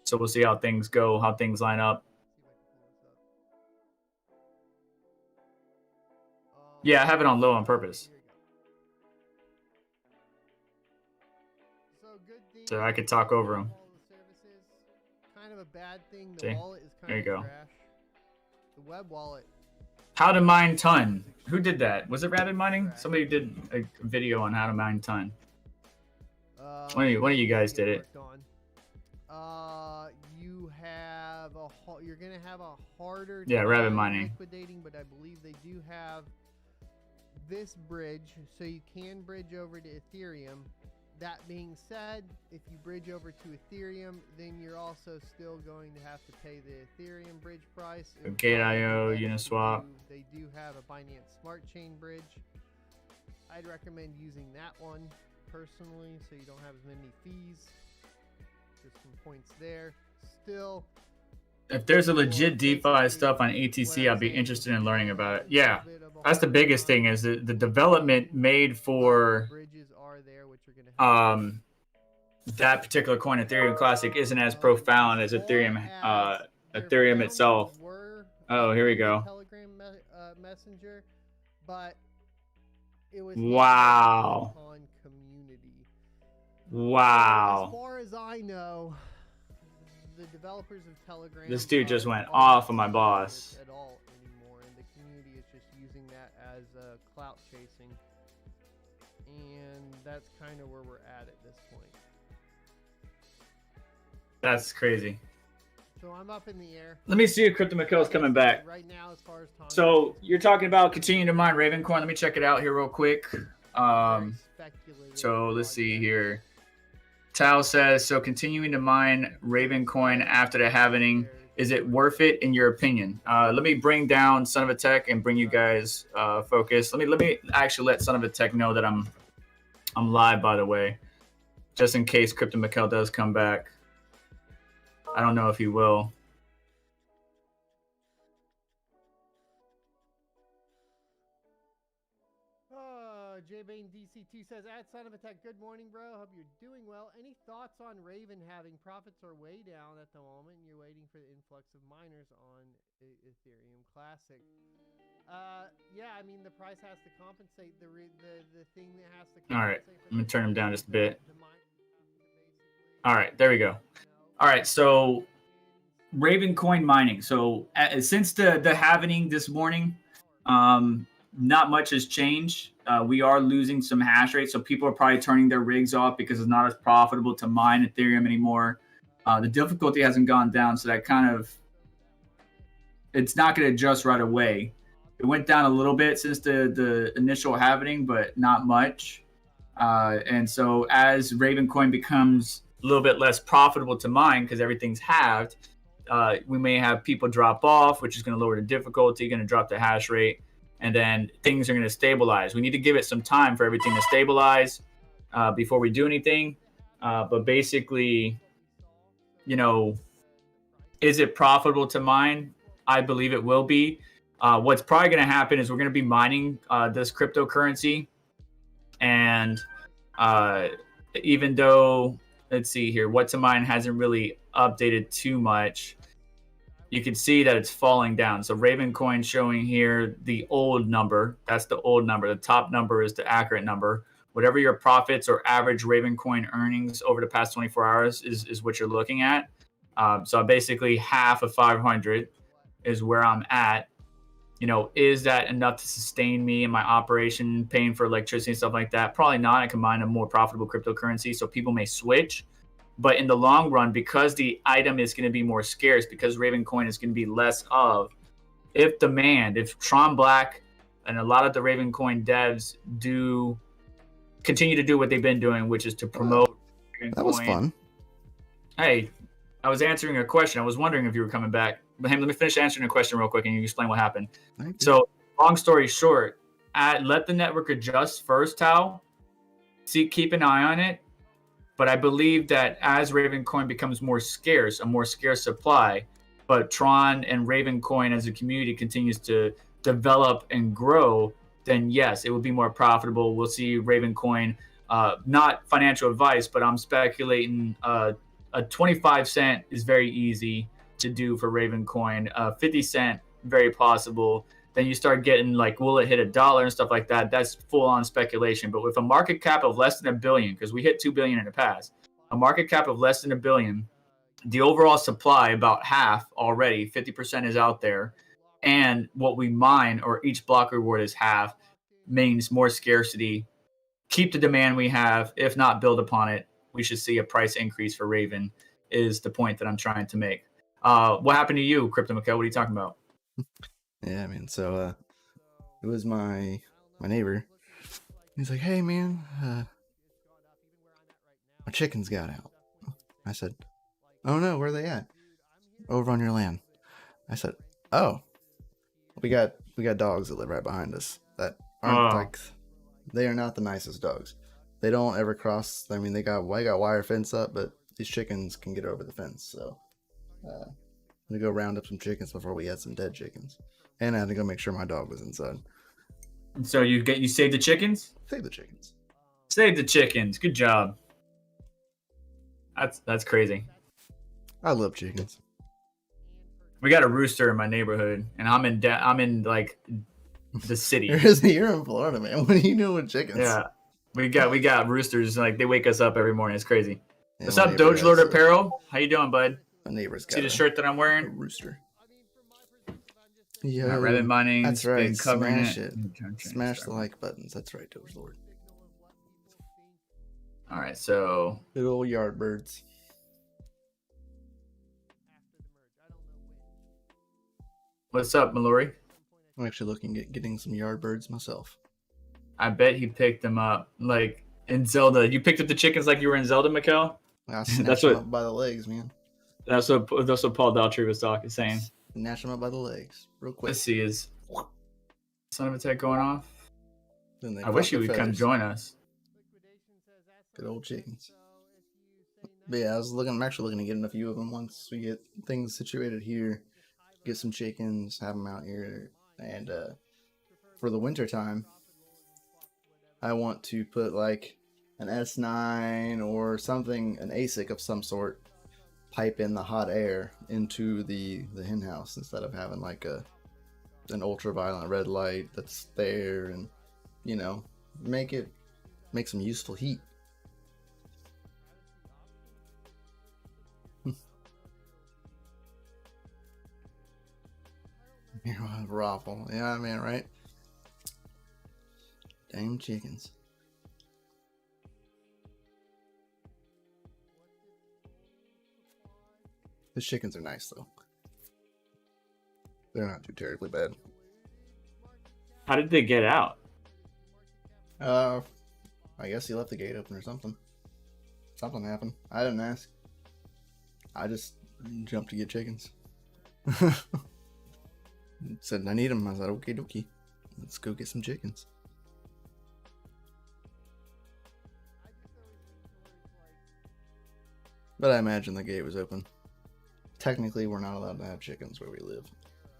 Speaker 2: So we'll see how things go, how things line up. Yeah, I have it on low on purpose. So I could talk over them.
Speaker 4: Kind of a bad thing. The
Speaker 2: See?
Speaker 4: wallet is kind
Speaker 2: There you go.
Speaker 4: trash. The web wallet.
Speaker 2: How to mine ton. Who did that? Was it Rabbit Mining? Somebody did a video on how to mine ton. One of you guys did it.
Speaker 4: You have you're gonna have a harder
Speaker 2: Rabbit
Speaker 4: time
Speaker 2: Mining.
Speaker 4: liquidating, but I believe they do have this bridge, so you can bridge over to Ethereum. That being said, if you bridge over to Ethereum, then you're also still going to have to pay the Ethereum bridge price.
Speaker 2: Gate.io, Uniswap.
Speaker 4: They do have a Binance Smart Chain bridge. I'd recommend using that one personally, so you don't have as many fees. Just some points there. Still,
Speaker 2: If there's a legit DeFi stuff on ETC, I'd be interested in learning about it. Yeah, that's the biggest thing is the development made for that particular coin, Ethereum Classic, isn't as profound as Ethereum itself. Oh, here we go.
Speaker 4: Telegram messenger, but it was
Speaker 2: wow.
Speaker 4: on community.
Speaker 2: Wow.
Speaker 4: As far as I know, the developers of Telegram.
Speaker 2: This dude just went off on my boss.
Speaker 4: At all anymore, and the community is just using that as clout chasing, and that's kind of where we're at this point.
Speaker 2: That's crazy.
Speaker 4: So I'm up in the air.
Speaker 2: Let me see if CryptoMykel is coming back.
Speaker 4: Right now, as far as time.
Speaker 2: So you're talking about continuing to mine Ravencoin. Let me check it out here real quick. So let's see here. Tao says, so continuing to mine Ravencoin after the halving, is it worth it in your opinion? Let me bring down Son of a Tech and bring you guys focus. Let me actually let Son of a Tech know that I'm live, by the way, just in case CryptoMykel does come back. I don't know if he will.
Speaker 4: JBane DC2 says, at Son of a Tech, good morning, bro. Hope you're doing well. Any thoughts on Raven having profits are way down at the moment, and you're waiting for the influx of miners on Ethereum Classic? Yeah, I mean, the price has to compensate the thing that has to compensate.
Speaker 2: All right, I'm gonna turn him down just a bit. All right, there we go. All right, so Ravencoin mining. So since the halving this morning, not much has changed. We are losing some hash rate, so people are probably turning their rigs off because it's not as profitable to mine Ethereum anymore. The difficulty hasn't gone down, so that kind of, it's not going to adjust right away. It went down a little bit since the initial halving, but not much. And so as Ravencoin becomes a little bit less profitable to mine because everything's halved, we may have people drop off, which is going to lower the difficulty, going to drop the hash rate. And then things are going to stabilize. We need to give it some time for everything to stabilize before we do anything. But basically, you know, is it profitable to mine? I believe it will be. What's probably going to happen is we're going to be mining this cryptocurrency. And even though, let's see here, what to mine hasn't really updated too much, you can see that it's falling down. So Ravencoin showing here the old number. That's the old number. The top number is the accurate number. Whatever your profits or average Ravencoin earnings over the past 24 hours is what you're looking at. So basically half of 500 is where I'm at. You know, is that enough to sustain me in my operation, paying for electricity and stuff like that? Probably not. I can mine a more profitable cryptocurrency, so people may switch. But in the long run, because the item is going to be more scarce, because Ravencoin is going to be less of, if Tron Black and a lot of the Ravencoin devs continue to do what they've been doing, which is to promote Ravencoin.
Speaker 1: That was fun.
Speaker 2: Hey, I was answering a question. I was wondering if you were coming back. But hey, let me finish answering a question real quick and you explain what happened. So, long story short, let the network adjust first, Tao. Keep an eye on it. But I believe that as Ravencoin becomes more scarce, a more scarce supply, but Tron and Ravencoin as a community continues to develop and grow, then yes, it will be more profitable. We'll see Ravencoin, not financial advice, but I'm speculating a 25 cent is very easy to do for Ravencoin. 50 cent, very possible. Then you start getting like, will it hit $1 and stuff like that? That's full on speculation. But with a market cap of less than $1 billion, because we hit $2 billion in the past, a market cap of less than $1 billion, the overall supply about half already, 50% is out there, and what we mine or each block reward is half, means more scarcity. Keep the demand we have, if not build upon it. We should see a price increase for Raven. Is the point that I'm trying to make. What happened to you, CryptoMykel? What are you talking about?
Speaker 1: Yeah, I mean, so it was my neighbor. He's like, "Hey, man, my chickens got out." I said, "Oh no, where are they at?" "Over on your land." I said, "Oh, we got dogs that live right behind us that aren't like, they are not the nicest dogs. They don't ever cross. I mean, they got wire fence up, but these chickens can get over the fence. So, I'm gonna go round up some chickens before we had some dead chickens, and I had to go make sure my dog was inside."
Speaker 2: So you saved the chickens?
Speaker 1: Save the chickens.
Speaker 2: Save the chickens. Good job. That's crazy.
Speaker 1: I love chickens.
Speaker 2: We got a rooster in my neighborhood, and I'm in like the city.
Speaker 1: You're in Florida, man. What are you doing with chickens?
Speaker 2: Yeah, we got roosters. Like they wake us up every morning. It's crazy.
Speaker 1: Yeah,
Speaker 2: What's up, Doge Lord Apparel? How you doing, bud?
Speaker 1: My neighbor's got
Speaker 2: See the shirt that I'm
Speaker 1: a
Speaker 2: wearing?
Speaker 1: rooster.
Speaker 2: Yeah, Rabbit mining.
Speaker 1: That's right.
Speaker 2: Smash
Speaker 1: it. Smash the like buttons. That's right, Doge Lord.
Speaker 2: All right, so
Speaker 1: good old Yardbirds.
Speaker 2: What's up, Mallory?
Speaker 1: I'm actually looking at getting some Yardbirds myself.
Speaker 2: I bet he picked them up like in Zelda. You picked up the chickens like you were in Zelda, Mykel?
Speaker 1: I snatched them up by the legs, man.
Speaker 2: That's what Paul Daltrey was saying.
Speaker 1: Snatch them up by the legs, real quick.
Speaker 2: Let's see, is son of a tech going off?
Speaker 1: Then
Speaker 2: I wish you would come join us.
Speaker 1: Good old chickens. But yeah, I'm actually looking to get a few of them once we get things situated here. Get some chickens, have them out here, and for the winter time, I want to put like an S9 or something, an ASIC of some sort, pipe in the hot air into the hen house instead of having like an ultraviolet red light that's there, and make some useful heat. Raffle. Yeah, I mean, right? Damn chickens. The chickens are nice, though. They're not too terribly bad.
Speaker 2: How did they get out?
Speaker 1: I guess he left the gate open or something. Something happened. I didn't ask. I just jumped to get chickens. Said I need them. I said, okay, dokie. Let's go get some chickens. But I imagine the gate was open. Technically, we're not allowed to have chickens where we live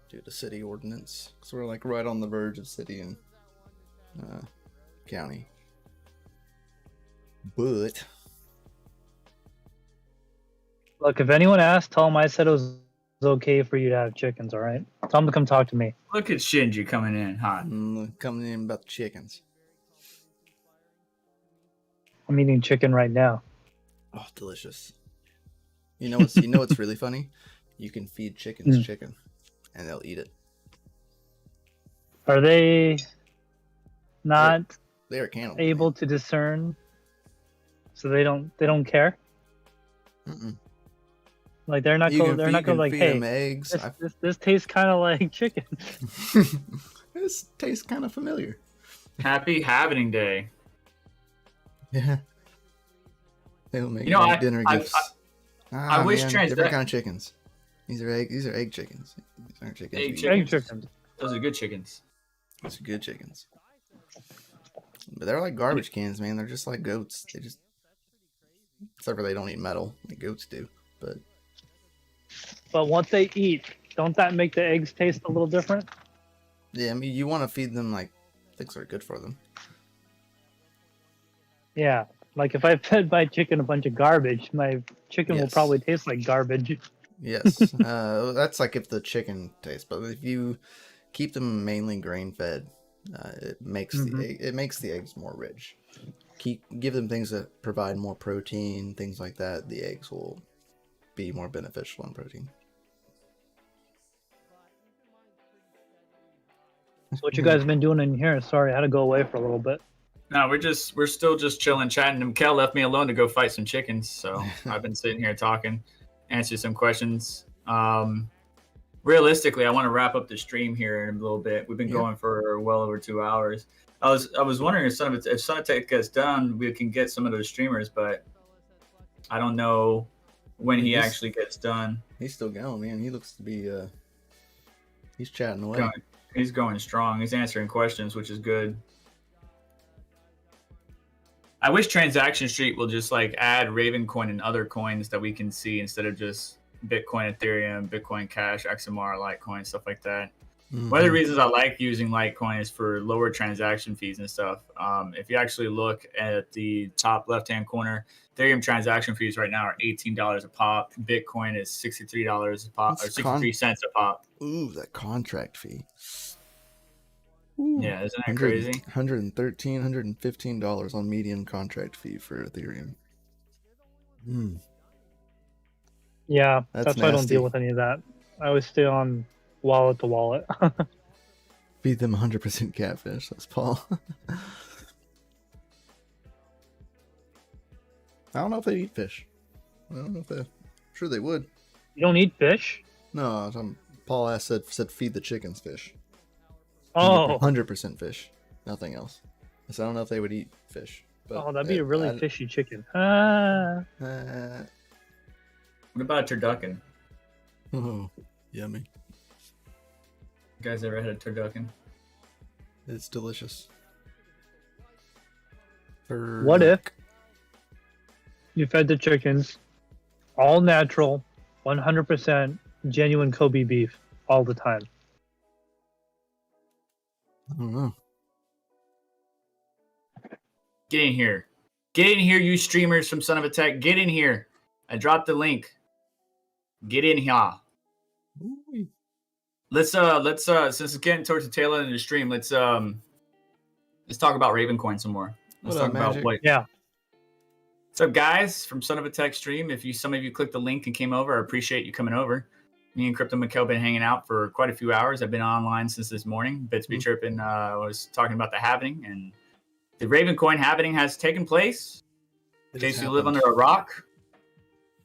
Speaker 1: due to city ordinance. Because we're like right on the verge of city and county. But
Speaker 3: Look, if anyone asks, tell them I said it was okay for you to have chickens, all right? Tell them to come talk to me.
Speaker 2: Look at Shinji coming in hot.
Speaker 1: Coming in about the chickens.
Speaker 3: I'm eating chicken right now.
Speaker 1: Oh, delicious. You know what's really funny? You can feed chickens chicken, and they'll eat it.
Speaker 3: Are they not?
Speaker 1: They are, They are cannibals.
Speaker 3: Able to discern, so they don't care.
Speaker 1: Mm-mm.
Speaker 3: Like they're not
Speaker 1: You
Speaker 3: going.
Speaker 1: can,
Speaker 3: They're
Speaker 1: you
Speaker 3: not going
Speaker 1: can
Speaker 3: like,
Speaker 1: feed
Speaker 3: hey,
Speaker 1: them eggs.
Speaker 3: this tastes kind of like chicken.
Speaker 1: This tastes kind of familiar.
Speaker 2: Happy Halving Day.
Speaker 1: Yeah. They'll make
Speaker 2: You know,
Speaker 1: great dinner gifts.
Speaker 2: I wish
Speaker 1: different kind of chickens. These are egg chickens. These aren't chickens.
Speaker 2: Egg
Speaker 1: we eat.
Speaker 2: chickens.
Speaker 3: Egg chickens.
Speaker 2: Those are good chickens.
Speaker 1: These are good chickens. But they're like garbage cans, man. They're just like goats. They just, except for they don't eat metal like goats do.
Speaker 3: But what they eat, don't that make the eggs taste a little different?
Speaker 1: Yeah, I mean, you want to feed them like things that are good for them.
Speaker 3: Yeah. Like if I fed my chicken a bunch of garbage, my chicken will
Speaker 1: Yes.
Speaker 3: probably taste like garbage.
Speaker 1: Yes, that's like if the chicken tastes. But if you keep them mainly grain fed, it makes the eggs more rich. Give them things that provide more protein, things like that. The eggs will be more beneficial in protein.
Speaker 3: So what you guys been doing in here? Sorry, I had to go away for a little bit.
Speaker 2: No, we're still just chilling, chatting. And Kel left me alone to go fight some chickens, so I've been sitting here talking, answer some questions. Realistically, I want to wrap up the stream here in a little bit. We've been going for well over 2 hours. I was wondering if Son of Tech gets done, we can get some of those streamers, but I don't know when he actually gets done.
Speaker 1: He's still going, man. He looks to be he's chatting away.
Speaker 2: He's going strong. He's answering questions, which is good. I wish Transaction Street will just like add Ravencoin and other coins that we can see instead of just Bitcoin, Ethereum, Bitcoin Cash, XMR, Litecoin, stuff like that.
Speaker 1: Mm-hmm.
Speaker 2: One of the reasons I like using Litecoin is for lower transaction fees and stuff. If you actually look at the top left-hand corner, Ethereum transaction fees right now are $18 a pop. Bitcoin is $63 a pop, or 63 cents a pop.
Speaker 1: Ooh, that contract fee.
Speaker 2: Ooh. Yeah, isn't that crazy?
Speaker 1: $113, $115 on median contract fee for Ethereum.
Speaker 3: Yeah,
Speaker 1: That's
Speaker 3: why I don't
Speaker 1: nasty.
Speaker 3: deal with any of that. I always stay on wallet to wallet.
Speaker 1: Feed them 100% catfish. That's Paul. I don't know if they eat fish. I don't know if they. I'm sure they would.
Speaker 3: You don't eat fish?
Speaker 1: No, Paul said feed the chickens fish.
Speaker 3: Oh,
Speaker 1: 100% fish, nothing else. So I don't know if they would eat fish. But
Speaker 3: that'd be a really fishy chicken.
Speaker 2: What about a turducken?
Speaker 1: Oh, yummy!
Speaker 2: You guys ever had a turducken?
Speaker 1: It's delicious.
Speaker 3: What if you fed the chickens all natural, 100% genuine Kobe beef all the time?
Speaker 1: I don't know.
Speaker 2: Get in here. Get in here, you streamers from Son of a Tech. Get in here. I dropped the link. Get in here.
Speaker 1: Ooh.
Speaker 2: Let's since it's getting towards the tail end of the stream, let's talk about Ravencoin some more. Let's
Speaker 1: What up,
Speaker 2: talk about
Speaker 1: Magic?
Speaker 2: what.
Speaker 3: Yeah.
Speaker 2: What's up, guys from Son of a Tech stream? If some of you clicked the link and came over, I appreciate you coming over. Me and CryptoMykel been hanging out for quite a few hours. I've been online since this morning. Bits be chirping. Was talking about the halving, and the Ravencoin halving has taken place. In case you live under a rock,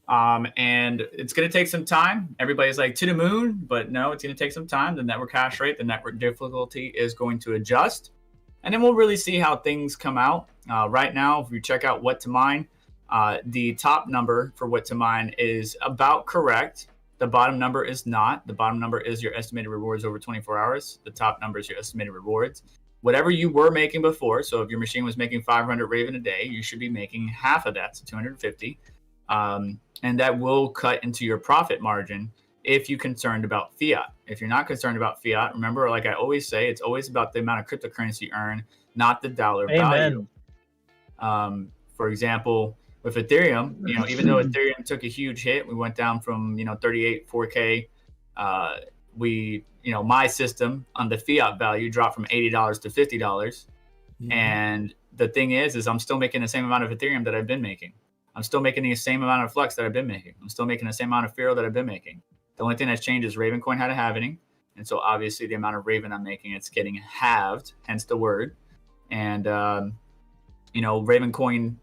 Speaker 2: and it's going to take some time. Everybody's like to the moon, but no, it's going to take some time. The network hash rate, the network difficulty is going to adjust, and then we'll really see how things come out. Right now, if you check out what to mine, the top number for what to mine is about correct. The bottom number is not. The bottom number is your estimated rewards over 24 hours. The top number is your estimated rewards. Whatever you were making before, so if your machine was making 500 Raven a day, you should be making half of that, so 250. And that will cut into your profit margin if you're concerned about fiat. If you're not concerned about fiat, remember, like I always say, it's always about the amount of cryptocurrency earned, not the dollar value. For example, with Ethereum, even though Ethereum took a huge hit, we went down from 38 4K. My system on the fiat value dropped from $80 to $50. Mm-hmm. And the thing is I'm still making the same amount of Ethereum that I've been making. I'm still making the same amount of Flux that I've been making. I'm still making the same amount of Referral that I've been making. The only thing that's changed is Ravencoin had a halving. And so obviously the amount of Raven I'm making, it's getting halved, hence the word. And, Ravencoin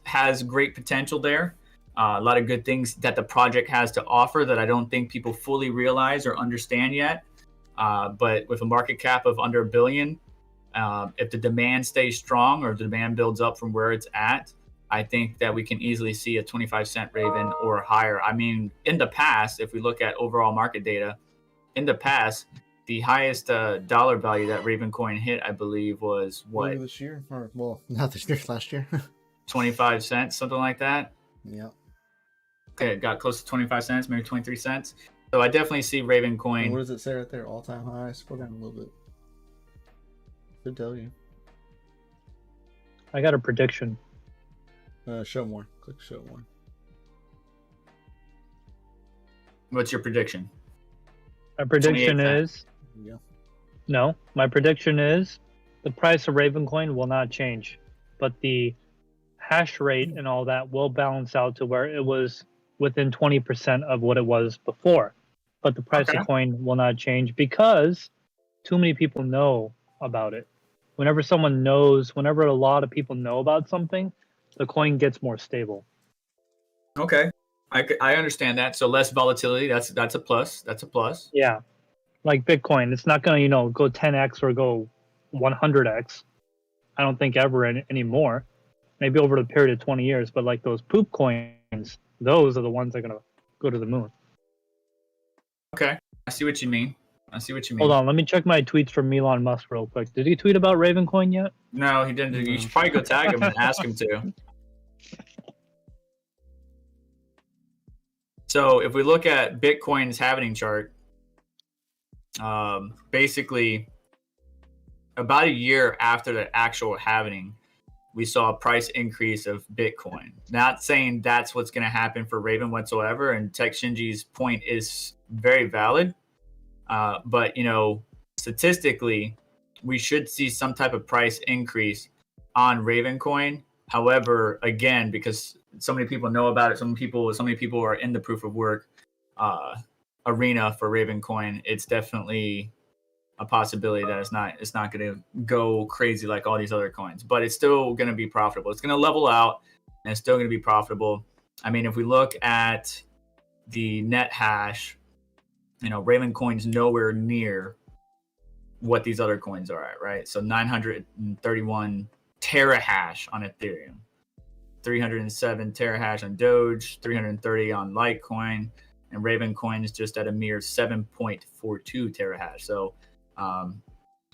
Speaker 2: has great potential there. A lot of good things that the project has to offer that I don't think people fully realize or understand yet. But with a market cap of under $1 billion, if the demand stays strong or the demand builds up from where it's at, I think that we can easily see a 25-cent Raven or higher. I mean, in the past, if we look at overall market data, in the past, the highest dollar value that Ravencoin hit, I believe, was what?
Speaker 1: Earlier this year, or well, not this year, last year.
Speaker 2: 25 cents, something like that.
Speaker 1: Yeah.
Speaker 2: Okay, it got close to 25 cents, maybe 23 cents. So I definitely see Ravencoin.
Speaker 1: And what does it say right there? All-time high. Scroll down a little bit. Should tell you.
Speaker 3: I got a prediction.
Speaker 1: Show more. Click show more.
Speaker 2: What's your prediction?
Speaker 3: My prediction
Speaker 2: 28
Speaker 3: is
Speaker 1: Yeah.
Speaker 3: no. My prediction is the price of Ravencoin will not change, but the hash rate and all that will balance out to where it was within 20% of what it was before. But the price
Speaker 2: Okay.
Speaker 3: of coin will not change because too many people know about it. Whenever a lot of people know about something, the coin gets more stable.
Speaker 2: Okay, I understand that. So less volatility. That's a plus. That's a plus.
Speaker 3: Yeah. Like Bitcoin, it's not going to, go 10x or go 100x. I don't think ever anymore. Maybe over the period of 20 years, but like those poop coins, those are the ones that are going to go to the moon.
Speaker 2: Okay, I see what you mean.
Speaker 3: Hold on, let me check my tweets from Elon Musk real quick. Did he tweet about Ravencoin yet?
Speaker 2: No, he didn't. You should probably go tag him and ask him to. So if we look at Bitcoin's halving chart, basically about a year after the actual halving, we saw a price increase of Bitcoin. Not saying that's what's going to happen for Raven whatsoever, and Tech Shinji's point is very valid. But statistically, we should see some type of price increase on Ravencoin. However, again, because so many people know about it, so many people are in the proof of work arena for Ravencoin. It's definitely a possibility that it's not going to go crazy like all these other coins, but it's still going to be profitable. It's going to level out, and it's still going to be profitable. I mean, if we look at the net hash, Ravencoin's nowhere near what these other coins are at, right? So 931 terahash on Ethereum, 307 terahash on Doge, 330 on Litecoin, and Ravencoin is just at a mere 7.42 terahash. So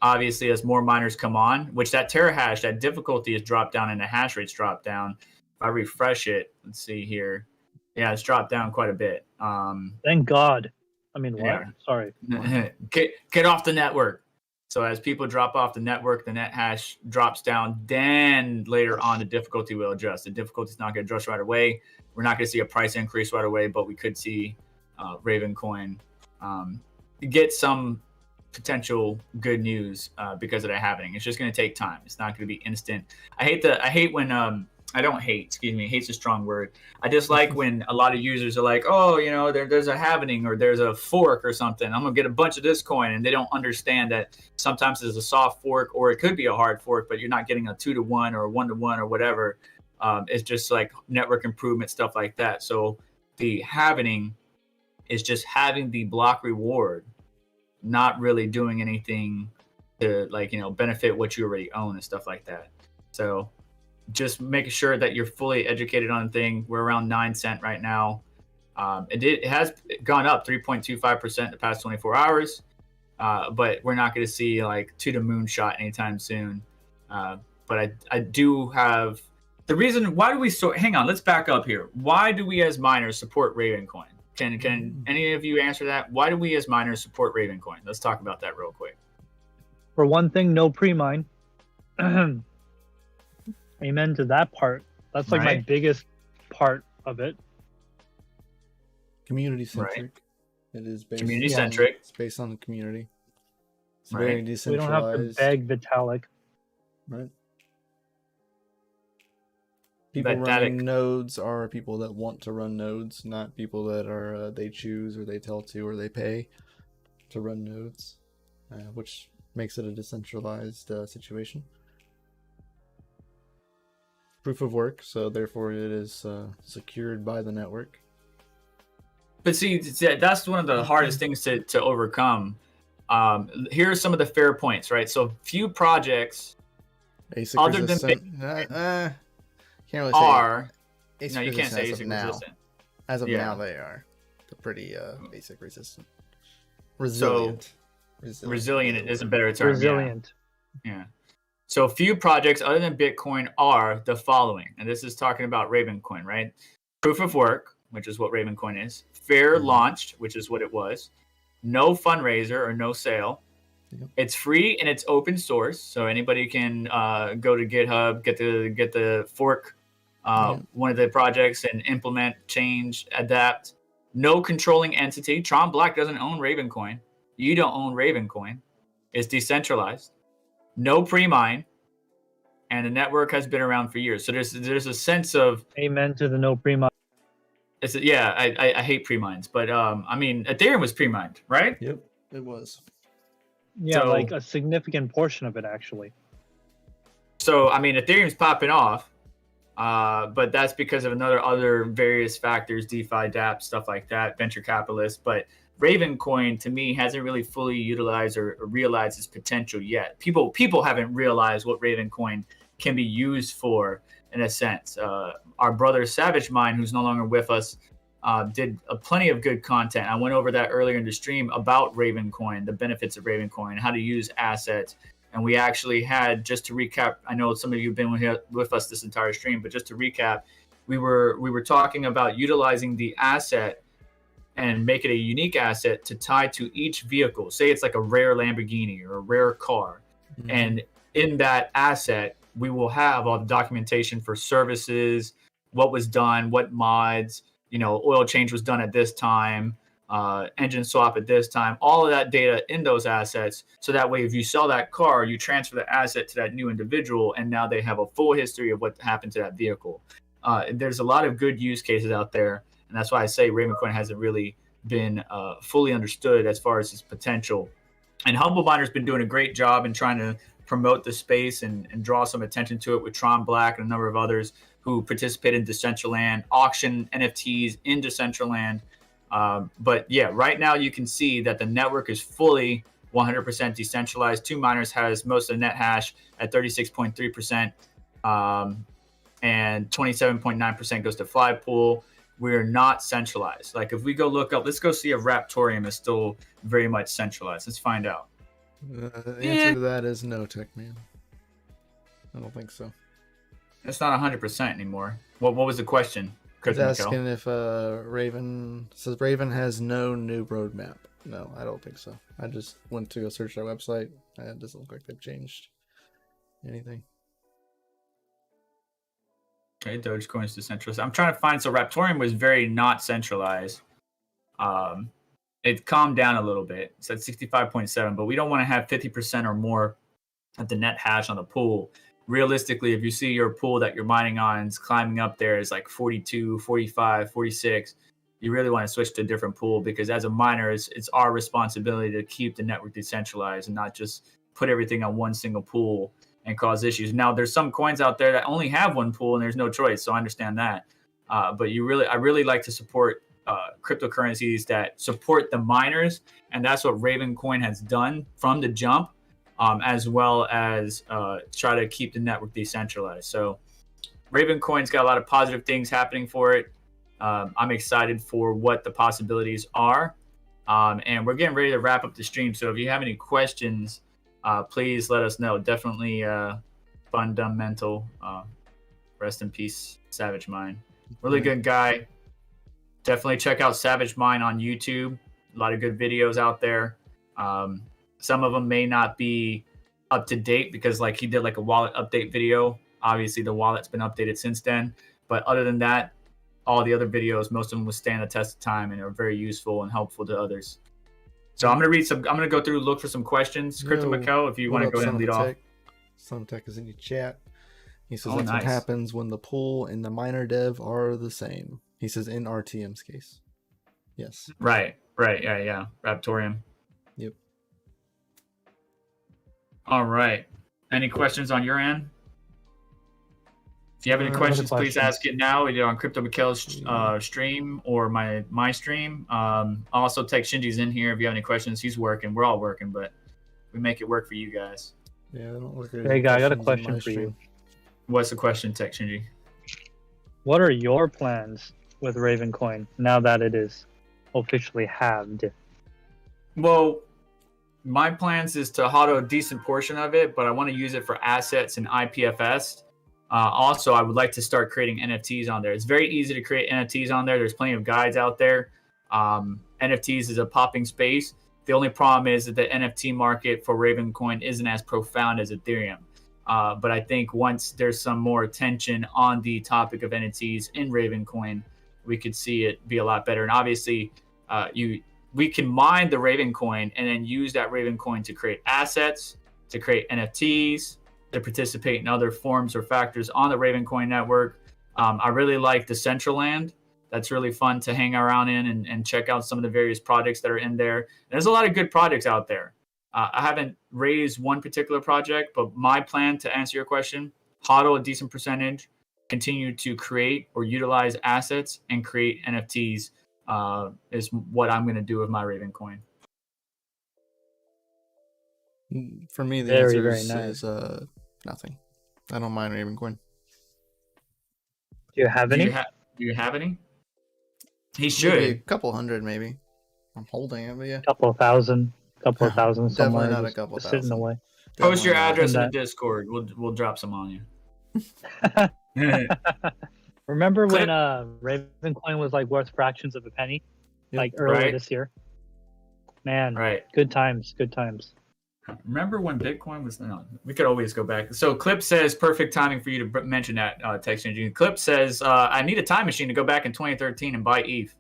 Speaker 2: obviously, as more miners come on, which that terahash, that difficulty is dropped down and the hash rate's dropped down. If I refresh it, let's see here. Yeah, it's dropped down quite a bit.
Speaker 3: Thank God. I mean, what?
Speaker 2: Yeah.
Speaker 3: Sorry.
Speaker 2: Get off the network. So as people drop off the network, the net hash drops down. Then later on, the difficulty will adjust. The difficulty is not going to adjust right away. We're not going to see a price increase right away, but we could see Ravencoin get some potential good news because of that happening. It's just going to take time. It's not going to be instant. Hate's a strong word. I just like when a lot of users are like, oh, there's a halving or there's a fork or something. I'm going to get a bunch of this coin. And they don't understand that sometimes it's a soft fork or it could be a hard fork, but you're not getting a 2-to-1 or a 1-to-1 or whatever. It's just like network improvement, stuff like that. So the halving is just having the block reward, not really doing anything to benefit what you already own and stuff like that. So just making sure that you're fully educated on the thing. We're around 9 cent right now. It has gone up 3.25% the past 24 hours, but we're not going to see to the moon shot anytime soon. But I do have the reason. Why do we hang on? Let's back up here. Why do we as miners support Ravencoin? Can any of you answer that? Why do we as miners support Ravencoin? Let's talk about that real quick.
Speaker 3: For one thing, no pre-mine. Amen to that part. That's my biggest part of it.
Speaker 1: Community centric.
Speaker 2: Right.
Speaker 1: It is based
Speaker 2: community centric.
Speaker 1: It's based on the community. It's
Speaker 2: Right.
Speaker 1: very
Speaker 3: We
Speaker 1: decentralized.
Speaker 3: don't have to beg Vitalik.
Speaker 1: Right. People running nodes are people that want to run nodes, not people that are they choose or they tell to or they pay to run nodes, which makes it a decentralized situation. proof of work, so therefore it is secured by the network.
Speaker 2: But see, that's one of the hardest things to overcome. Here are some of the fair points, right? So few projects
Speaker 1: ASIC
Speaker 2: other than
Speaker 1: resistant. Can't really
Speaker 2: are
Speaker 1: say ASIC
Speaker 2: no, you can't
Speaker 1: resistant
Speaker 2: say
Speaker 1: as of
Speaker 2: ASIC
Speaker 1: now.
Speaker 2: resistant.
Speaker 1: As of
Speaker 2: Yeah.
Speaker 1: now, they are. They're pretty ASIC resistant. Resilient.
Speaker 2: Resilient is a better term.
Speaker 3: Resilient.
Speaker 2: Yeah. So few projects other than Bitcoin are the following, and this is talking about Ravencoin, right? Proof of work, which is what Ravencoin is. Fair launched, which is what it was. No fundraiser or no sale.
Speaker 1: Yep.
Speaker 2: It's free and it's open source, so anybody can go to GitHub, get the fork, one of the projects, and implement, change, adapt. No controlling entity. Tron Black doesn't own Ravencoin. You don't own Ravencoin. It's decentralized. No pre-mine, and the network has been around for years. So there's a sense of
Speaker 3: Amen to the no pre-mine.
Speaker 2: I hate pre-mines, but I mean Ethereum was pre-mined, right?
Speaker 1: Yep, it was.
Speaker 3: Yeah,
Speaker 2: So-
Speaker 3: like a significant portion of it actually.
Speaker 2: So I mean Ethereum's popping off, but that's because of other various factors, DeFi, DApp, stuff like that, venture capitalists. But Ravencoin to me hasn't really fully utilized or realized its potential yet. People haven't realized what Ravencoin can be used for in a sense. Our brother Savage Mind, who's no longer with us, did plenty of good content. I went over that earlier in the stream about Ravencoin, the benefits of Ravencoin, how to use assets. And we actually had, just to recap, I know some of you have been with us this entire stream, but just to recap, we were talking about utilizing the asset and make it a unique asset to tie to each vehicle. Say it's like a rare Lamborghini or a rare car.
Speaker 1: Mm-hmm.
Speaker 2: And in that asset, we will have all the documentation for services, what was done, what mods, oil change was done at this time, engine swap at this time, all of that data in those assets. So that way, if you sell that car, you transfer the asset to that new individual, and now they have a full history of what happened to that vehicle. There's a lot of good use cases out there. And that's why I say Ravencoin hasn't really been fully understood as far as its potential. And Humble Miner's been doing a great job in trying to promote the space and draw some attention to it with Tron Black and a number of others who participate in Decentraland, auction NFTs in Decentraland. But yeah, right now you can see that the network is fully 100% decentralized. Two Miners has most of the net hash at 36.3%, and 27.9% goes to Flypool. We're not centralized. Like if we go look up, let's go see if Raptorium is still very much centralized. Let's find out.
Speaker 1: The answer to that is no, Tech Man. I don't think so.
Speaker 2: It's not 100% anymore. What was the question?
Speaker 1: He's asking if Raven says Raven has no new roadmap. No, I don't think so. I just went to go search their website. It doesn't look like they've changed anything.
Speaker 2: Okay, Dogecoin's decentralized. I'm trying to find. So Raptorium was very not centralized. It calmed down a little bit. It's at 65.7, but we don't want to have 50% or more of the net hash on the pool. Realistically, if you see your pool that you're mining on is climbing up there is like 42, 45, 46, you really want to switch to a different pool, because as a miner, it's our responsibility to keep the network decentralized and not just put everything on one single pool and cause issues. Now, there's some coins out there that only have one pool and there's no choice, so I understand that. But I really like to support cryptocurrencies that support the miners, and that's what Ravencoin has done from the jump, as well as try to keep the network decentralized. So Ravencoin's got a lot of positive things happening for it. I'm excited for what the possibilities are, and we're getting ready to wrap up the stream. So if you have any questions, please let us know. Definitely fundamental. Rest in peace, Savage Mind. Really good guy. Definitely check out Savage Mind on YouTube. A lot of good videos out there. Some of them may not be up to date because like he did like a wallet update video. Obviously the wallet's been updated since then. But other than that, all the other videos, most of them will stand the test of time and are very useful and helpful to others. So I'm gonna go through, look for some questions. CryptoMykel, if you want to go ahead and lead off.
Speaker 1: Some Tech is in your chat. He says
Speaker 2: Oh,
Speaker 1: that's
Speaker 2: nice.
Speaker 1: what happens when the pool and the miner dev are the same. He says in RTM's case. Yes.
Speaker 2: Right. Yeah. Raptorium.
Speaker 1: Yep.
Speaker 2: All right. Any questions on your end? If you have any questions, please
Speaker 3: questions?
Speaker 2: ask it now, either on CryptoMykel's stream or my stream. I'll also text Shinji's in here if you have any questions. He's working. We're all working, but we make it work for you guys.
Speaker 1: Yeah, I don't look at
Speaker 3: Hey, guy, I got a
Speaker 1: questions in
Speaker 3: question
Speaker 1: my
Speaker 3: for you.
Speaker 1: stream.
Speaker 2: What's the question, text Shinji?
Speaker 3: What are your plans with Ravencoin now that it is officially halved?
Speaker 2: Well, my plans is to HODL a decent portion of it, but I want to use it for assets and IPFS. Also, I would like to start creating NFTs on there. It's very easy to create NFTs on there. There's plenty of guides out there. NFTs is a popping space. The only problem is that the NFT market for Ravencoin isn't as profound as Ethereum. But I think once there's some more attention on the topic of NFTs in Ravencoin, we could see it be a lot better. And obviously, we can mine the Ravencoin and then use that Ravencoin to create assets, to create NFTs, to participate in other forms or factors on the Ravencoin network. I really like the Decentraland. That's really fun to hang around in and check out some of the various projects that are in there. There's a lot of good projects out there. I haven't raised one particular project, but my plan, to answer your question, HODL a decent percentage, continue to create or utilize assets and create NFTs is what I'm going to do with my Ravencoin.
Speaker 1: For me, the
Speaker 3: Very,
Speaker 1: answer
Speaker 3: very
Speaker 1: is
Speaker 3: nice.
Speaker 1: nothing. I don't mind Ravencoin.
Speaker 3: Do you have
Speaker 2: Do
Speaker 3: any?
Speaker 2: you have any? He
Speaker 1: Maybe
Speaker 2: should.
Speaker 1: a couple hundred, maybe. I'm holding it, but yeah.
Speaker 3: Couple of thousand
Speaker 1: Definitely
Speaker 3: somewhere.
Speaker 1: not a
Speaker 3: just,
Speaker 1: couple
Speaker 3: just sitting
Speaker 1: thousand.
Speaker 3: away.
Speaker 2: Post your
Speaker 1: Definitely not.
Speaker 2: address in the
Speaker 3: And
Speaker 2: Discord. We'll drop some on you.
Speaker 3: Remember when
Speaker 2: Clip-
Speaker 3: Ravencoin was like worth fractions of a penny,
Speaker 1: Yep.
Speaker 3: like earlier
Speaker 2: Right.
Speaker 3: this year? Man,
Speaker 2: Right.
Speaker 3: good times, good times.
Speaker 2: Remember when Bitcoin was? No, we could always go back. So Clip says perfect timing for you to mention that text engine. Clip says I need a time machine to go back in 2013 and buy ETH.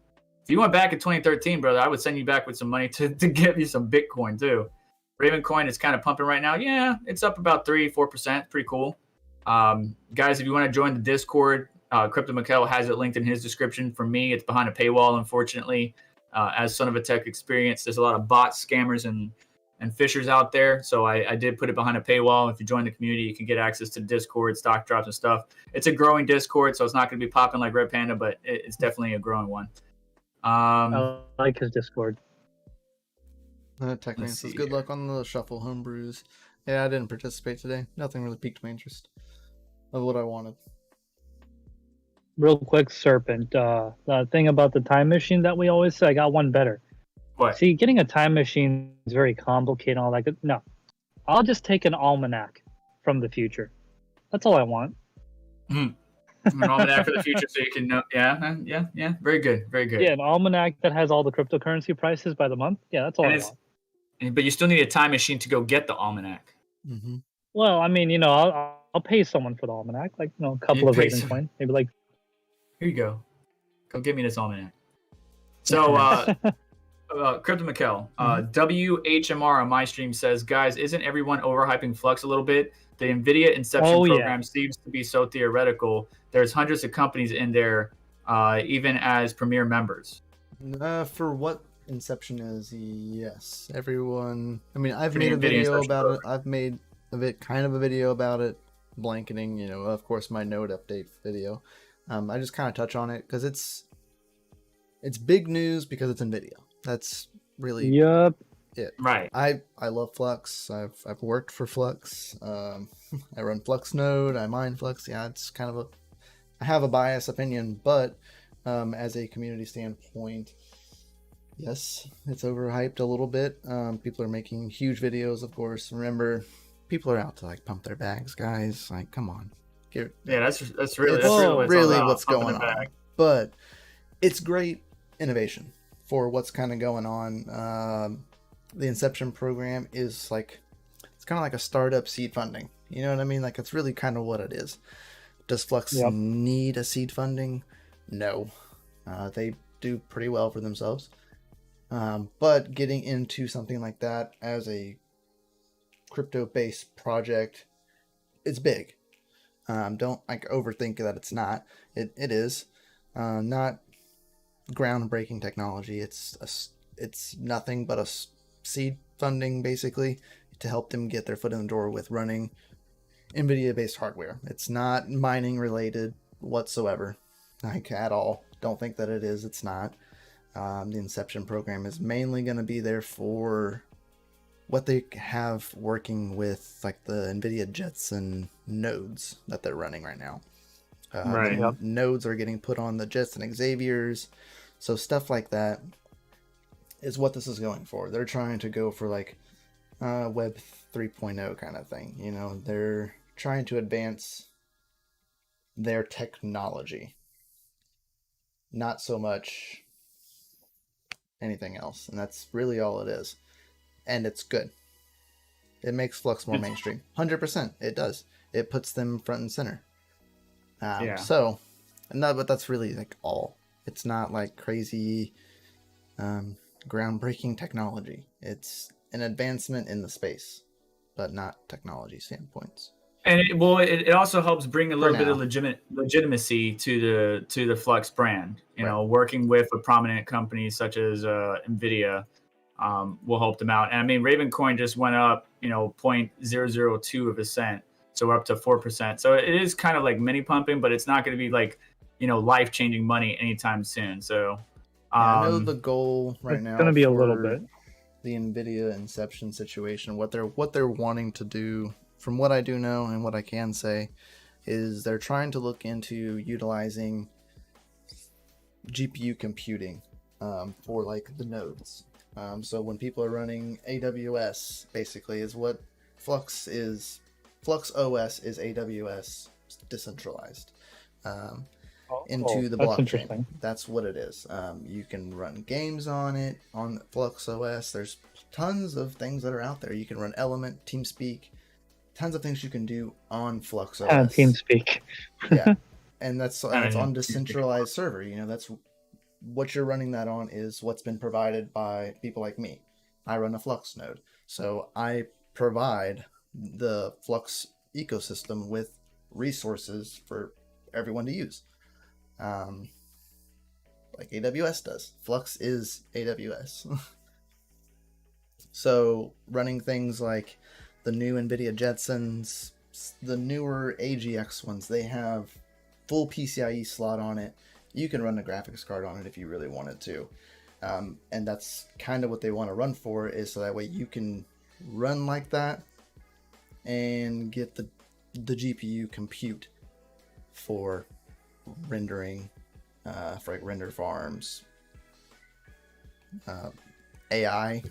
Speaker 2: If you went back in 2013, brother, I would send you back with some money to get you some Bitcoin too. Ravencoin is kind of pumping right now. Yeah, it's up about 3-4%. Pretty cool. Guys, if you want to join the Discord, CryptoMykel has it linked in his description. For me, it's behind a paywall, unfortunately. As Son of a Tech experience, there's a lot of bots, scammers, and fishers out there. So I did put it behind a paywall. If you join the community, you can get access to the Discord, stock drops, and stuff. It's a growing Discord, so it's not going to be popping like Red Panda, but it's definitely a growing one.
Speaker 3: I like his Discord.
Speaker 1: Tech Man
Speaker 2: Let's
Speaker 1: says,
Speaker 2: see
Speaker 1: good
Speaker 2: here.
Speaker 1: luck on the shuffle homebrews. Yeah, I didn't participate today. Nothing really piqued my interest of what I wanted.
Speaker 3: Real quick, Serpent. The thing about the time machine that we always say, I got one better.
Speaker 2: What?
Speaker 3: See, getting a time machine is very complicated and all that. No, I'll just take an almanac from the future. That's all I want.
Speaker 2: An almanac for the future, so you can know. Yeah. Very good.
Speaker 3: Yeah, an almanac that has all the cryptocurrency prices by the month. Yeah, that's all
Speaker 2: And
Speaker 3: I
Speaker 2: it's-
Speaker 3: want.
Speaker 2: But you still need a time machine to go get the almanac.
Speaker 1: Mm-hmm.
Speaker 3: Well, I mean, I'll pay someone for the almanac, like a couple
Speaker 2: You
Speaker 3: of
Speaker 2: pay
Speaker 3: Ravencoin, maybe like.
Speaker 2: Here you go. Go get me this almanac. So, CryptoMykel, WHMR on my stream says, guys, isn't everyone overhyping Flux a little bit? The NVIDIA Inception program seems to be so theoretical. There's hundreds of companies in there, even as premier members.
Speaker 1: For what Inception is, yes. Everyone. I mean, I've
Speaker 2: For the
Speaker 1: made a
Speaker 2: NVIDIA
Speaker 1: video
Speaker 2: Inception
Speaker 1: about it.
Speaker 2: program.
Speaker 1: I've made kind of a video about it, blanketing. Of course, my node update video. I just kind of touch on it because it's big news because it's NVIDIA. That's really
Speaker 3: Yep.
Speaker 1: it.
Speaker 2: Right.
Speaker 1: I love Flux. I've worked for Flux. I run Flux node. I mine Flux. Yeah, it's kind of I have a biased opinion, but as a community standpoint, yes, it's overhyped a little bit. People are making huge videos, of course. Remember, people are out to pump their bags, guys. Come on.
Speaker 2: Yeah, that's really
Speaker 1: It's
Speaker 2: what it's all
Speaker 1: really
Speaker 2: about,
Speaker 1: what's
Speaker 2: pumping
Speaker 1: going
Speaker 2: it
Speaker 1: on.
Speaker 2: back.
Speaker 1: But it's great innovation for what's kind of going on. The Inception program is it's kind of like a startup seed funding. You know what I mean? It's really kind of what it is. Does Flux need a seed funding? No. They do pretty well for themselves. But getting into something like that as a crypto-based project, it's big. Don't overthink that it's not. It is not groundbreaking technology. It's nothing but a seed funding basically to help them get their foot in the door with running NVIDIA-based hardware. It's not mining related whatsoever, like at all. Don't think that it is. It's not. The Inception program is mainly going to be there for what they have working with, like the NVIDIA Jetson nodes that they're running right now.
Speaker 2: Right.
Speaker 1: The nodes are getting put on the Jetson Xaviers, so stuff like that is what this is going for. They're trying to go for like Web 3.0 kind of thing. You know, they're trying to advance their technology, not so much anything else, and that's really all it is. And it's good. It makes Flux more mainstream. 100%. It does. It puts them front and center. So, but that's really like all. It's not like crazy, groundbreaking technology. It's an advancement in the space, but not technology standpoints.
Speaker 2: And it also helps bring a little bit of legitimacy to the Flux brand. You know, working with a prominent company such as NVIDIA will help them out. And I mean, Ravencoin just went up, 0.002 of a cent, so we're up to 4%. So it is kind of like mini pumping, but it's not going to be like life changing money anytime soon. So
Speaker 1: I know the goal right now.
Speaker 3: It's going to be a little bit.
Speaker 1: The NVIDIA Inception situation, what they're wanting to do, from what I do know and what I can say, is they're trying to look into utilizing GPU computing for like the nodes. So when people are running AWS, basically is what Flux is. Flux OS is AWS decentralized into the blockchain. That's what it is. You can run games on it on Flux OS. There's tons of things that are out there. You can run Element, TeamSpeak, tons of things you can do on Flux OS.
Speaker 3: TeamSpeak.
Speaker 1: Yeah, and that's on decentralized server. That's what you're running that on is what's been provided by people like me. I run a Flux node, so I provide the Flux ecosystem with resources for everyone to use, like AWS does. Flux is AWS. So running things like the new NVIDIA Jetsons, the newer AGX ones, they have full PCIe slot on it. You can run a graphics card on it if you really wanted to. And that's kind of what they want to run for, is so that way you can run like that and get the GPU compute for rendering, for like render farms, AI,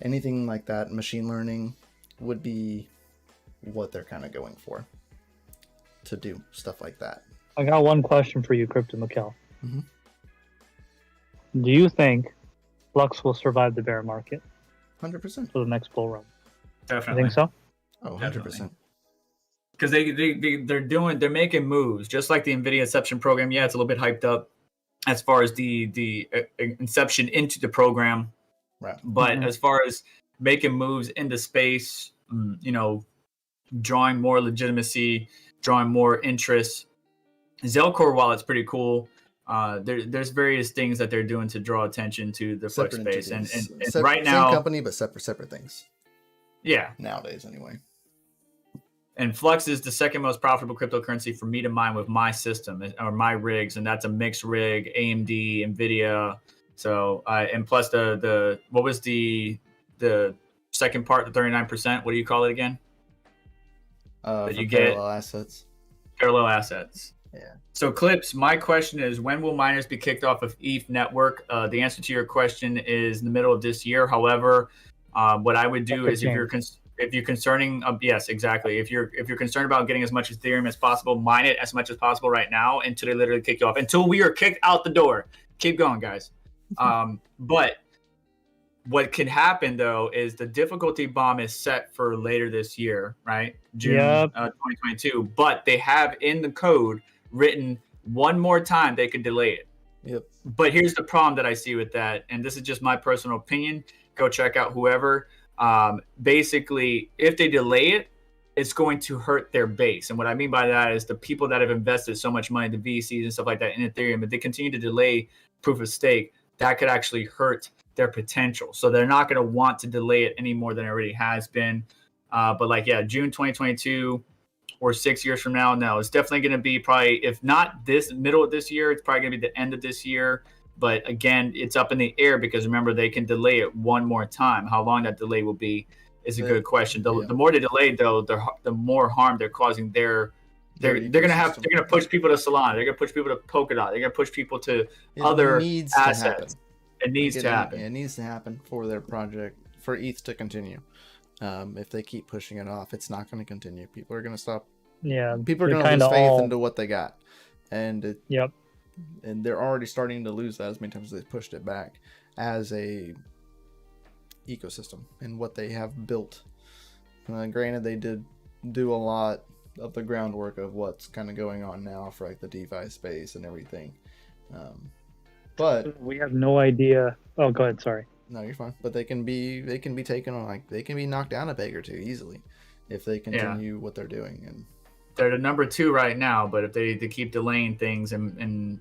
Speaker 1: anything like that. Machine learning would be what they're kind of going for, to do stuff like that.
Speaker 3: I got one question for you, CryptoMykel.
Speaker 1: Mm-hmm.
Speaker 3: Do you think Flux will survive the bear market?
Speaker 1: 100%.
Speaker 3: For the next bull run?
Speaker 2: Definitely.
Speaker 3: You think so?
Speaker 1: Oh, 100%.
Speaker 2: Because they're making moves, just like the NVIDIA Inception program. Yeah, it's a little bit hyped up as far as the inception into the program.
Speaker 1: Right.
Speaker 2: But as far as making moves into space, drawing more legitimacy, drawing more interest. Zelcore, while it's pretty cool, there's various things that they're doing to draw attention to the Flux space, and right now,
Speaker 1: same company but separate things.
Speaker 2: Yeah,
Speaker 1: nowadays anyway.
Speaker 2: And Flux is the second most profitable cryptocurrency for me to mine with my system or my rigs, and that's a mixed rig, AMD, NVIDIA. So and plus the what was the second part, the 39%? What do you call it again?
Speaker 1: That you get parallel assets.
Speaker 2: Parallel assets.
Speaker 1: Yeah.
Speaker 2: So Clips, my question is, when will miners be kicked off of ETH network? The answer to your question is in the middle of this year. However, what I would do is if you're concerning, yes, exactly. If you're concerned about getting as much Ethereum as possible, mine it as much as possible right now until they literally kick you off. Until we are kicked out the door. Keep going, guys. But what can happen though is the difficulty bomb is set for later this year, right? June 2022. But they have in the code written one more time they could delay it.
Speaker 1: Yep.
Speaker 2: But here's the problem that I see with that, and this is just my personal opinion. Go check out whoever. Basically, if they delay it, it's going to hurt their base. And what I mean by that is the people that have invested so much money, the VCs and stuff like that in Ethereum, if they continue to delay proof of stake, that could actually hurt their potential. So they're not going to want to delay it any more than it already has been. But like, yeah, June 2022 or 6 years from now, no, it's definitely going to be probably, if not this middle of this year, it's probably going to be the end of this year. But again, it's up in the air because remember, they can delay it one more time. How long that delay will be is a good question. The more they delay, though, the more harm they're causing. They're gonna push people to Solana. They're gonna push people to Polkadot. They're gonna push people to other assets. It needs to happen.
Speaker 1: It needs to happen for their project, for ETH to continue. If they keep pushing it off, it's not going to continue. People are going to stop.
Speaker 3: Yeah,
Speaker 1: people are going to lose faith into what they got, and and they're already starting to lose that as many times as they pushed it back as a ecosystem and what they have built. Granted, they did do a lot of the groundwork of what's kind of going on now for like the DeFi space and everything, but
Speaker 3: we have no idea. Oh, go ahead. Sorry.
Speaker 1: No, you're fine. But they can be taken on, like they can be knocked down a peg or two easily if they continue what they're doing. And
Speaker 2: they're the number 2 right now, but if they keep delaying things and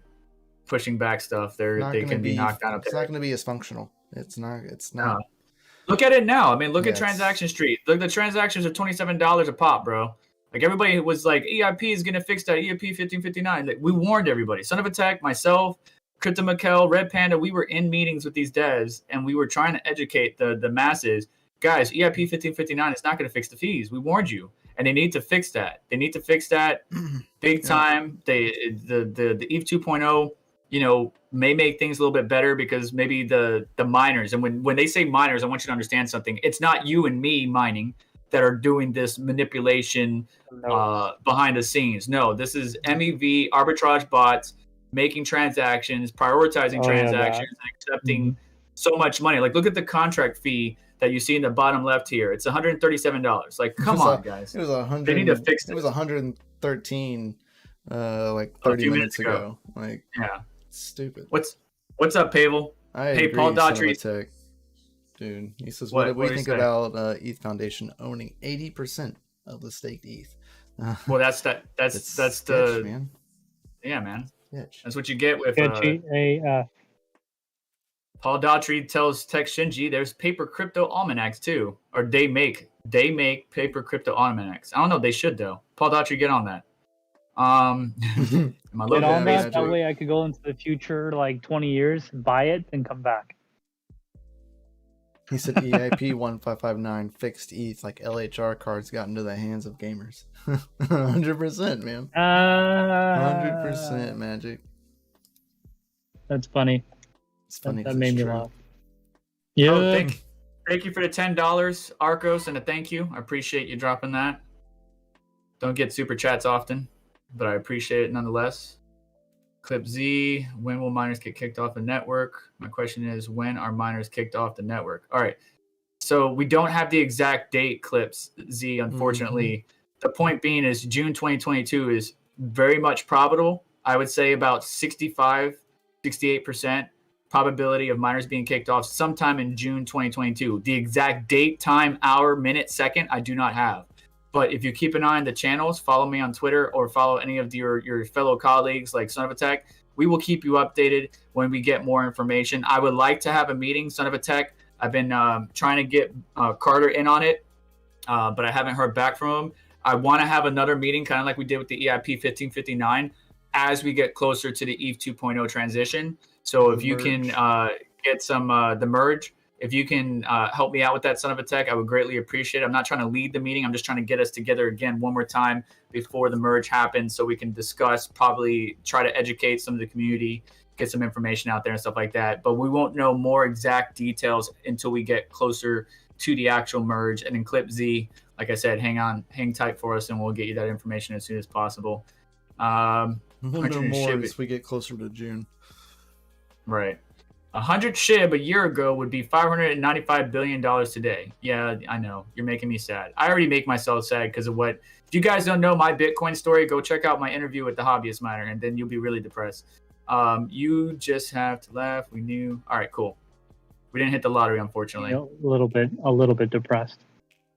Speaker 2: pushing back stuff, they can be knocked down a peg.
Speaker 1: It's not going to be as functional. It's not.
Speaker 2: No. Look at it now. I mean, look at Transaction Street. Look, the transactions are $27 a pop, bro. Like everybody was like, EIP is going to fix that. EIP 1559. Like, we warned everybody. Son of Attack, myself, CryptoMykel, Red Panda, we were in meetings with these devs and we were trying to educate the masses. Guys, EIP 1559 is not going to fix the fees. We warned you. And they need to fix that. They need to fix that big time. The ETH 2.0, may make things a little bit better because maybe the miners, and when they say miners, I want you to understand something. It's not you and me mining that are doing this manipulation behind the scenes. No, this is MEV, arbitrage bots, making transactions, prioritizing transactions, and accepting so much money. Like, look at the contract fee that you see in the bottom left here. It's $137. Like, come on, guys.
Speaker 1: It was 100.
Speaker 2: They need to fix it.
Speaker 1: It was 113, like 30 minutes ago. Like, it's stupid.
Speaker 2: What's up, Pavel? Hey, Paul Daughtry.
Speaker 1: Dude, he says, what do we think about ETH Foundation owning 80% of the staked ETH?
Speaker 2: Well, that's the
Speaker 1: man.
Speaker 2: Yeah, man.
Speaker 1: Bitch.
Speaker 2: That's what you get with Paul Daughtry tells Tech Shinji there's paper crypto almanacs too, or they make paper crypto almanacs. I don't know, they should though. Paul Daughtry, get on that.
Speaker 3: Get on that. That way I could go into the future, like 20 years, buy it, and come back.
Speaker 1: He said EIP 1559 fixed ETH like LHR cards got into the hands of gamers. 100%, man. 100% magic.
Speaker 3: That's funny.
Speaker 1: It's funny.
Speaker 3: That made me laugh. Yeah.
Speaker 2: Oh, thank you for the $10, Arcos, and a thank you. I appreciate you dropping that. Don't get super chats often, but I appreciate it nonetheless. Clip Z, when will miners get kicked off the network? My question is, when are miners kicked off the network? All right. So we don't have the exact date, Clips Z, unfortunately. The point being is June 2022 is very much probable. I would say about 65, 68% probability of miners being kicked off sometime in June 2022. The exact date, time, hour, minute, second, I do not have. But if you keep an eye on the channels, follow me on Twitter or follow any of your fellow colleagues like Son of a Tech, we will keep you updated when we get more information. I would like to have a meeting, Son of a Tech. I've been trying to get Carter in on it, but I haven't heard back from him. I want to have another meeting, kind of like we did with the EIP 1559, as we get closer to the ETH 2.0 transition. So if you can get some the merge, if you can help me out with that, Son of a Tech, I would greatly appreciate it. I'm not trying to lead the meeting. I'm just trying to get us together again one more time before the merge happens so we can discuss, probably try to educate some of the community, get some information out there and stuff like that. But we won't know more exact details until we get closer to the actual merge. And then Clip Z, like I said, hang tight for us and we'll get you that information as soon as possible.
Speaker 1: We'll know more as we get closer to June.
Speaker 2: Right. 100 SHIB a year ago would be $595 billion today. Yeah, I know. You're making me sad. I already make myself sad because of what... If you guys don't know my Bitcoin story, go check out my interview with the hobbyist miner, and then you'll be really depressed. You just have to laugh. We knew. All right, cool. We didn't hit the lottery, unfortunately.
Speaker 3: A little bit depressed.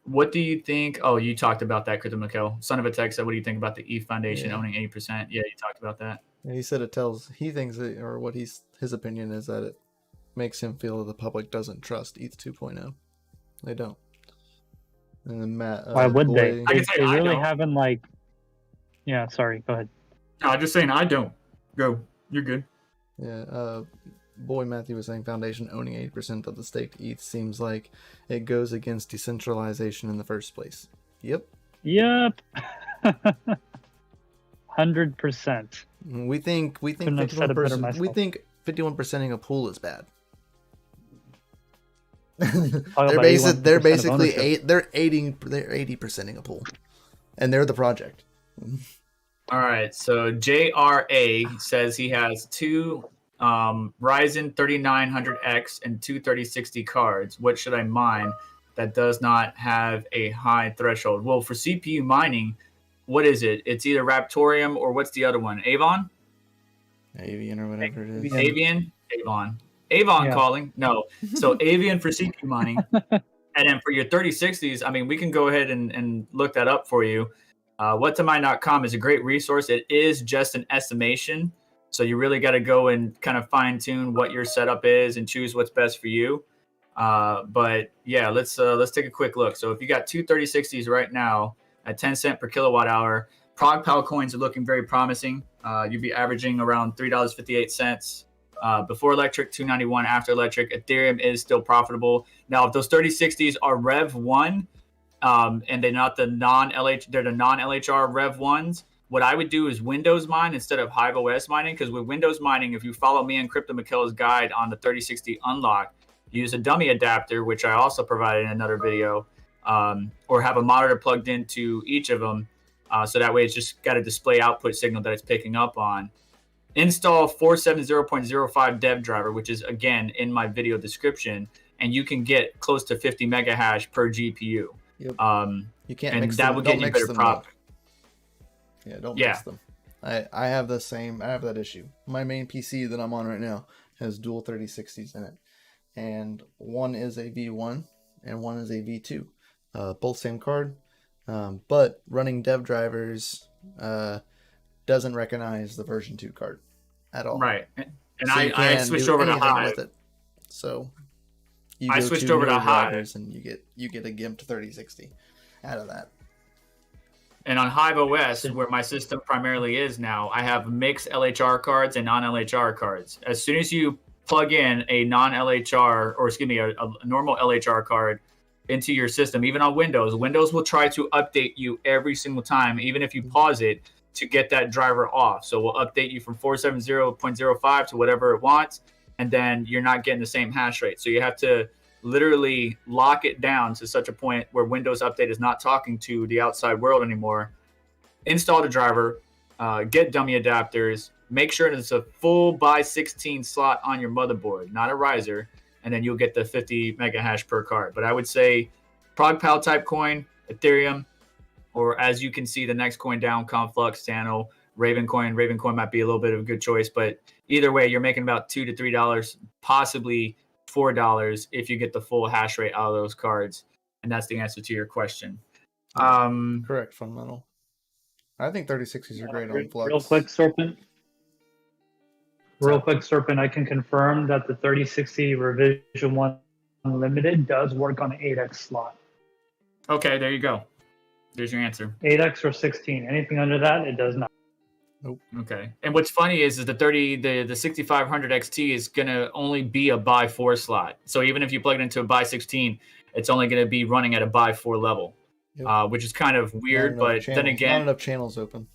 Speaker 2: What do you think? Oh, you talked about that, CryptoMykel. Son of a Tech said, what do you think about the ETH Foundation owning 80%? Yeah, you talked about that.
Speaker 1: And he said he thinks it, or what his opinion is that it makes him feel that the public doesn't trust ETH 2.0. They don't. And then Matt,
Speaker 3: Why would they?
Speaker 1: Boy,
Speaker 2: I
Speaker 3: They,
Speaker 2: can say
Speaker 3: they
Speaker 2: I
Speaker 3: really
Speaker 2: don't.
Speaker 3: haven't like. Yeah, sorry. Go ahead.
Speaker 2: No, I'm just saying I don't. Go. You're good.
Speaker 1: yeah, Boy Matthew was saying Foundation owning 80% of the staked ETH seems like it goes against decentralization in the first place. Yep.
Speaker 3: Yep. 100%.
Speaker 1: We think
Speaker 3: Couldn't have said it better
Speaker 1: 51%. We
Speaker 3: myself.
Speaker 1: think 51%ing a pool is bad.
Speaker 3: Talk
Speaker 1: they're
Speaker 3: about
Speaker 1: they're
Speaker 3: 81% of
Speaker 1: basically
Speaker 3: ownership.
Speaker 1: they're 80%ing a pool, and they're the project.
Speaker 2: All right. So JRA says he has two Ryzen 3900X and two 3060 cards. What should I mine that does not have a high threshold? Well, for CPU mining, what is it? It's either Raptorium or what's the other one? Avon?
Speaker 1: Avian or whatever it is.
Speaker 3: Avian.
Speaker 2: Avon. Avon
Speaker 3: Yeah.
Speaker 2: calling? No. So Avian for CPU mining. And then for your 3060s, I mean, we can go ahead and look that up for you. Whattomine.com is a great resource. It is just an estimation. So you really got to go and kind of fine tune what your setup is and choose what's best for you. But yeah, let's take a quick look. So if you got two 3060s right now at 10 cents per kilowatt hour, ProgPal coins are looking very promising. You'd be averaging around $3.58 before electric, $2.91 after electric. Ethereum is still profitable. Now, if those 3060s are Rev 1, and they're not the non-LH, they're the non-LHR Rev 1s, what I would do is Windows mine instead of HiveOs mining, because with Windows mining, if you follow me and CryptoMykel's guide on the 3060 unlock, use a dummy adapter, which I also provided in another video, or have a monitor plugged into each of them, so that way it's just got a display output signal that it's picking up on. Install 470.05 dev driver, which is, again, in my video description, and you can get close to 50 mega hash per GPU.
Speaker 1: Yep. You can't
Speaker 2: and
Speaker 1: mix
Speaker 2: that
Speaker 1: them.
Speaker 2: will
Speaker 1: Don't
Speaker 2: get you
Speaker 1: mix
Speaker 2: better
Speaker 1: them
Speaker 2: profit.
Speaker 1: up. Yeah, don't
Speaker 2: Yeah.
Speaker 1: mix them. I have the same. I have that issue. My main PC that I'm on right now has dual 3060s in it, and one is a V1 and one is a V2. Both same card, but running dev drivers doesn't recognize the version 2 card at all.
Speaker 2: Right. And
Speaker 1: So you
Speaker 2: I
Speaker 1: can't
Speaker 2: switched
Speaker 1: do
Speaker 2: over to
Speaker 1: anything
Speaker 2: Hive.
Speaker 1: with it. So you
Speaker 2: I
Speaker 1: go
Speaker 2: switched
Speaker 1: to
Speaker 2: over to
Speaker 1: newer
Speaker 2: Hive.
Speaker 1: drivers and you get a GIMP 3060 out of that.
Speaker 2: And on HiveOs, where my system primarily is now, I have mixed LHR cards and non-LHR cards. As soon as you plug in a non-LHR, or excuse me, a normal LHR card into your system, even on Windows, Windows will try to update you every single time, even if you pause it, to get that driver off. So we'll update you from 470.05 to whatever it wants, and then you're not getting the same hash rate. So you have to literally lock it down to such a point where Windows Update is not talking to the outside world anymore. Install the driver, get dummy adapters, make sure it's a full by 16 slot on your motherboard, not a riser, and then you'll get the 50 mega hash per card. But I would say ProgPal type coin, Ethereum, or as you can see, the next coin down, Conflux, Sano, Ravencoin. Ravencoin might be a little bit of a good choice, but either way, you're making about $2 to $3, possibly $4 if you get the full hash rate out of those cards. And that's the answer to your question.
Speaker 1: Correct, fundamental. I think 3060s are great on Flux.
Speaker 3: Real quick, Serpent, I can confirm that the 3060 Revision 1 Unlimited does work on an 8x slot.
Speaker 2: Okay, there you go. There's your answer.
Speaker 3: 8x or 16. Anything under that, it does not.
Speaker 1: Nope.
Speaker 2: Okay. And what's funny is the 6500 XT is going to only be a by 4 slot. So even if you plug it into a by 16, it's only going to be running at a by 4 level, which is kind of weird. But then again,
Speaker 1: not enough channels open.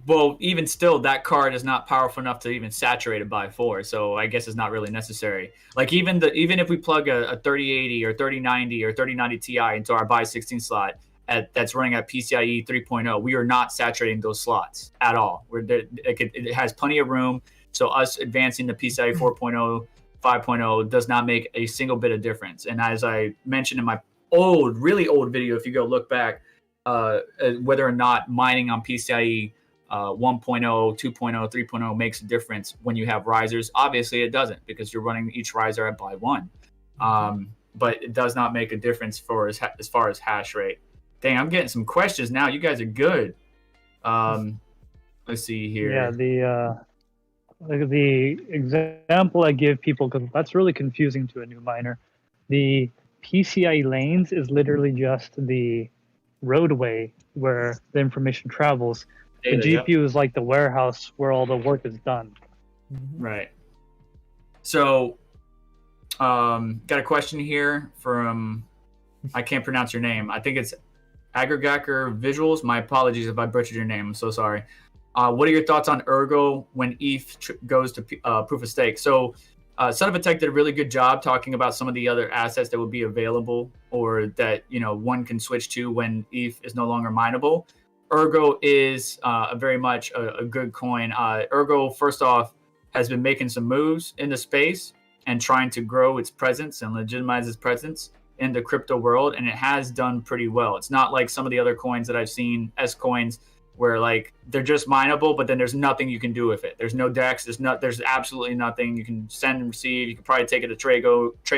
Speaker 2: Well, even still, that card is not powerful enough to even saturate a by 4. So I guess it's not really necessary. Like even if we plug a 3080 or 3090 or 3090 Ti into our by 16 slot, that's running at PCIe 3.0, we are not saturating those slots at all. It has plenty of room. So us advancing to PCIe 4.0, 5.0 does not make a single bit of difference. And as I mentioned in my really old video, if you go look back, whether or not mining on PCIe 1.0, 2.0, 3.0 makes a difference when you have risers. Obviously, it doesn't because you're running each riser at by 1. But it does not make a difference as far as hash rate. Dang, I'm getting some questions now. You guys are good. Let's see here.
Speaker 3: Yeah, the example I give people, because that's really confusing to a new miner. The PCI lanes is literally just the roadway where the information travels. The
Speaker 2: Data, yep.
Speaker 3: GPU is like the warehouse where all the work is done.
Speaker 2: Right. So, got a question here from, I can't pronounce your name. I think it's Aggregacker Visuals. My apologies if I butchered your name. I'm so sorry. What are your thoughts on Ergo when ETH goes to proof of stake? So, Son of a Tech did a really good job talking about some of the other assets that would be available or that, you know, one can switch to when ETH is no longer mineable. Ergo is very much a good coin. Ergo, first off, has been making some moves in the space and trying to grow its presence and legitimize its presence in the crypto world, and it has done pretty well. It's not like some of the other coins that I've seen, S coins, where like they're just mineable, but then there's nothing you can do with it. There's no DEX. There's absolutely nothing you can send and receive. You can probably take it to trade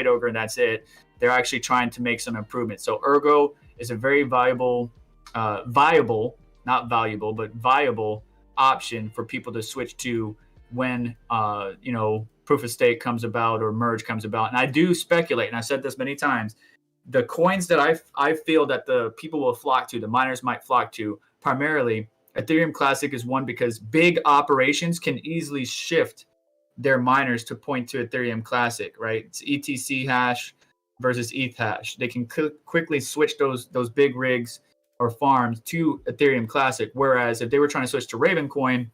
Speaker 2: over, and that's it. They're actually trying to make some improvements. So Ergo is a very viable, not valuable, but viable option for people to switch to when proof of stake comes about or merge comes about. And I do speculate, and I've said this many times, the coins that I feel that the people will flock to, the miners might flock to, primarily Ethereum Classic is one, because big operations can easily shift their miners to point to Ethereum Classic, right? It's ETC hash versus ETH hash. They can quickly switch those big rigs or farms to Ethereum Classic. Whereas if they were trying to switch to Ravencoin,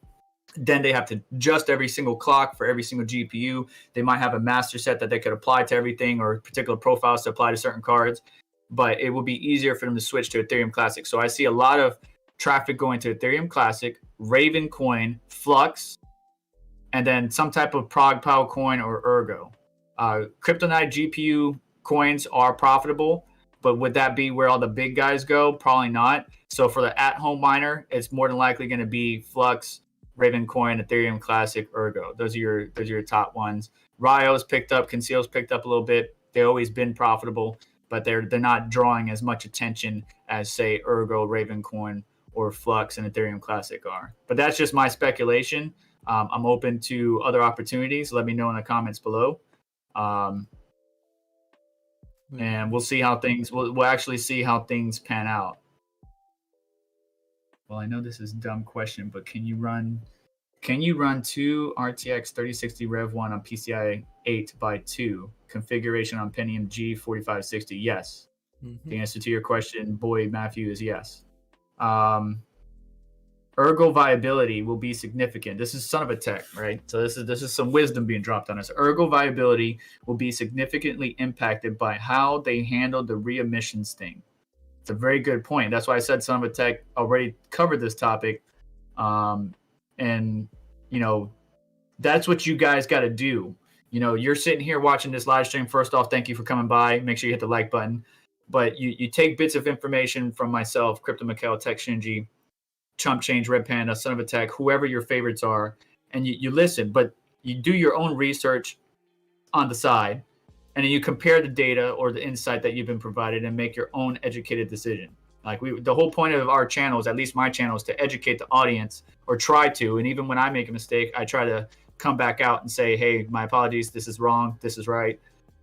Speaker 2: then they have to adjust every single clock for every single GPU. They might have a master set that they could apply to everything, or particular profiles to apply to certain cards. But it will be easier for them to switch to Ethereum Classic. So I see a lot of traffic going to Ethereum Classic, Ravencoin, Flux, and then some type of ProgPow coin or Ergo. Kryptonite GPU coins are profitable, but would that be where all the big guys go? Probably not. So for the at-home miner, it's more than likely going to be Flux, Ravencoin, Ethereum Classic, Ergo. Those are your top ones. Rio's picked up, Conceal's picked up a little bit. They've always been profitable, but they're not drawing as much attention as, say, Ergo, Ravencoin, or Flux and Ethereum Classic are. But that's just my speculation. I'm open to other opportunities. Let me know in the comments below. And we'll see how things, we'll actually see how things pan out. Well, I know this is a dumb question, but can you run 2 RTX 3060 Rev 1 on PCI 8x2 configuration on Pentium G4560? Yes.
Speaker 1: Mm-hmm.
Speaker 2: The answer to your question, boy, Matthew, is yes. Ergo viability will be significant. This is Son of a Tech, right? So this is some wisdom being dropped on us. Ergo viability will be significantly impacted by how they handle the reemissions thing. It's a very good point. That's why I said Son of a Tech already covered this topic. And that's what you guys got to do. You're sitting here watching this live stream. First off, thank you for coming by. Make sure you hit the like button. But you take bits of information from myself, CryptoMykel, Tech Shinji, Chump Change, Red Panda, Son of a Tech, whoever your favorites are, and you listen, but you do your own research on the side, and then you compare the data or the insight that you've been provided and make your own educated decision. Like the whole point of our channels, at least my channel, is to educate the audience, or try to. And even when I make a mistake, I try to come back out and say, hey, my apologies, this is wrong, this is right.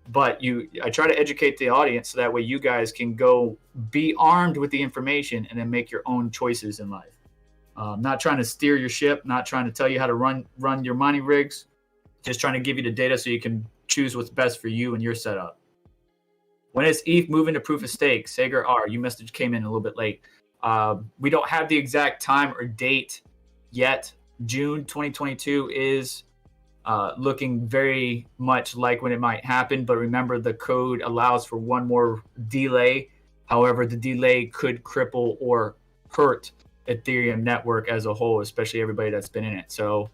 Speaker 2: But I try to educate the audience so that way you guys can go be armed with the information and then make your own choices in life. Not trying to steer your ship, not trying to tell you how to run your mining rigs, just trying to give you the data so you can choose what's best for you and your setup. When is ETH moving to proof of stake? Sager R, you came in a little bit late. We don't have the exact time or date yet. June 2022 is looking very much like when it might happen, but remember the code allows for one more delay. However, the delay could cripple or hurt Ethereum network as a whole, especially everybody that's been in it. So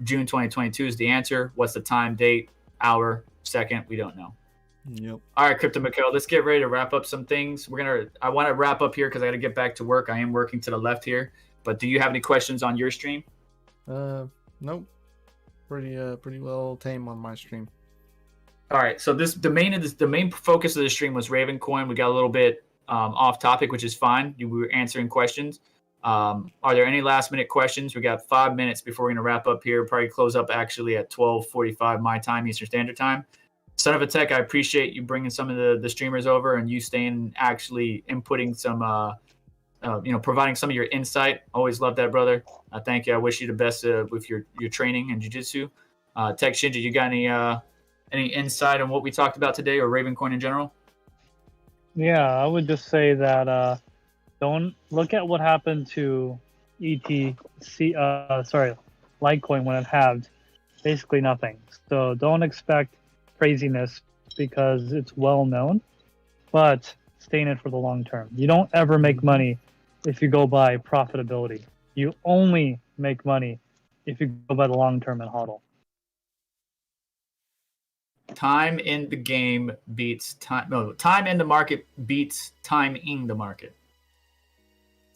Speaker 2: June 2022 is the answer. What's the time, date, hour, second? We don't know.
Speaker 1: Yep.
Speaker 2: All right, CryptoMykel, let's get ready to wrap up some things. I want to wrap up here because I got to get back to work. I am working to the left here. But do you have any questions on your stream?
Speaker 1: Nope. Pretty well tame on my stream.
Speaker 2: All right. So the main focus of the stream was Ravencoin. We got a little bit off topic, which is fine. We were answering questions. Are there any last minute questions? We got 5 minutes before we're going to wrap up here. Probably close up actually at 12:45 my time, Eastern Standard Time. Son of a Tech, I appreciate you bringing some of the streamers over and you staying actually inputting some, providing some of your insight. Always love that, brother. Thank you. I wish you the best with your training and jiu-jitsu. Tech Shinji, you got any insight on what we talked about today or Ravencoin in general?
Speaker 3: Yeah, I would just say that don't look at what happened to Litecoin when it halved. Basically nothing. So don't expect craziness because it's well known, but stay in it for the long term. You don't ever make money if you go by profitability. You only make money if you go by the long term and hodl.
Speaker 2: Time in the game beats time. No, time in the market beats timing the market.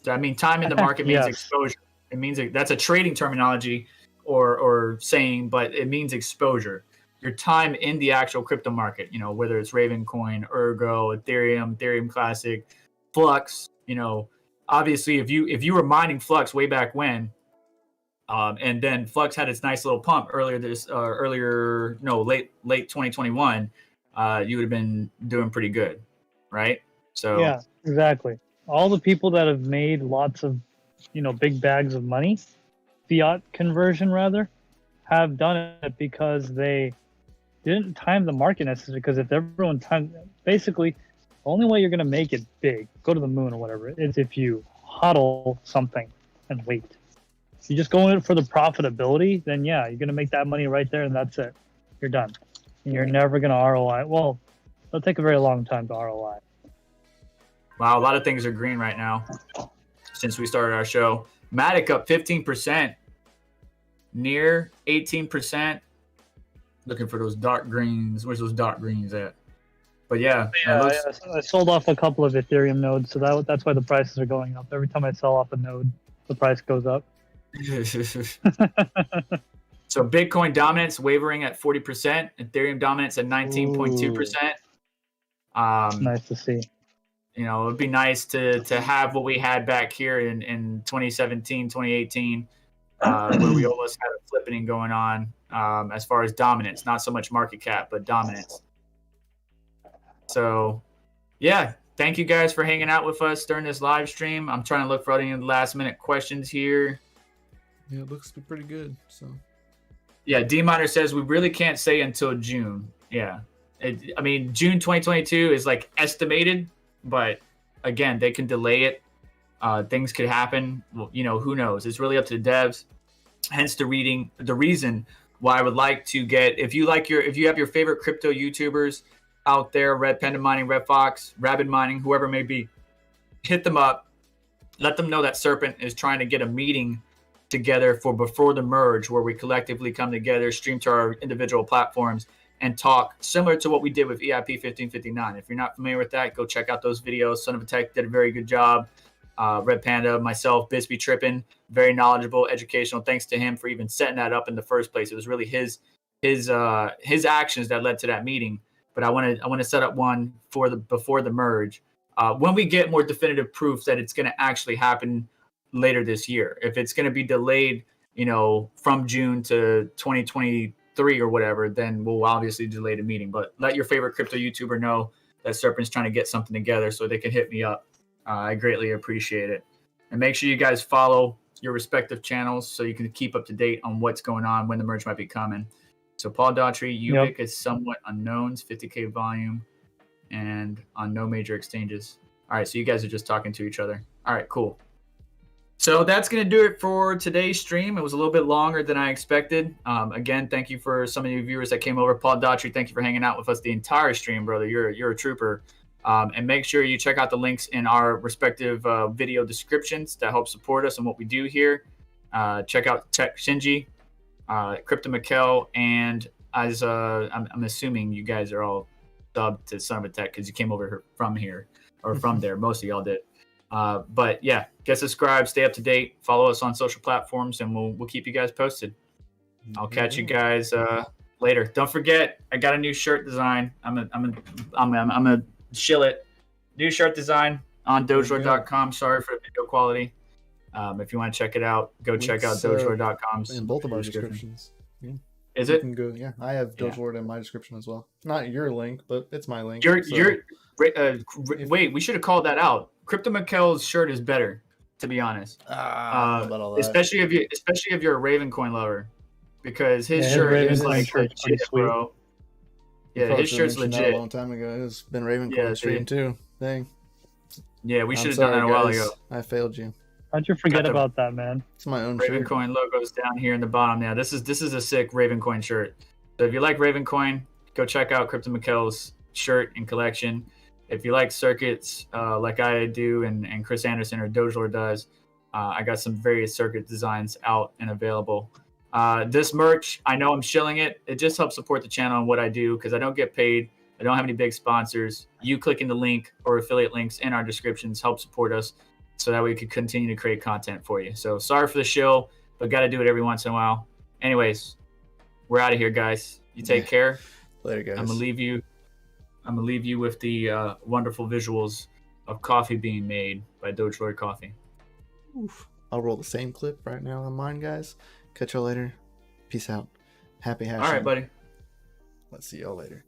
Speaker 2: So, I mean, time in the market means
Speaker 3: Yes.
Speaker 2: exposure. It means that's a trading terminology or saying, but it means exposure. Your time in the actual crypto market, whether it's Ravencoin, Ergo, Ethereum Classic, Flux, obviously if you were mining Flux way back when, and then Flux had its nice little pump late 2021, you would have been doing pretty good, right? So
Speaker 3: Yeah, exactly. All the people that have made lots of, big bags of money, fiat conversion rather, have done it because they didn't time the market necessarily. Because if everyone timed, basically, the only way you're going to make it big, go to the moon or whatever, is if you hodl something and wait. If you just go in it for the profitability, then yeah, you're going to make that money right there and that's it. You're done. And you're never going to ROI. Well, it'll take a very long time to ROI.
Speaker 2: Wow, a lot of things are green right now since we started our show. Matic up 15%, near 18%. Looking for those dark greens. Where's those dark greens at? But yeah,
Speaker 3: I sold off a couple of Ethereum nodes, so that's why the prices are going up. Every time I sell off a node, the price goes up.
Speaker 2: So Bitcoin dominance wavering at 40%, Ethereum dominance at 19.2%.
Speaker 3: Nice to see.
Speaker 2: It would be nice to have what we had back here in 2017, 2018, where we almost had a flipping going on as far as dominance, not so much market cap, but dominance. So, yeah, thank you guys for hanging out with us during this live stream. I'm trying to look for any last minute questions here.
Speaker 1: Yeah, it looks to be pretty good. So,
Speaker 2: yeah, DCAminer says we really can't say until June. Yeah, June 2022 is like estimated, but again, they can delay it. Things could happen. Well, who knows? It's really up to the devs. Hence the reason why I would like to get, if you have your favorite crypto YouTubers out there, Red Panda Mining, Red Fox, Rabid Mining, whoever it may be, hit them up. Let them know that Serpent is trying to get a meeting together for before the merge, where we collectively come together, stream to our individual platforms, and talk similar to what we did with EIP 1559. If you're not familiar with that, go check out those videos. Son of a Tech did a very good job. Red Panda, myself, Bisbee Trippin, very knowledgeable, educational. Thanks to him for even setting that up in the first place. It was really his actions that led to that meeting. But I want to set up one before the merge. When we get more definitive proof that it's going to actually happen later this year. If it's going to be delayed, from June to 2023 or whatever, then we'll obviously delay the meeting. But let your favorite crypto YouTuber know that Serpent's trying to get something together so they can hit me up. I greatly appreciate it. And make sure you guys follow your respective channels so you can keep up to date on what's going on, when the merge might be coming. So Paul Daughtry, Ubik is somewhat unknowns, 50K volume, and on no major exchanges. All right, so you guys are just talking to each other. All right, cool. So that's going to do it for today's stream. It was a little bit longer than I expected. Again, thank you for some of you viewers that came over. Paul Daughtry, thank you for hanging out with us the entire stream, brother. You're a trooper. And make sure you check out the links in our respective video descriptions that help support us and what we do here. Check out Tech Shinji, CryptoMykel, and as I'm assuming you guys are all subbed to Son of a Tech because you came over from here or from there. Most of y'all did. But yeah, get subscribed, stay up to date, follow us on social platforms, and we'll keep you guys posted. I'll catch you guys later. Don't forget, I got a new shirt design. I'm gonna shill it. New shirt design on dojlord.com. Sorry for the video quality. If you want to check it out, go check out dojlord.com.
Speaker 1: In both of our descriptions. Yeah.
Speaker 2: Is
Speaker 1: You
Speaker 2: it?
Speaker 1: can go. Yeah, I have
Speaker 2: Yeah.
Speaker 1: Doge Lord in my description as well. Not your link, but it's my link.
Speaker 2: You're
Speaker 1: so
Speaker 2: you're wait. We should have called that out. CryptoMykel's shirt is better, to be honest.
Speaker 1: I don't know about all that.
Speaker 2: Especially if you're a Ravencoin lover, because his
Speaker 3: Yeah, his
Speaker 2: shirt is
Speaker 3: Ravencoin
Speaker 2: like
Speaker 3: shirt's pretty
Speaker 2: legit,
Speaker 3: sweet.
Speaker 2: bro.
Speaker 1: You
Speaker 2: Yeah,
Speaker 1: probably
Speaker 2: his
Speaker 1: should have
Speaker 2: shirt's
Speaker 1: mentioned that
Speaker 2: legit.
Speaker 1: a long time ago. It's been Ravencoin
Speaker 2: Yeah,
Speaker 1: stream
Speaker 2: dude.
Speaker 1: too. Dang.
Speaker 2: Yeah, we
Speaker 1: I'm
Speaker 2: should have done
Speaker 1: sorry,
Speaker 2: that a while
Speaker 1: guys.
Speaker 2: ago.
Speaker 1: I failed you.
Speaker 3: How'd you forget
Speaker 2: Got the
Speaker 3: about that, man?
Speaker 1: It's my own shirt.
Speaker 2: Ravencoin logo's down here in the bottom. Now this is a sick Ravencoin shirt. So if you like Ravencoin, go check out CryptoMykel's shirt and collection. If you like circuits like I do and Chris Anderson or Doge Lord does, I got some various circuit designs out and available. This merch, I know I'm shilling it. It just helps support the channel and what I do because I don't get paid. I don't have any big sponsors. You clicking the link or affiliate links in our descriptions help support us so that we can continue to create content for you. So sorry for the shill, but got to do it every once in a while. Anyways, we're out of here, guys. You take care.
Speaker 1: Later, guys.
Speaker 2: I'm gonna leave you with the wonderful visuals of coffee being made by Doge Lord Coffee.
Speaker 1: Oof. I'll roll the same clip right now on mine, guys. Catch y'all later. Peace out. Happy hashing.
Speaker 2: All right, buddy.
Speaker 1: Let's see y'all later.